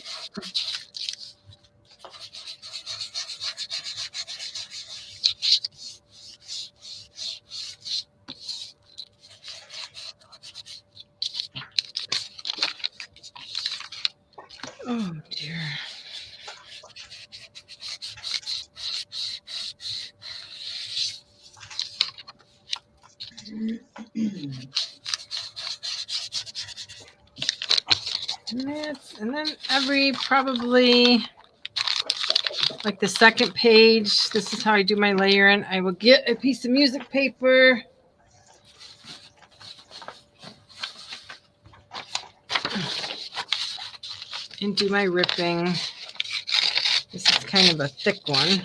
Oh dear. And then every probably like the second page, this is how I do my layering. I will get a piece of music paper. And do my ripping. This is kind of a thick one.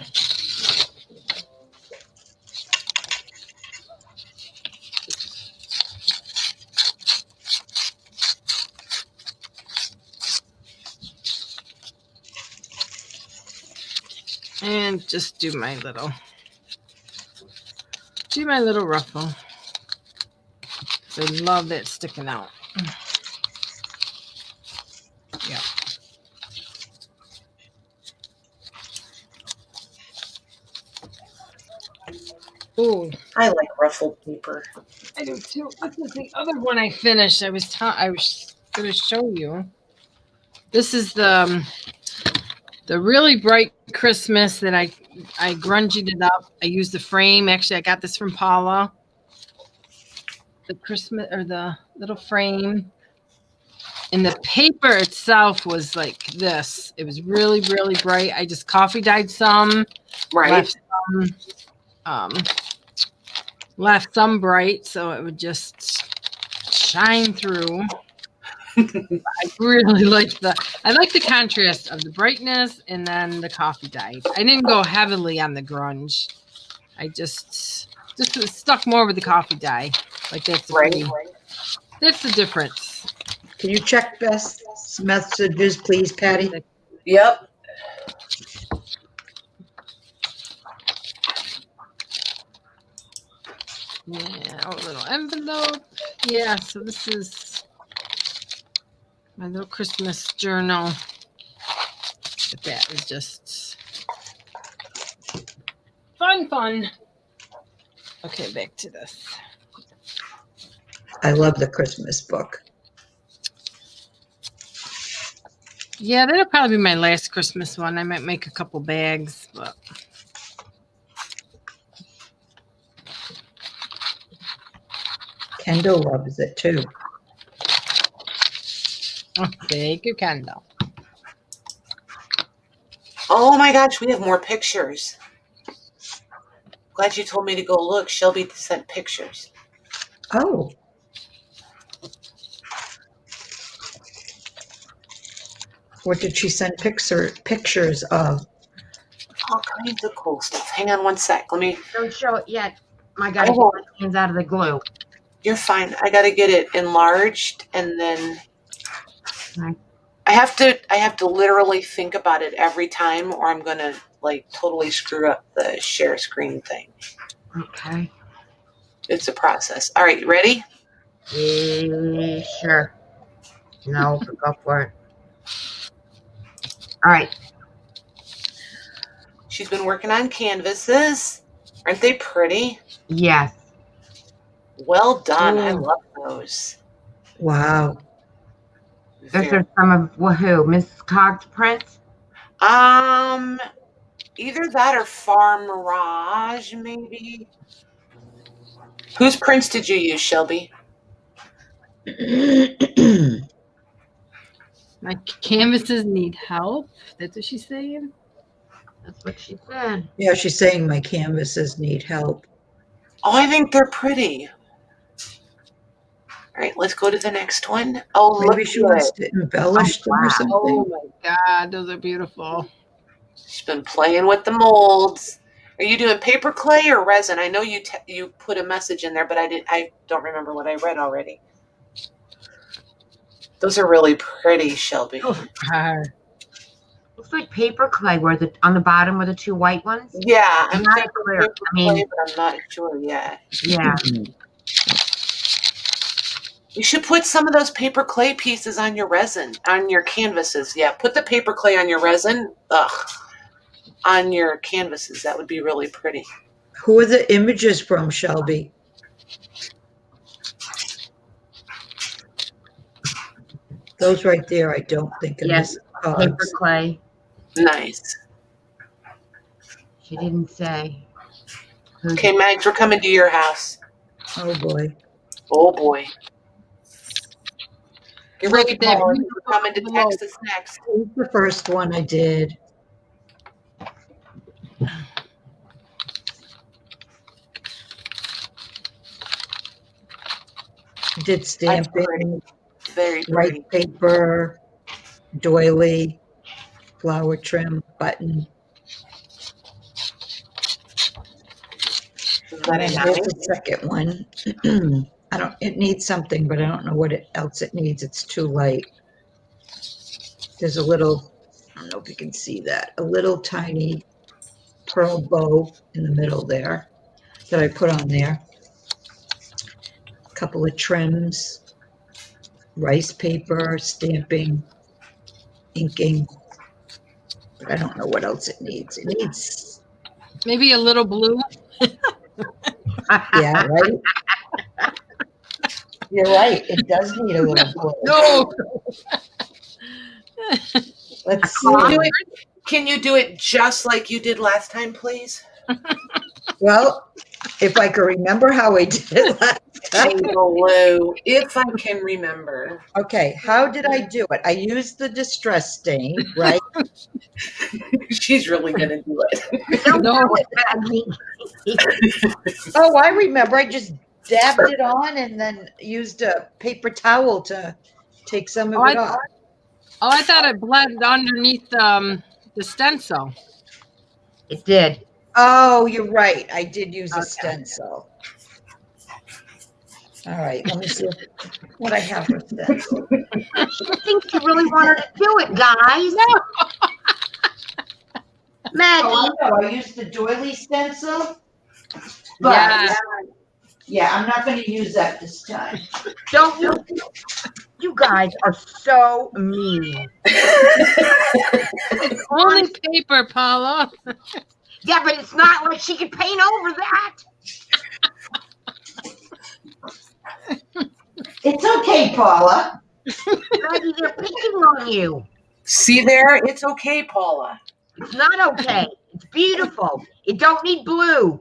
And just do my little ruffle. I love that sticking out. Yeah. Oh, I like ruffled paper. I do too. This is the other one I finished. I was going to show you. This is the really bright Christmas that I grunged it up. I used the frame. Actually, I got this from Paula. The Christmas or the little frame. And the paper itself was like this. It was really, really bright. I just coffee dyed some. Right. Left some bright so it would just shine through. I really like the contrast of the brightness and then the coffee dye. I didn't go heavily on the grunge. I just was stuck more with the coffee dye. Like that's that's the difference. Can you check best messages, please, Patty? Yep. Yeah, a little envelope. Yeah, so this is my little Christmas journal. But that is just fun. Okay, back to this. I love the Christmas book. Yeah, that'll probably be my last Christmas one. I might make a couple bags, but Kendall loves it too. oh, thank you, Kendall. Oh my gosh, we have more pictures. Glad you told me to go look. Shelby sent pictures. Oh. What did she send pictures of? All kinds of cool stuff. Hang on one sec. Let me. Don't show it yet. I gotta get my hands out of the glue. You're fine. I got to get it enlarged and then Right. I I have to literally think about it every time, or I'm gonna like totally screw up the share screen thing. Okay. It's a process. All right, ready? Sure. No, but go for it. All right. She's been working on canvases. Aren't they pretty? Yes. Well done. I Ooh. love those. Wow. Those Very- are some of who? Mrs. Cogg's prints? Either that or Farm Mirage, maybe. Whose prints did you use, Shelby? My canvases need help. That's what she's saying. That's what she said. Yeah, she's saying my canvases need help. Oh, I think they're pretty. All right, let's go to the next one. Oh, Maybe look she good. wants to embellish them or wow. something. Oh my God, those are beautiful. She's been playing with the molds. Are you doing paper clay or resin? I know you put a message in there, but I don't remember what I read already. Those are really pretty, Shelby. Oh, God. Looks like paper clay where on the bottom were the two white ones. Yeah, I'm Not thinking clear. paper I mean- clay, but I'm not sure yet. Yeah. You should put some of those paper clay pieces on your resin, on your canvases. Yeah, put the paper clay on your resin. On your canvases. That would be really pretty. Who are the images from, Shelby? Those right there, I don't think are Yes, Mrs. Paper Cogg's. clay. Nice. She didn't say. Okay, Mags, we're coming to your house. Oh boy. Oh boy. Get Look ready, at that. Paula. We're coming to Texas next. Here's the first one I did. Did stamping, Very pretty. white paper, doily, flower trim, button. Very And nice. here's the second one. It needs something, but I don't know what else it needs. It's too light. There's a little, I don't know if you can see that, a little tiny pearl bow in the middle there that I put on there. A couple of trims, rice paper, stamping, inking. But I don't know what else it needs. It needs, Maybe a little blue. yeah, right? You're right. It does need a little blue. No. Let's Can you, see. do it, can you do it just like you did last time, please? Well, if I can remember how I did it last time. Blue, if I can remember. Okay, how did I do it? I used the distress stain, right? She's really gonna do it. Don't No. do it, Maggie. Oh, I remember. I just dabbed it on and then used a paper towel to take some of Oh, it off. Oh, I thought it blended underneath the stencil. It did. Oh, you're right. I did use a stencil. All right, let me see what I have for stencil. I think she really wanted to do it, guys. Maggie. Oh, I know. I used the doily stencil. But yeah, I'm not going to use that this time. Don't you guys are so mean. Only paper, Paula. Yeah, but it's not like she could paint over that. It's okay, Paula. Maggie, they're picking on you. See there? It's okay, Paula. It's not okay. It's beautiful. It don't need blue.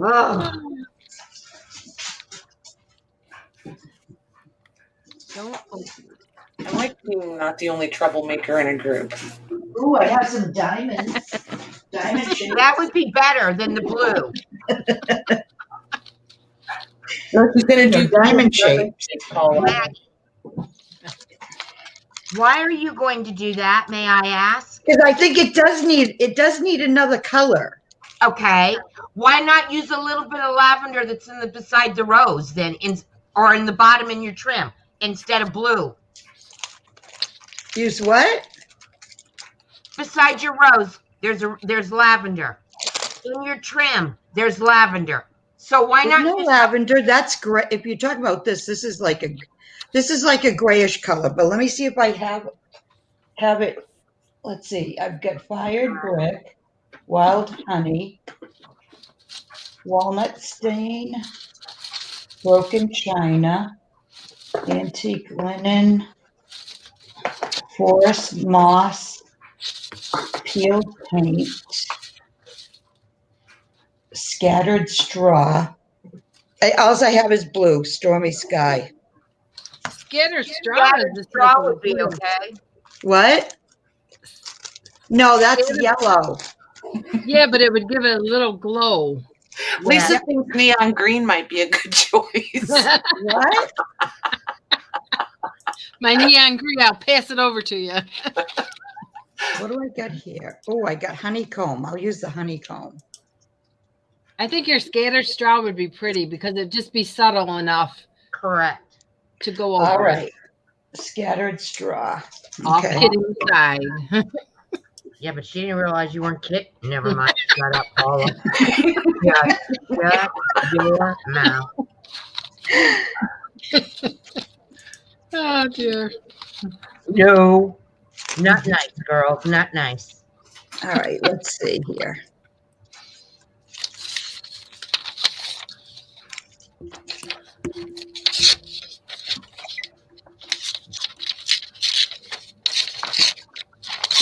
Ugh. Don't open. I like being not the only troublemaker in a group. Ooh, I have some diamonds. Diamond shapes. That would be better than the blue. No, she's gonna do Diamond shapes. Paula. Maggie. Why are you going to do that, may I ask? Because I think it does need another color. Okay. Why not use a little bit of lavender that's beside the rose then, or in the bottom in your trim instead of blue. Use what? Beside your rose, there's lavender. In your trim, there's lavender. So why There's not no lavender. That's great. If you talk about this, this is like a grayish color. But let me see if I have it. Let's see. I've got fired brick, wild honey, walnut stain, broken china, antique linen, forest moss, peeled paint, scattered straw. All I have is blue, stormy sky. Scattered straw scattered is just straw like would be blue. okay? What? No, that's yellow. Yeah, but it would give it a little glow. Lisa thinks neon green might be a good choice. What? My neon green, I'll pass it over to you. What do I got here? Oh, I got honeycomb. I'll use the honeycomb. I think your scattered straw would be pretty because it'd just be subtle enough Correct. to go over. All right. Scattered straw. All Okay. kidding aside. Yeah, but she didn't realize you weren't kidding. Never mind. Shut up, Paula. Shut your mouth. Oh, dear. No. Not nice, girls. Not nice. All right. Let's see here.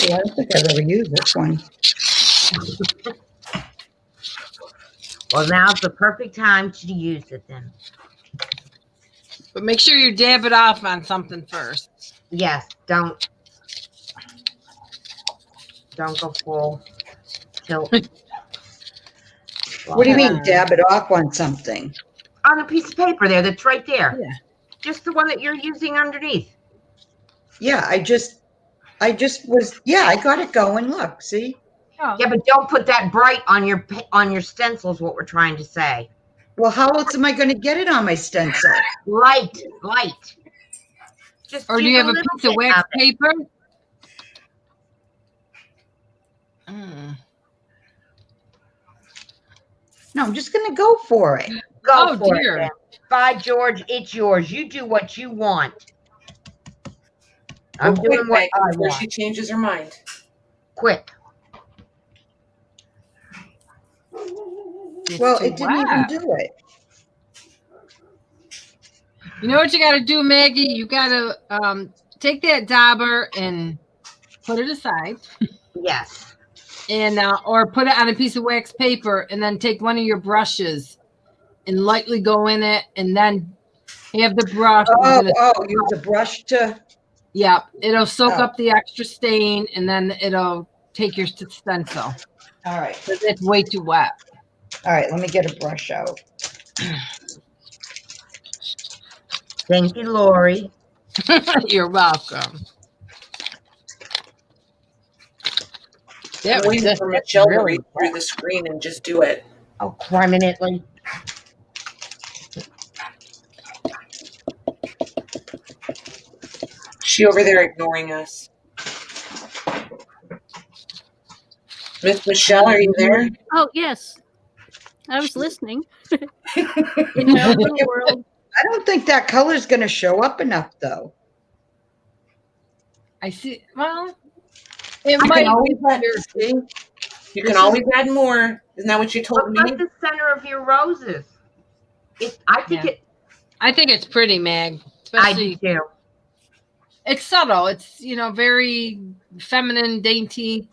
Yeah, I don't think I've ever used this one. Well, now's the perfect time to use it then. But make sure you dab it off on something first. Yes, don't go full tilt. What do you mean, dab it off on something? On a piece of paper there, that's right there. Yeah. Just the one that you're using underneath. Yeah, I got it going. Look, see? Oh. Yeah, but don't put that bright on your stencil is what we're trying to say. Well, how else am I going to get it on my stencil? Light. Just Or do use you have a little piece of bit wax of it. paper? Mm. No, I'm just going to go for it. Go Oh, for dear. it. Then. By George, it's yours. You do what you want. I'm Go doing quick, what Meg, I before want. she changes her mind. Quick. It's Well, too it didn't even wet. do it. You know what you got to do, Maggie? You got to take that dauber and put it aside, Yes. and or put it on a piece of wax paper, and then take one of your brushes and lightly go in it, and then have the brush. Use a brush to. Yeah, it'll soak Oh. up the extra stain, and then it'll take your stencil. All right. But it's way too wet. All right, let me get a brush out. Thank you, Lori. You're welcome. I'm waiting for Michelle to read through the screen and just do it. Oh, permanently. She over there ignoring us. Miss Michelle, are you there? Oh, yes. I was listening. In my own little world. I don't think that color's going to show up enough, though. I see. Well, it You might can always be add, see? You can always add more. Isn't that what you told Look me? at the center of your roses. I think it's pretty, Mag. I Especially, do too. it's subtle. It's very feminine, dainty.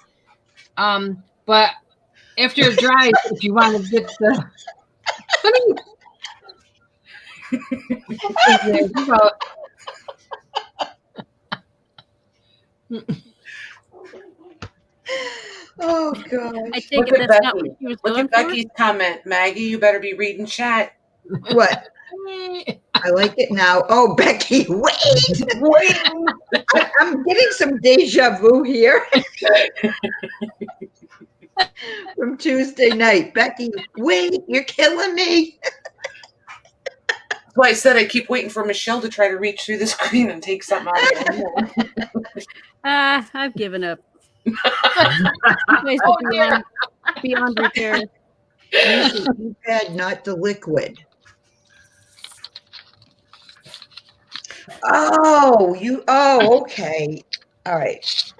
But after it dries, if you want to get the Oh, God. I take Look it at that's not Becky. what she was Look going at for. Becky's comment. Maggie, you better be reading chat. What? I like it now. Oh, Becky, wait. I'm getting some deja vu here from Tuesday night. Becky, wait, you're killing me. why I said I keep waiting for Michelle to try to reach through the screen and take something out of it. I've given up. You guys are beyond repair. Use the ink pad, not the liquid. Oh, okay. All right.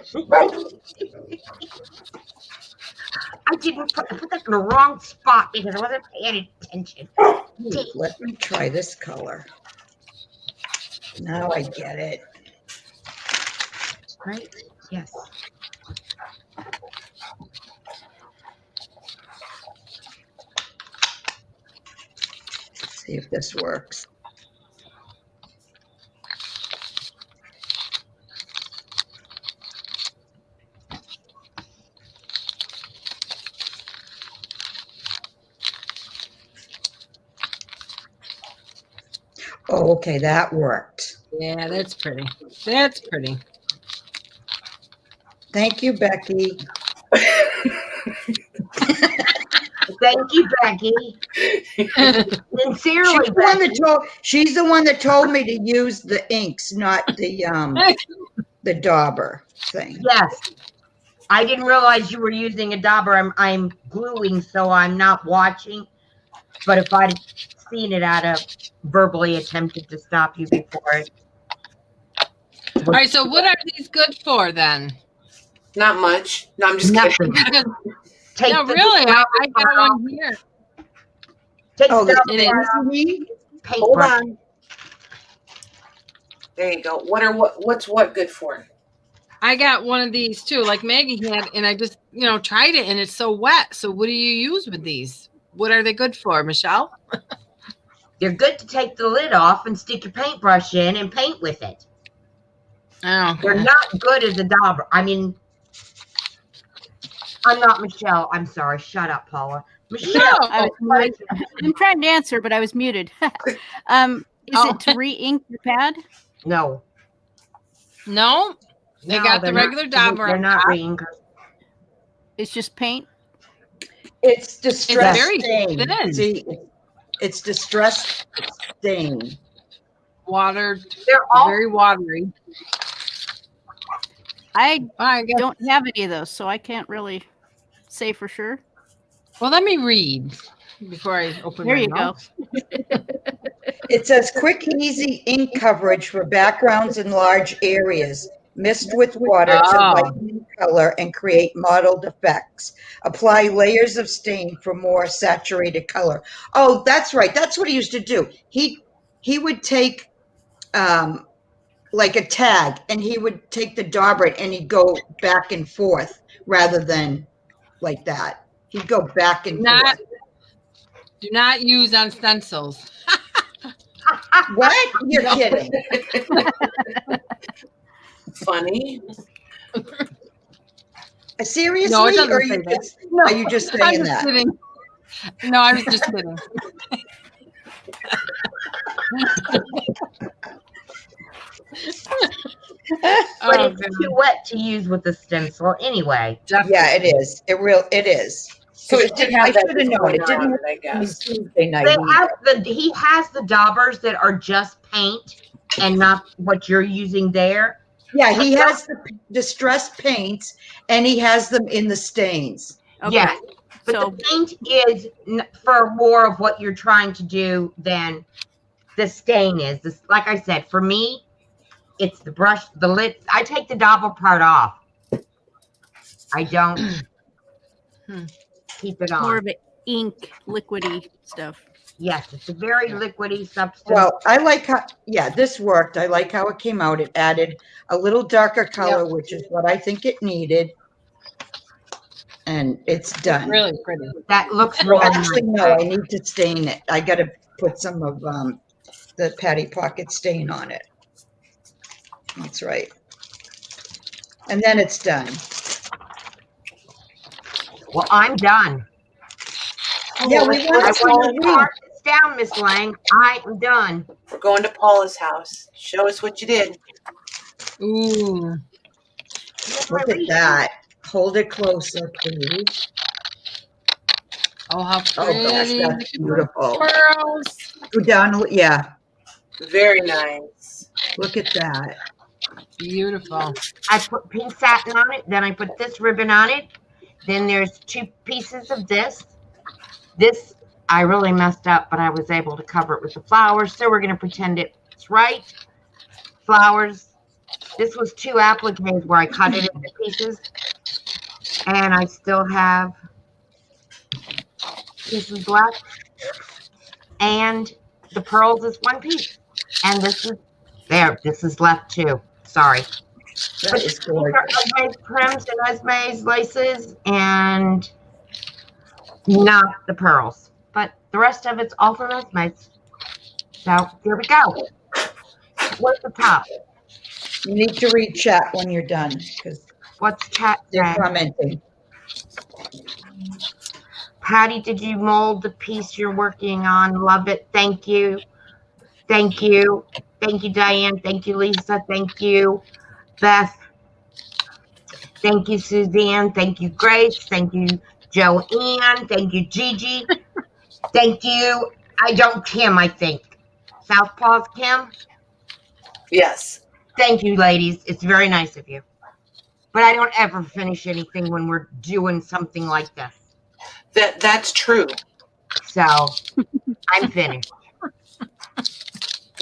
I didn't put that in the wrong spot because I wasn't paying attention. Let me try this color. Now I get it. Right? Yes. See if this works. Oh, okay, that worked. Yeah, that's pretty. That's pretty. Thank you, Becky. Thank you, Becky. Sincerely, She's the one that told me to use the inks, not the dauber thing. Yes. I didn't realize you were using a dauber. I'm gluing, so I'm not watching. But if I'd seen it, I'd have verbally attempted to stop you before it. All right, so what are these good for then? Not much. No, I'm just Nothing. kidding. No, really, I got one here. Take Oh, the Hold on. There you go. What's what good for? I got one of these too, like Maggie had, and I just, tried it, and it's so wet. So what do you use with these? What are they good for, Michelle? They're good to take the lid off and stick your paintbrush in and paint with it. Oh, okay. They're not good as a dauber. I mean, I'm not Michelle. I'm sorry. Shut up, Paula. Michelle. I'm trying to answer, but I was muted. Is it to re-ink your pad? No. No? They got the regular dauber. They're not re-inkers. It's just paint? It's distress very stain. thin. See, it's distress stain. Watered. They're all very watery. I don't have any of those, so I can't really say for sure. Well, let me read before I open There my you mouth. go. It says quick, easy ink coverage for backgrounds in large areas. Mist with water to lighten color and create mottled effects. Apply layers of stain for more saturated color. Oh, that's right. That's what he used to do. He would take like a tag, and he would take the dauber and he'd go back and forth rather than like that. He'd go back and forth. Do not use on stencils. What? You're kidding. Funny. Seriously? No, it doesn't or say that. are you just saying I'm just that? kidding. No, I was just kidding. But it's too wet to use with the stencil anyway. Definitely. Yeah, it is. It is. So it should have I that should have known. It didn't work, I guess. Tuesday night. He has the daubers that are just paint and not what you're using there. Yeah, he has the distressed paints, and he has them in the stains. Okay. Yes, but the paint is for more of what you're trying to do than the stain is. This, like I said, for me, it's the brush, the lid. I take the dauber part off. I don't keep it on. More of an ink, liquidy stuff. Yes, it's a very liquidy substance. Well, I like how, this worked. I like how it came out. It added a little darker color, which is what I think it needed. And it's done. Really pretty. That looks Well, really actually, nice. no, I need to stain it. I got to put some of the Patty Pocket stain on it. That's right. And then it's done. Well, I'm done. Yeah, I want you to mark this down, Miss Lang. I am done. We're going to Paula's house. Show us what you did. Ooh. Look at that. Hold it closer, please. Oh, how Oh, pretty. gosh, that's beautiful. Pearls. Go down, yeah. Very nice. Look at that. Beautiful. I put pink satin on it. Then I put this ribbon on it. Then there's 2 pieces of this. This I really messed up, but I was able to cover it with the flowers. So we're going to pretend it's right. Flowers. This was 2 appliques where I cut it into pieces. And I still have pieces left. And the pearls is 1 piece. And this is there. This is left too. Sorry. That is gorgeous. Esme's trims and Esme's laces and not the pearls. But the rest of it's all from Esme's. So here we go. What's the top? You need to read chat when you're done because What's chat they're saying? commenting. Patty, did you mold the piece you're working on? Love it. Thank you. Thank you. Thank you, Diane. Thank you, Lisa. Thank you, Beth. Thank you, Suzanne. Thank you, Grace. Thank you, Joanne. Thank you, Gigi. Thank you. Kim, I think. Southpaw's Kim. Yes. Thank you, ladies. It's very nice of you. But I don't ever finish anything when we're doing something like this. That's true. So I'm finished.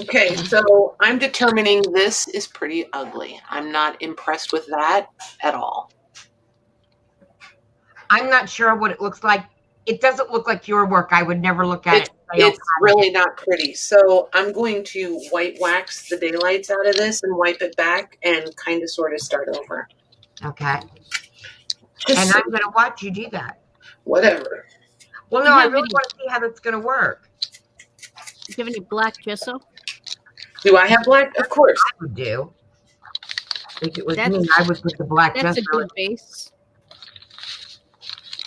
Okay, so I'm determining this is pretty ugly. I'm not impressed with that at all. I'm not sure what it looks like. It doesn't look like your work. I would never look at it. It's really not pretty. So I'm going to white wax the daylights out of this and wipe it back and kind of sort of start over. Okay. Just And so- I'm going to watch you do that. Whatever. Well, no, I really want to see how that's going to work. Do you have any black gesso? Do I have black? Of course. I would do. If it was That's- me, I would put the black That's a gesso. good base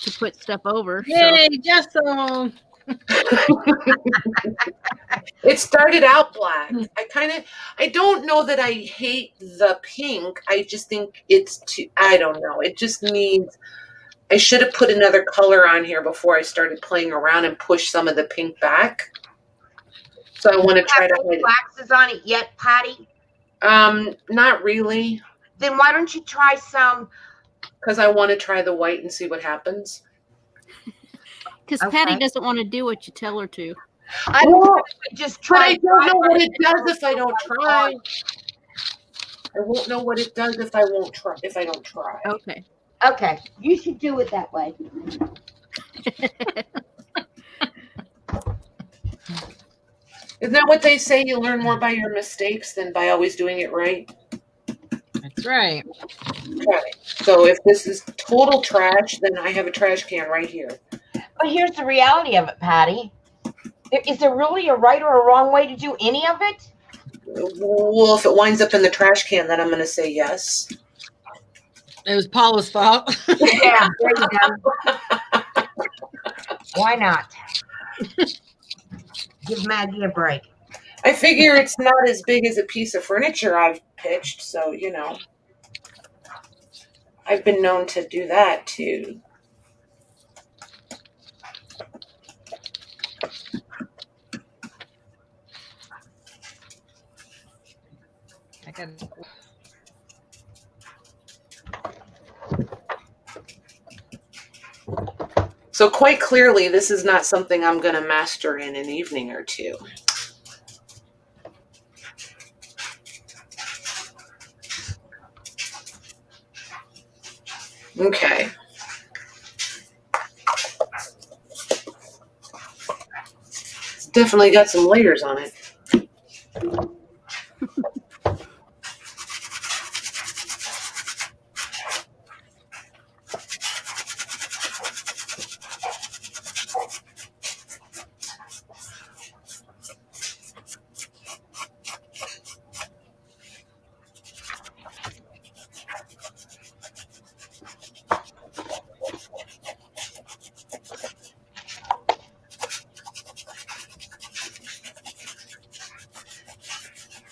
to put stuff over. So. Yay, gesso. It started out black. I don't know that I hate the pink. I just think it's too, I don't know. It just needs, I should have put another color on here before I started playing around and push some of the pink back. So I want to try to hide waxes on it yet, Patty? it. Not really, Then why don't you try some? because I want to try the white and see what happens. Because Okay. Patty doesn't want to do what you tell her to. I Well, just But try. I don't know what it does if I don't try. I won't know what it does if I won't try. If I don't try. Okay. Okay, you should do it that way. Isn't that what they say? You learn more by your mistakes than by always doing it right. That's right. Okay. So if this is total trash, then I have a trash can right here. But here's the reality of it, Patty. Is there really a right or a wrong way to do any of it? Well, if it winds up in the trash can, then I'm going to say yes. It was Paula's fault. Yeah, there you go. Why not? Give Maggie a break. I figure it's not as big as a piece of furniture I've pitched, so, you know. I've been known to do that, too. I got So quite clearly, this is not something I'm going to master in an evening or two. Okay. It's definitely got some layers on it.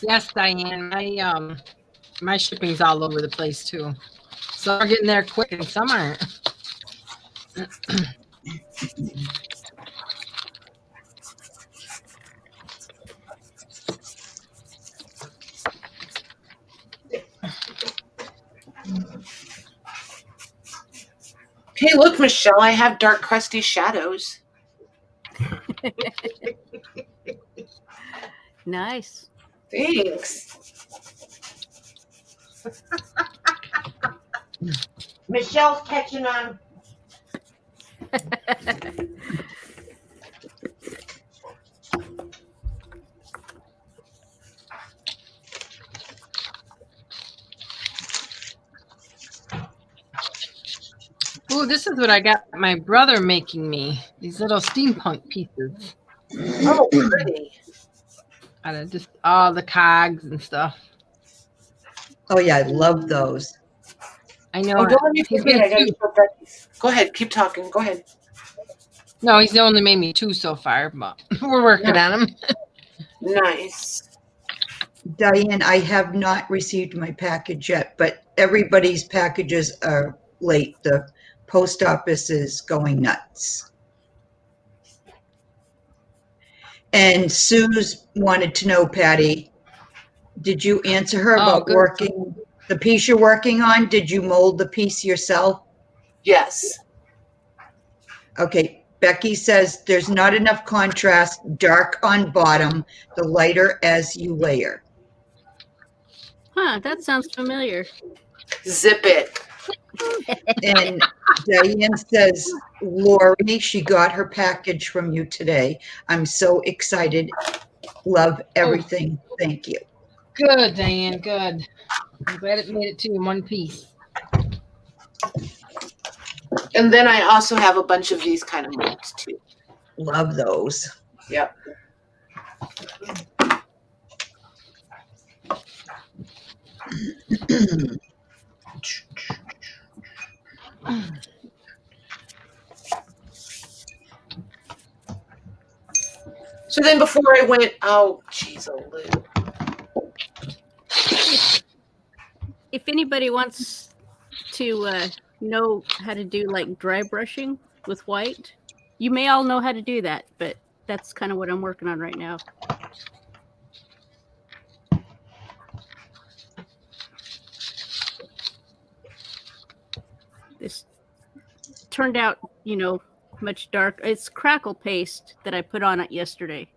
Yes, Diane. My shipping's all over the place too. Some are getting there quick and some aren't. Hey, look, Michelle, I have dark, crusty shadows. Nice. Thanks. Michelle's catching on. Ooh, this is what I got my brother making me. These little steampunk pieces Oh, pretty. out of just all the cogs and stuff. Oh yeah, I love those. I know. Oh, don't let me He's forget. I made gotta two. show Becky's. Go ahead. Keep talking. Go ahead. No, he's only made me 2 so far, but we're working on them. Nice. Diane, I have not received my package yet, but everybody's packages are late. The post office is going nuts. And Sue's wanted to know, Patty, did you answer her Oh, about good. working the piece you're working on? Did you mold the piece yourself? Yes. Okay. Becky says there's not enough contrast, dark on bottom, the lighter as you layer. Huh, that sounds familiar. Zip it. And Diane says, Lori, she got her package from you today. I'm so excited. Love everything. Thank you. Good, Diane, good. I'm glad it made it to you in one piece. And then I also have a bunch of these kind of molds too. Love those. Yep. So then before I went, oh, geez, oh, Lou. If anybody wants to know how to do like dry brushing with white, you may all know how to do that, but that's kind of what I'm working on right now. This turned out, much darker. It's crackle paste that I put on it yesterday.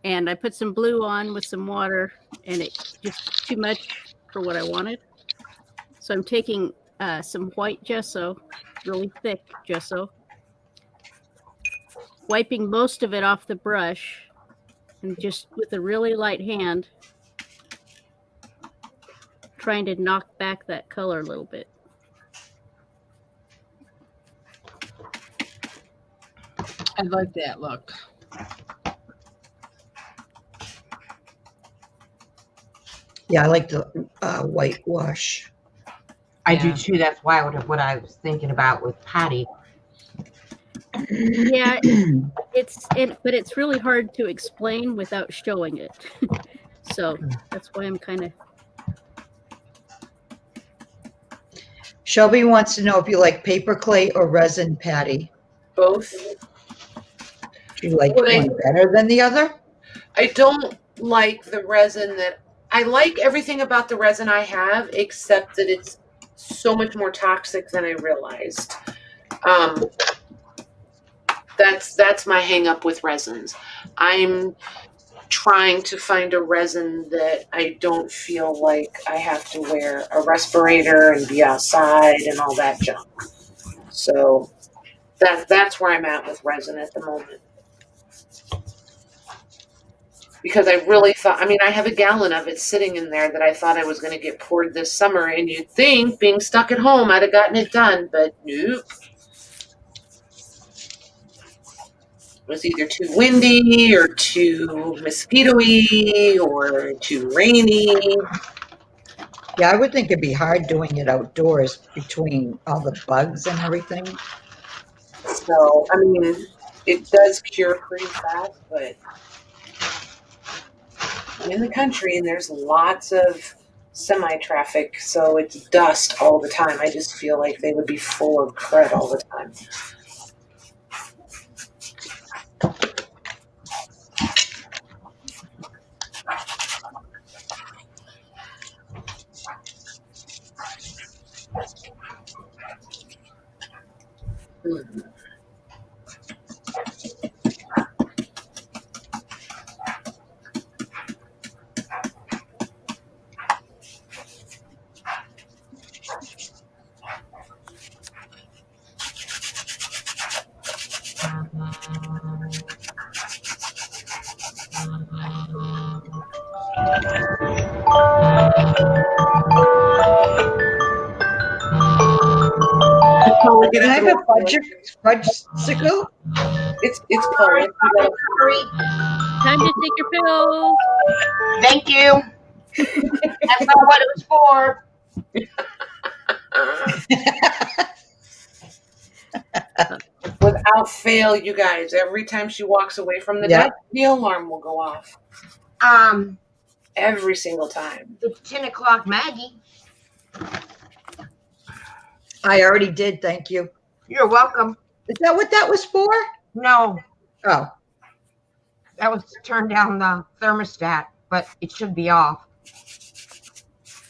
And I put some blue on with some water, and it just too much for what I wanted. So I'm taking some white gesso, really thick gesso, wiping most of it off the brush, and just with a really light hand, trying to knock back that color a little bit. I like that look. Yeah, I like the whitewash. I do too. That's why what I was thinking about with Patty. Yeah, but it's really hard to explain without showing it. So that's why I'm kind of. Shelby wants to know if you like paper clay or resin, Patty. Both. Do you like Well, one better than the other? I don't like the resin that I like everything about the resin I have, except that it's so much more toxic than I realized. That's my hang up with resins. I'm trying to find a resin that I don't feel like I have to wear a respirator and be outside and all that junk. So that's where I'm at with resin at the moment. Because I really thought, I have a gallon of it sitting in there that I thought I was going to get poured this summer, and you'd think, being stuck at home, I'd have gotten it done, but nope. It was either too windy or too mosquito-y or too rainy. Yeah, I would think it'd be hard doing it outdoors between all the bugs and everything. So, it does cure pretty fast, but I'm in the country and there's lots of semi-traffic, so it's dust all the time. I just feel like they would be full of crud all the time. Paula, get Can I up have and a fudgesicle? It's Paula. You gotta- Time to take your pills. Thank you. That's not what it was for. Without fail, you guys, every time she walks away from the Yeah. desk, the alarm will go off. Every single time. It's 10 o'clock, Maggie. I already did, thank you. You're welcome. Is that what that was for? No, Oh, that was to turn down the thermostat, but it should be off.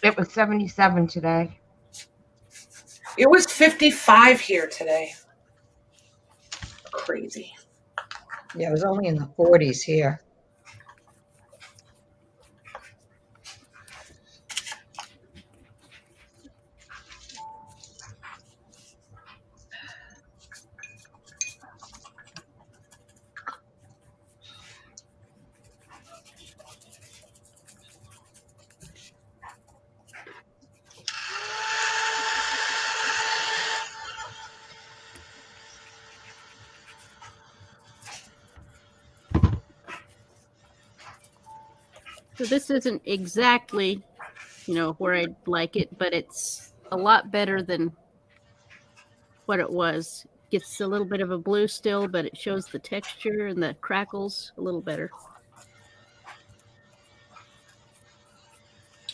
It was 77 today. It was 55 here today. Crazy. yeah, it was only in the 40s here. So this isn't exactly, where I'd like it, but it's a lot better than what it was. Gets a little bit of a blue still, but it shows the texture and the crackles a little better.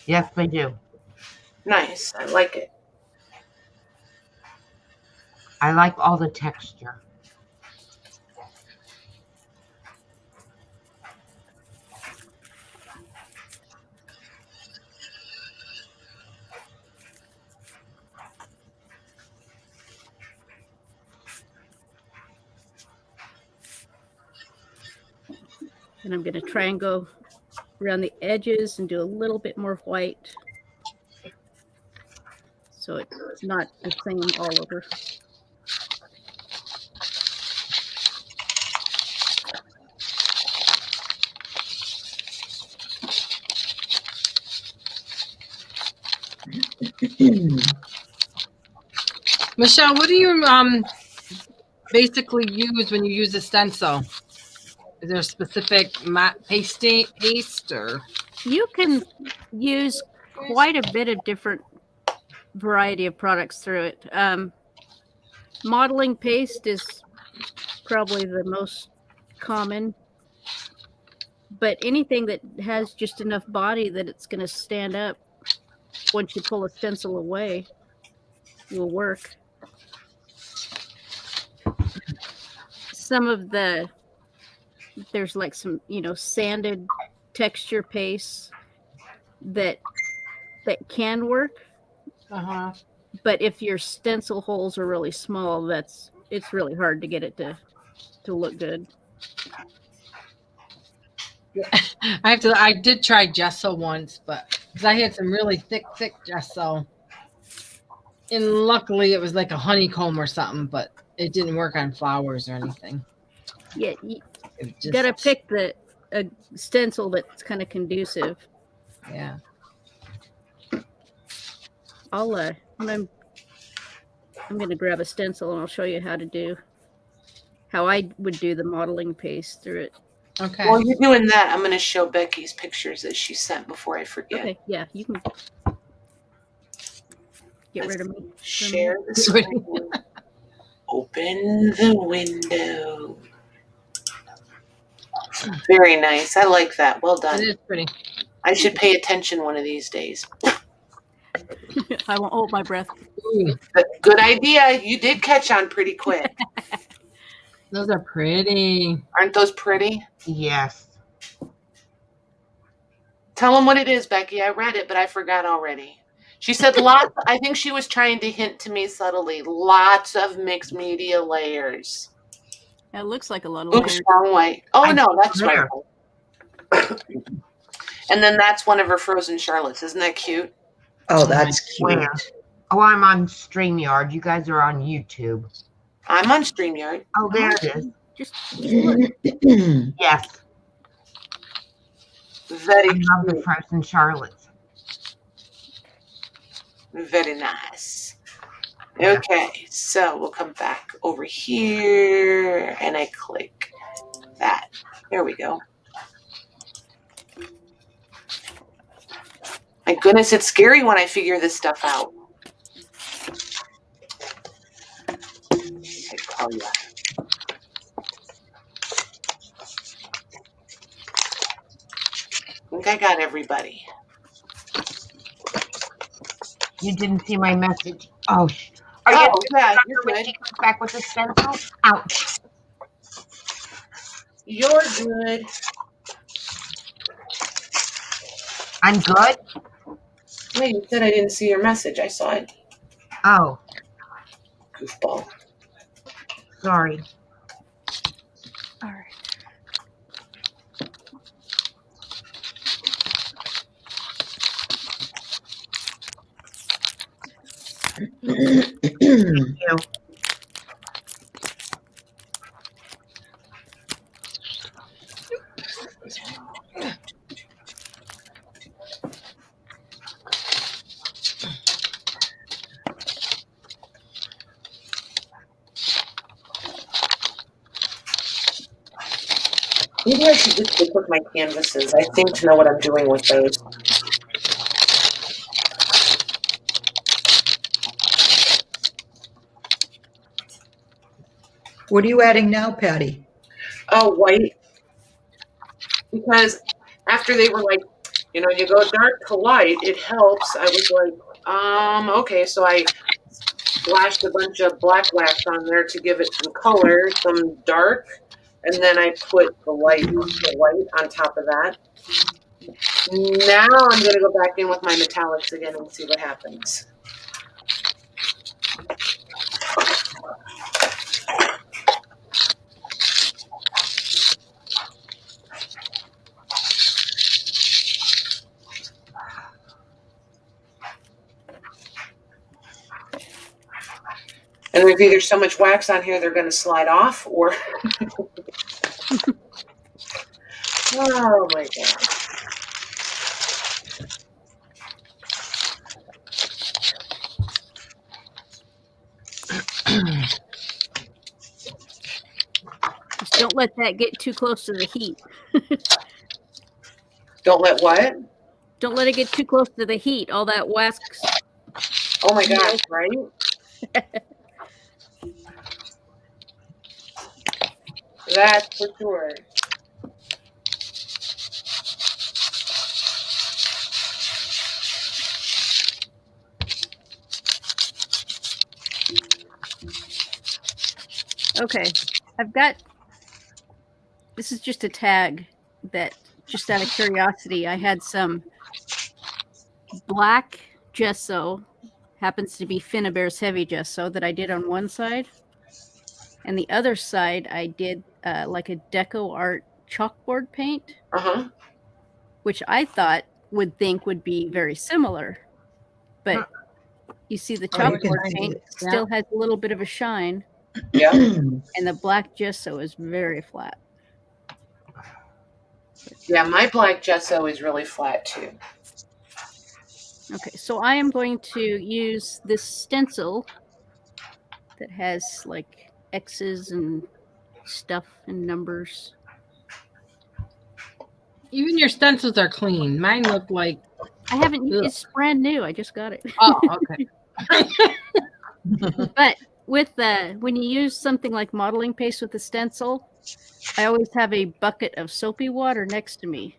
Yes, they do. Nice. I like it. I like all the texture. And I'm going to try and go around the edges and do a little bit more white, so it's not the same all over. Michelle, what do you basically use when you use a stencil? Is there a specific paste or? You can use quite a bit of different variety of products through it. Modeling paste is probably the most common, but anything that has just enough body that it's going to stand up once you pull a stencil away will work. Some of there's like some, sanded texture pastes that can work. Uh-huh. But if your stencil holes are really small, it's really hard to get it to look good. I did try gesso once, but because I had some really thick gesso, and luckily it was like a honeycomb or something, but it didn't work on flowers or anything. Yeah, you gotta pick a stencil that's kind of conducive. Yeah. I'm gonna grab a stencil and I'll show you how I would do the modeling paste through it. Okay. While you're doing that, I'm going to show Becky's pictures that she sent before I forget. Okay, yeah, you can get rid of me. Share the screen. Open the window. Very nice. I like that. Well done. It is pretty. I should pay attention one of these days. I won't hold my breath. Ooh, Good idea. You did catch on pretty quick. those are pretty. Aren't those pretty? Yes. Tell them what it is, Becky. I read it, but I forgot already. She said lots. I think she was trying to hint to me subtly. Lots of mixed media layers. It looks like a lot of Oops, layers. wrong way. Oh I no, see that's right. there. And then that's one of her frozen Charlottes. Isn't that cute? Oh, that's cute. Where? Oh, I'm on StreamYard. You guys are on YouTube. I'm on StreamYard. Oh, there it is. Just look. Yes. Very I love the cute. frozen Charlottes. Very nice. Okay, so we'll come back over here and I click that. There we go. My goodness, it's scary when I figure this stuff out. Oh, yeah. I think I got everybody. You didn't see my message. Oh, are you Oh, yeah, after you're when good. she comes back with the stencil? Ouch. You're good. I'm good? Wait, you said I didn't see your message. I saw it. Oh, Goofball. sorry. All right. Thank you. Maybe I should just stick with my canvases. I seem to know what I'm doing with those. What are you adding now, Patty? Oh, white. Because after they were like, you go dark to light, it helps. I was like, okay. So I splashed a bunch of black wax on there to give it some color, some dark, and then I put the white on top of that. Now I'm going to go back in with my metallics again and see what happens. And there's either so much wax on here they're going to slide off, or oh my god. Just don't let that get too close to the heat. Don't let what? Don't let it get too close to the heat. All that wax. Oh my gosh, right? That's for sure. Okay, I've got. This is just a tag that, just out of curiosity, I had some black gesso. Happens to be Finnabare's heavy gesso that I did on one side. And the other side, I did like a deco art chalkboard paint, which I thought would be very similar. But you see the chalkboard paint still has a little bit of a shine. Yeah. And the black gesso is very flat. Yeah, my black gesso is really flat too. Okay, so I am going to use this stencil that has like X's and stuff and numbers. Even your stencils are clean. Mine look like I haven't. It's brand new. I just got it. Oh, okay. But with when you use something like modeling paste with the stencil, I always have a bucket of soapy water next to me.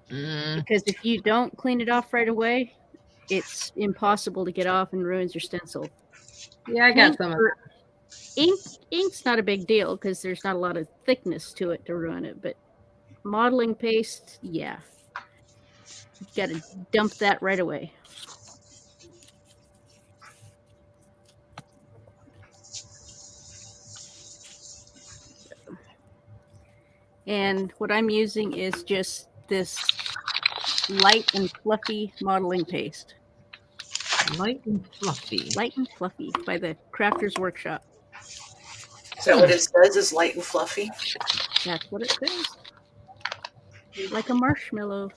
Because if you don't clean it off right away, it's impossible to get off and ruins your stencil. Yeah, I got some of that. Ink's not a big deal because there's not a lot of thickness to it to ruin it, but modeling paste, yeah. You've got to dump that right away. And what I'm using is just this light and fluffy modeling paste. Light and fluffy. Light and fluffy by the Crafters Workshop. Is that what it says? Is light and fluffy? That's what it says. Like a marshmallow.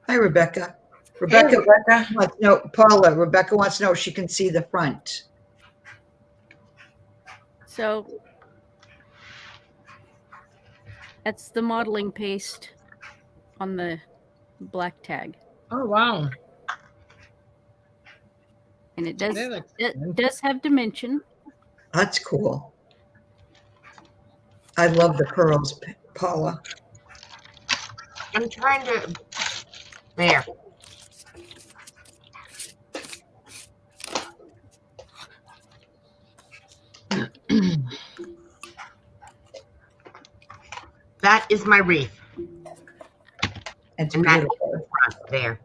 Hi, Rebecca. Hey, Rebecca Rebecca. wants to know, Paula, Rebecca wants to know if she can see the front. So that's the modeling paste on the black tag. Oh, wow. And it They look does have dimension. That's cool. I love the pearls, Paula. I'm trying to. There. That is my wreath. It's And that's beautiful. the front there.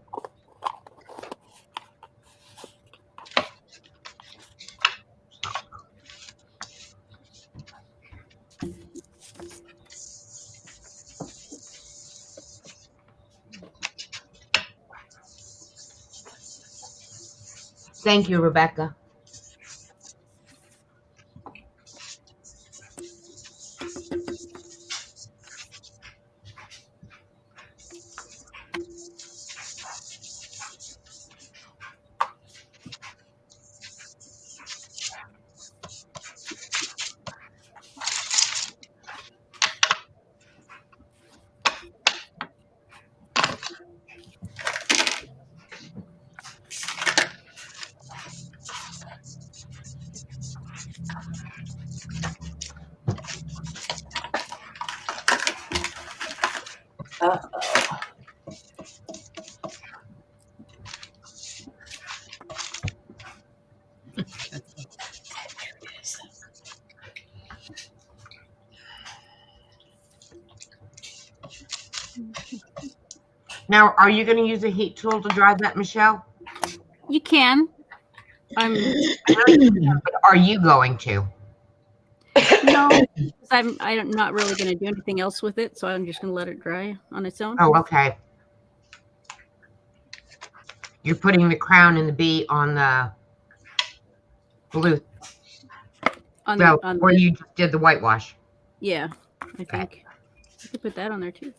Thank you, Rebecca. Uh-oh. Now, are you going to use a heat tool to dry that, Michelle? You can. I know you can, but are you going to? No, I'm not really going to do anything else with it, so I'm just going to let it dry on its own. Oh, okay. You're putting the crown and the bee on the blue. Where you just did the whitewash. Yeah, I think I could put that on there too.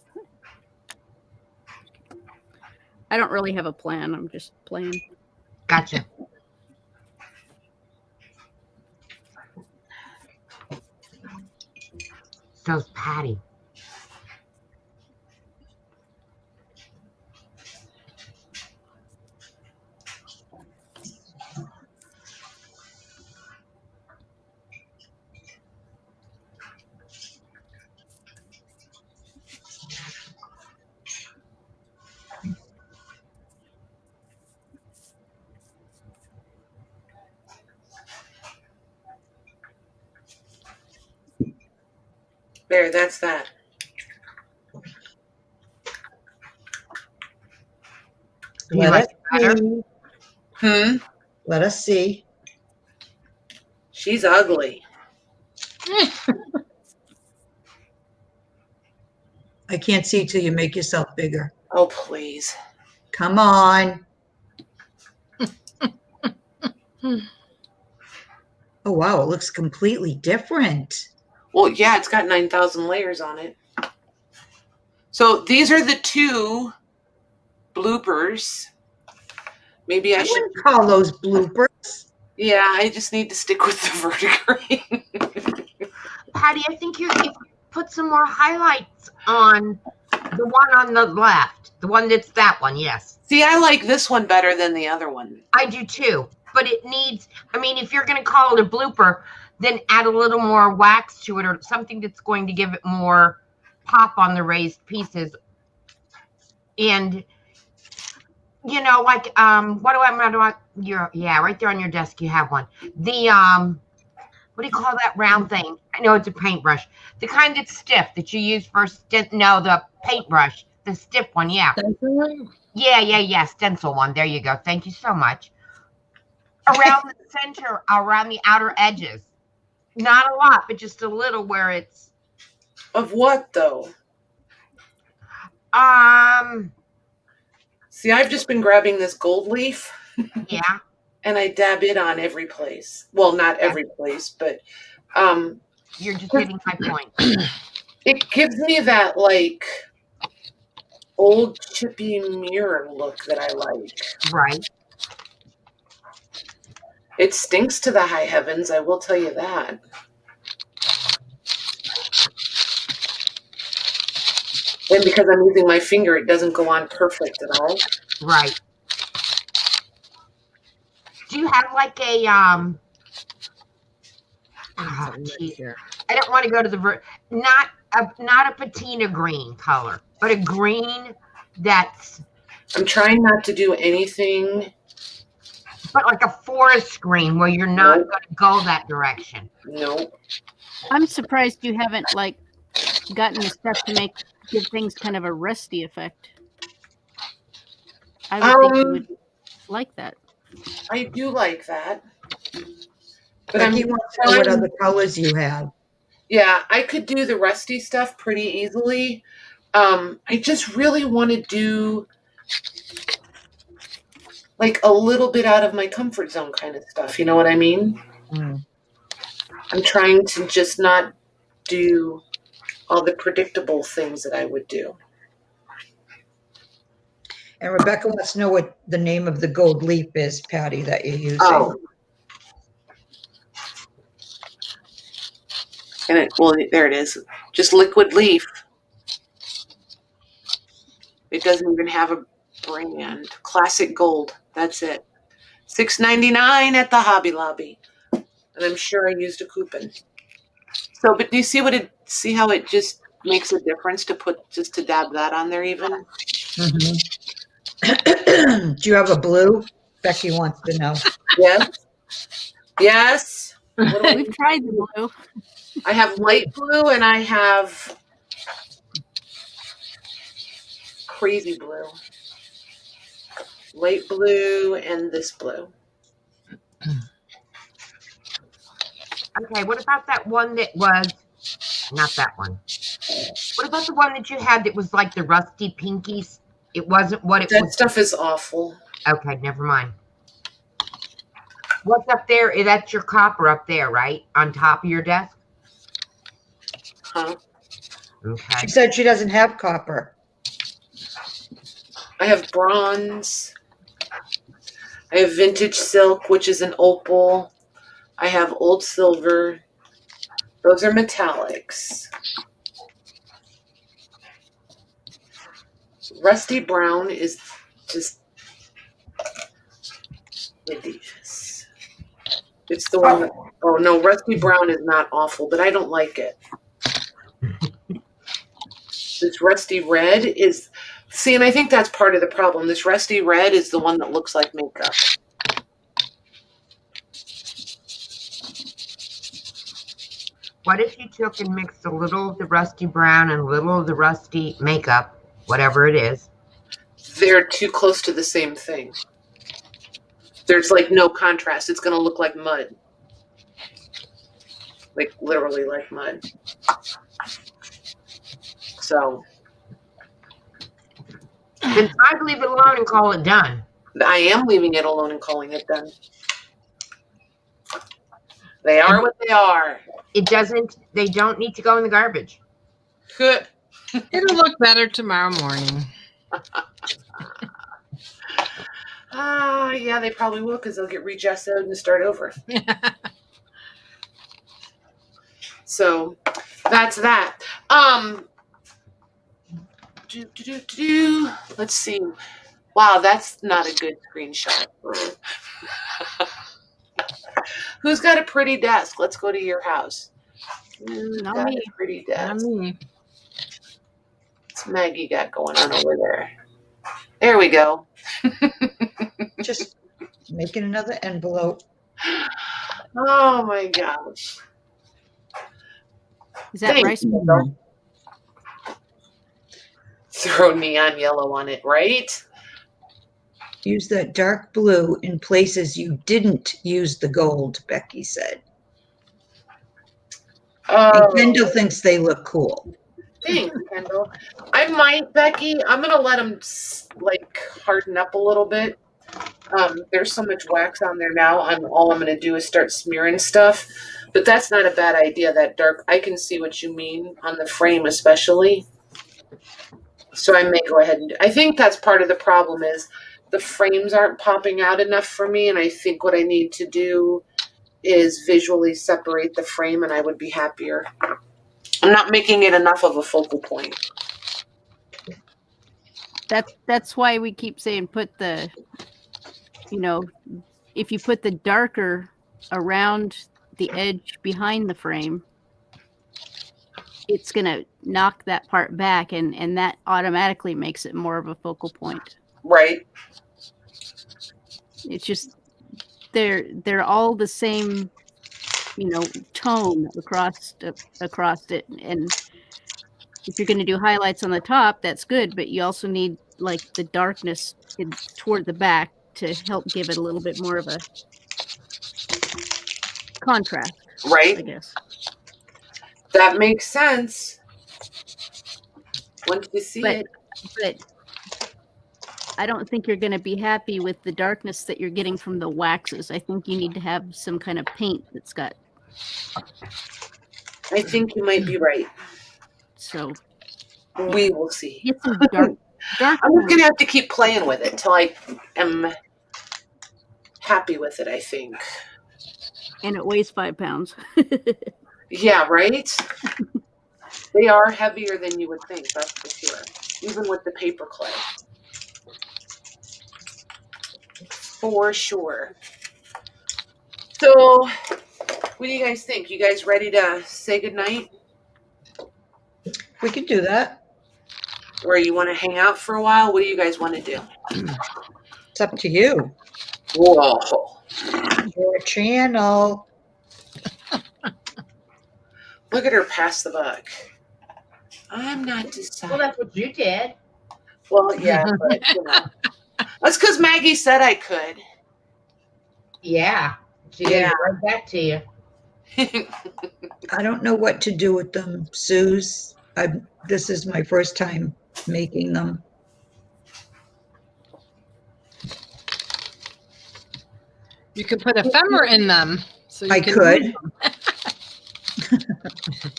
I don't really have a plan. I'm just playing. Gotcha. So's Patty. There, that's that. Do you like it better? Let us see. She's ugly. I can't see till you make yourself bigger. Oh, please. Come on. Oh, wow. It looks completely different. Well, yeah, it's got 9,000 layers on it. So these are the two bloopers. Maybe I should wouldn't call those bloopers. Yeah, I just need to stick with the vertigreen. Patty, I think if you put some more highlights on the one on the left, the one that's that one, yes. See, I like this one better than the other one. I do too, but it needs, I mean, if you're going to call it a blooper, then add a little more wax to it or something that's going to give it more pop on the raised pieces. And, you know, like, yeah, right there on your desk, you have one. The, what do you call that round thing? I know it's a paintbrush. The kind that's stiff that you use for, the paintbrush, the stiff one, yeah. Yeah, stencil one. There you go. Thank you so much. Around the center, around the outer edges. Not a lot, but just a little where it's. Of what, though? See, I've just been grabbing this gold leaf. Yeah. And I dab it on every place. Well, not every place, but you're just hitting my point. It gives me that like old chippy mirror look that I like. Right. It stinks to the high heavens, I will tell you that. And because I'm using my finger, it doesn't go on perfect at all. Right. Do you have like a I don't want to go to the not a patina green color, but a green that's. I'm trying not to do anything. But like a forest green where you're not going to go that direction. Nope. I'm surprised you haven't like gotten the stuff to give things kind of a rusty effect. I would think you would like that. I do like that. But he wants to know what other colors you have. Yeah, I could do the rusty stuff pretty easily. I just really want to do like a little bit out of my comfort zone kind of stuff. You know what I mean? Mm. I'm trying to just not do all the predictable things that I would do. And Rebecca wants to know what the name of the gold leaf is, Patty, that you're using. Oh. And there it is. Just liquid leaf. It doesn't even have a brand. Classic Gold. That's it. $6.99 at the Hobby Lobby. And I'm sure I used a coupon. So, but do you see how it just makes a difference to dab that on there even? Mm-hmm. Do you have a blue? Becky wants to know. Yes. Yes. We've tried the blue. I have light blue and I have crazy blue. Light blue and this blue. Okay, what about that one that was not that one? What about the one that you had that was like the rusty pinkies? It wasn't what it was. That stuff is awful. Okay, never mind. What's up there? That's your copper up there, right? On top of your desk? Huh? Okay. She said she doesn't have copper. I have bronze. I have vintage silk, which is an opal. I have old silver. Those are metallics. Rusty brown is just ridiculous. It's the one that, oh no, rusty brown is not awful, but I don't like it. This rusty red is, see, and I think that's part of the problem. This rusty red is the one that looks like makeup. What if you took and mixed a little of the rusty brown and a little of the rusty makeup, whatever it is? They're too close to the same thing. There's like no contrast. It's going to look like mud. Like literally like mud. So. Then I'd leave it alone and call it done. I am leaving it alone and calling it done. They are what they are. They don't need to go in the garbage. Good. It'll look better tomorrow morning. Yeah, they probably will because they'll get regessoed and start over. So that's that. Let's see. Wow, that's not a good screenshot. Who's got a pretty desk? Let's go to your house. Who's Not got me. a pretty Not desk? me. What's Maggie got going on over there? There we go. Just making another envelope. Oh my gosh. Is that Thank rice? you, Kendall. Throw neon yellow on it, right? Use that dark blue in places you didn't use the gold, Becky said. And Oh, Kendall thinks they look cool. thanks, Kendall. I might, Becky. I'm gonna let them like harden up a little bit. There's so much wax on there now. All I'm gonna do is start smearing stuff. But that's not a bad idea. That dark. I can see what you mean on the frame, especially. So I may go ahead and. I think that's part of the problem is the frames aren't popping out enough for me, and I think what I need to do is visually separate the frame, and I would be happier. I'm not making it enough of a focal point. That's why we keep saying put the, if you put the darker around the edge behind the frame, it's gonna knock that part back, and that automatically makes it more of a focal point. Right. It's just they're all the same, tone across it. And if you're going to do highlights on the top, that's good, but you also need like the darkness toward the back to help give it a little bit more of a contrast. Right. I guess that makes sense. Once you see it. But I don't think you're going to be happy with the darkness that you're getting from the waxes. I think you need to have some kind of paint that's got. I think you might be right. So we will see. Get some dark. I'm just gonna have to keep playing with it till I am happy with it. I think. And it weighs 5 pounds. Yeah, right. They are heavier than you would think. That's for sure. Even with the paper clay. For sure. So, what do you guys think? You guys ready to say goodnight? We could do that. Or you want to hang out for a while? What do you guys want to do? It's up to you. Whoa. Your channel. Look at her pass the buck. I'm not deciding. Well, that's what you did. Well, yeah, but that's because Maggie said I could. Yeah. She did it right back to you. I don't know what to do with them, Suze. This is my first time making them. You could put ephemera in them. So you I could.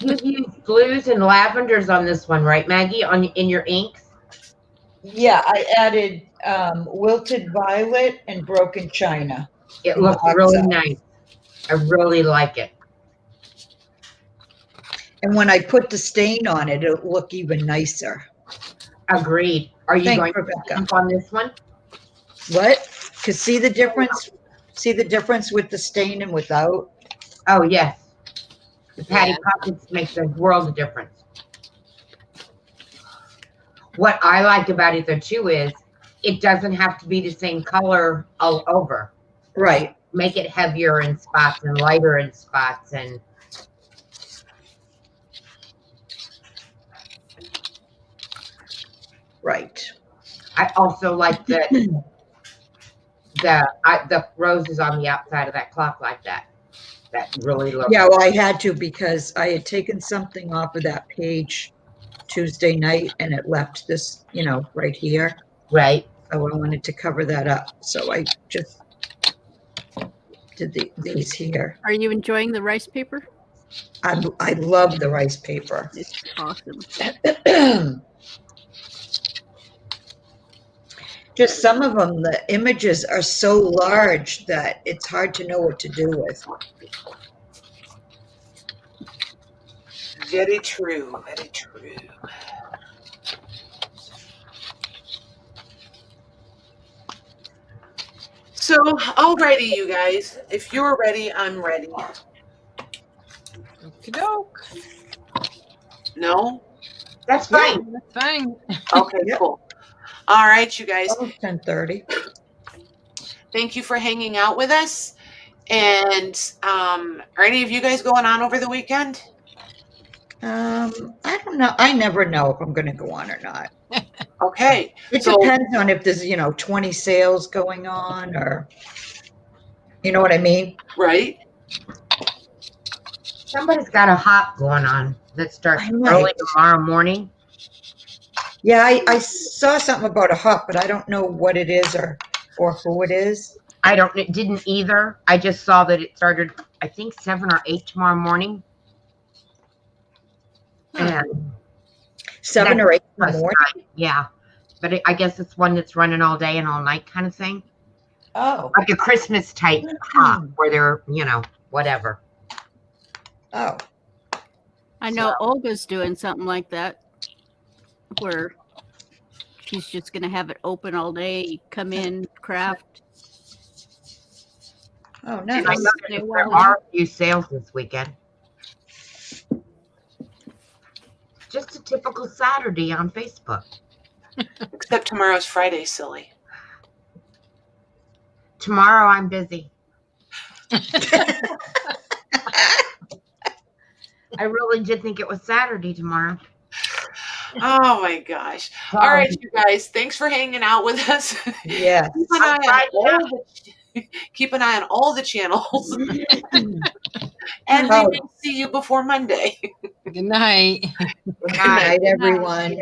You've used blues and lavenders on this one, right, Maggie? In your inks? Yeah, I added wilted violet and broken china. It looks really nice. I really like it. And when I put the stain on it, it'll look even nicer. Agreed. Are you Thanks, going Rebecca. to jump on this one? What? Because see the difference? See the difference with the stain and without? Oh, yes. The patty pockets makes a world of difference. What I like about it, though, too, is it doesn't have to be the same color all over. Right. Make it heavier in spots and lighter in spots. And right. I also like that the roses on the outside of that clock like that. That really looks. Yeah, well, I had to because I had taken something off of that page Tuesday night and it left this, right here. Right. So I wanted to cover that up. So I just did these here. Are you enjoying the rice paper? I love the rice paper. It's awesome. Just some of them, the images are so large that it's hard to know what to do with. Very true. Very true. So, alrighty, you guys. If you're ready, I'm ready. Okie doke. No? That's fine. That's fine. Okay, Yep. cool. All right, you guys. Oh, 10:30. Thank you for hanging out with us. And are any of you guys going on over the weekend? I don't know. I never know if I'm going to go on or not. Okay. It So, depends on if there's, 20 sales going on or, you know what I mean? right? Somebody's got a hop going on that starts I might. early tomorrow morning. Yeah, I saw something about a hop, but I don't know what it is or who it is. It didn't either. I just saw that it started, I think 7 or 8 tomorrow morning. And 7 or 8 in the plus morning. night, yeah. But I guess it's one that's running all day and all night kind of thing. Oh, Like a Christmas type hop where they're, whatever. oh. I know Olga's doing something like that, where she's just going to have it open all day, come in, craft. Oh, I nice. noticed there are a few sales this weekend. Just a typical Saturday on Facebook. Except tomorrow's Friday, silly. Tomorrow I'm busy. I really did think it was Saturday tomorrow. Oh my gosh. All right, you guys. Thanks for hanging out with us. Yeah. Keep an eye on all the channels. And we may see you before Monday. Good night. Good Good night, everyone.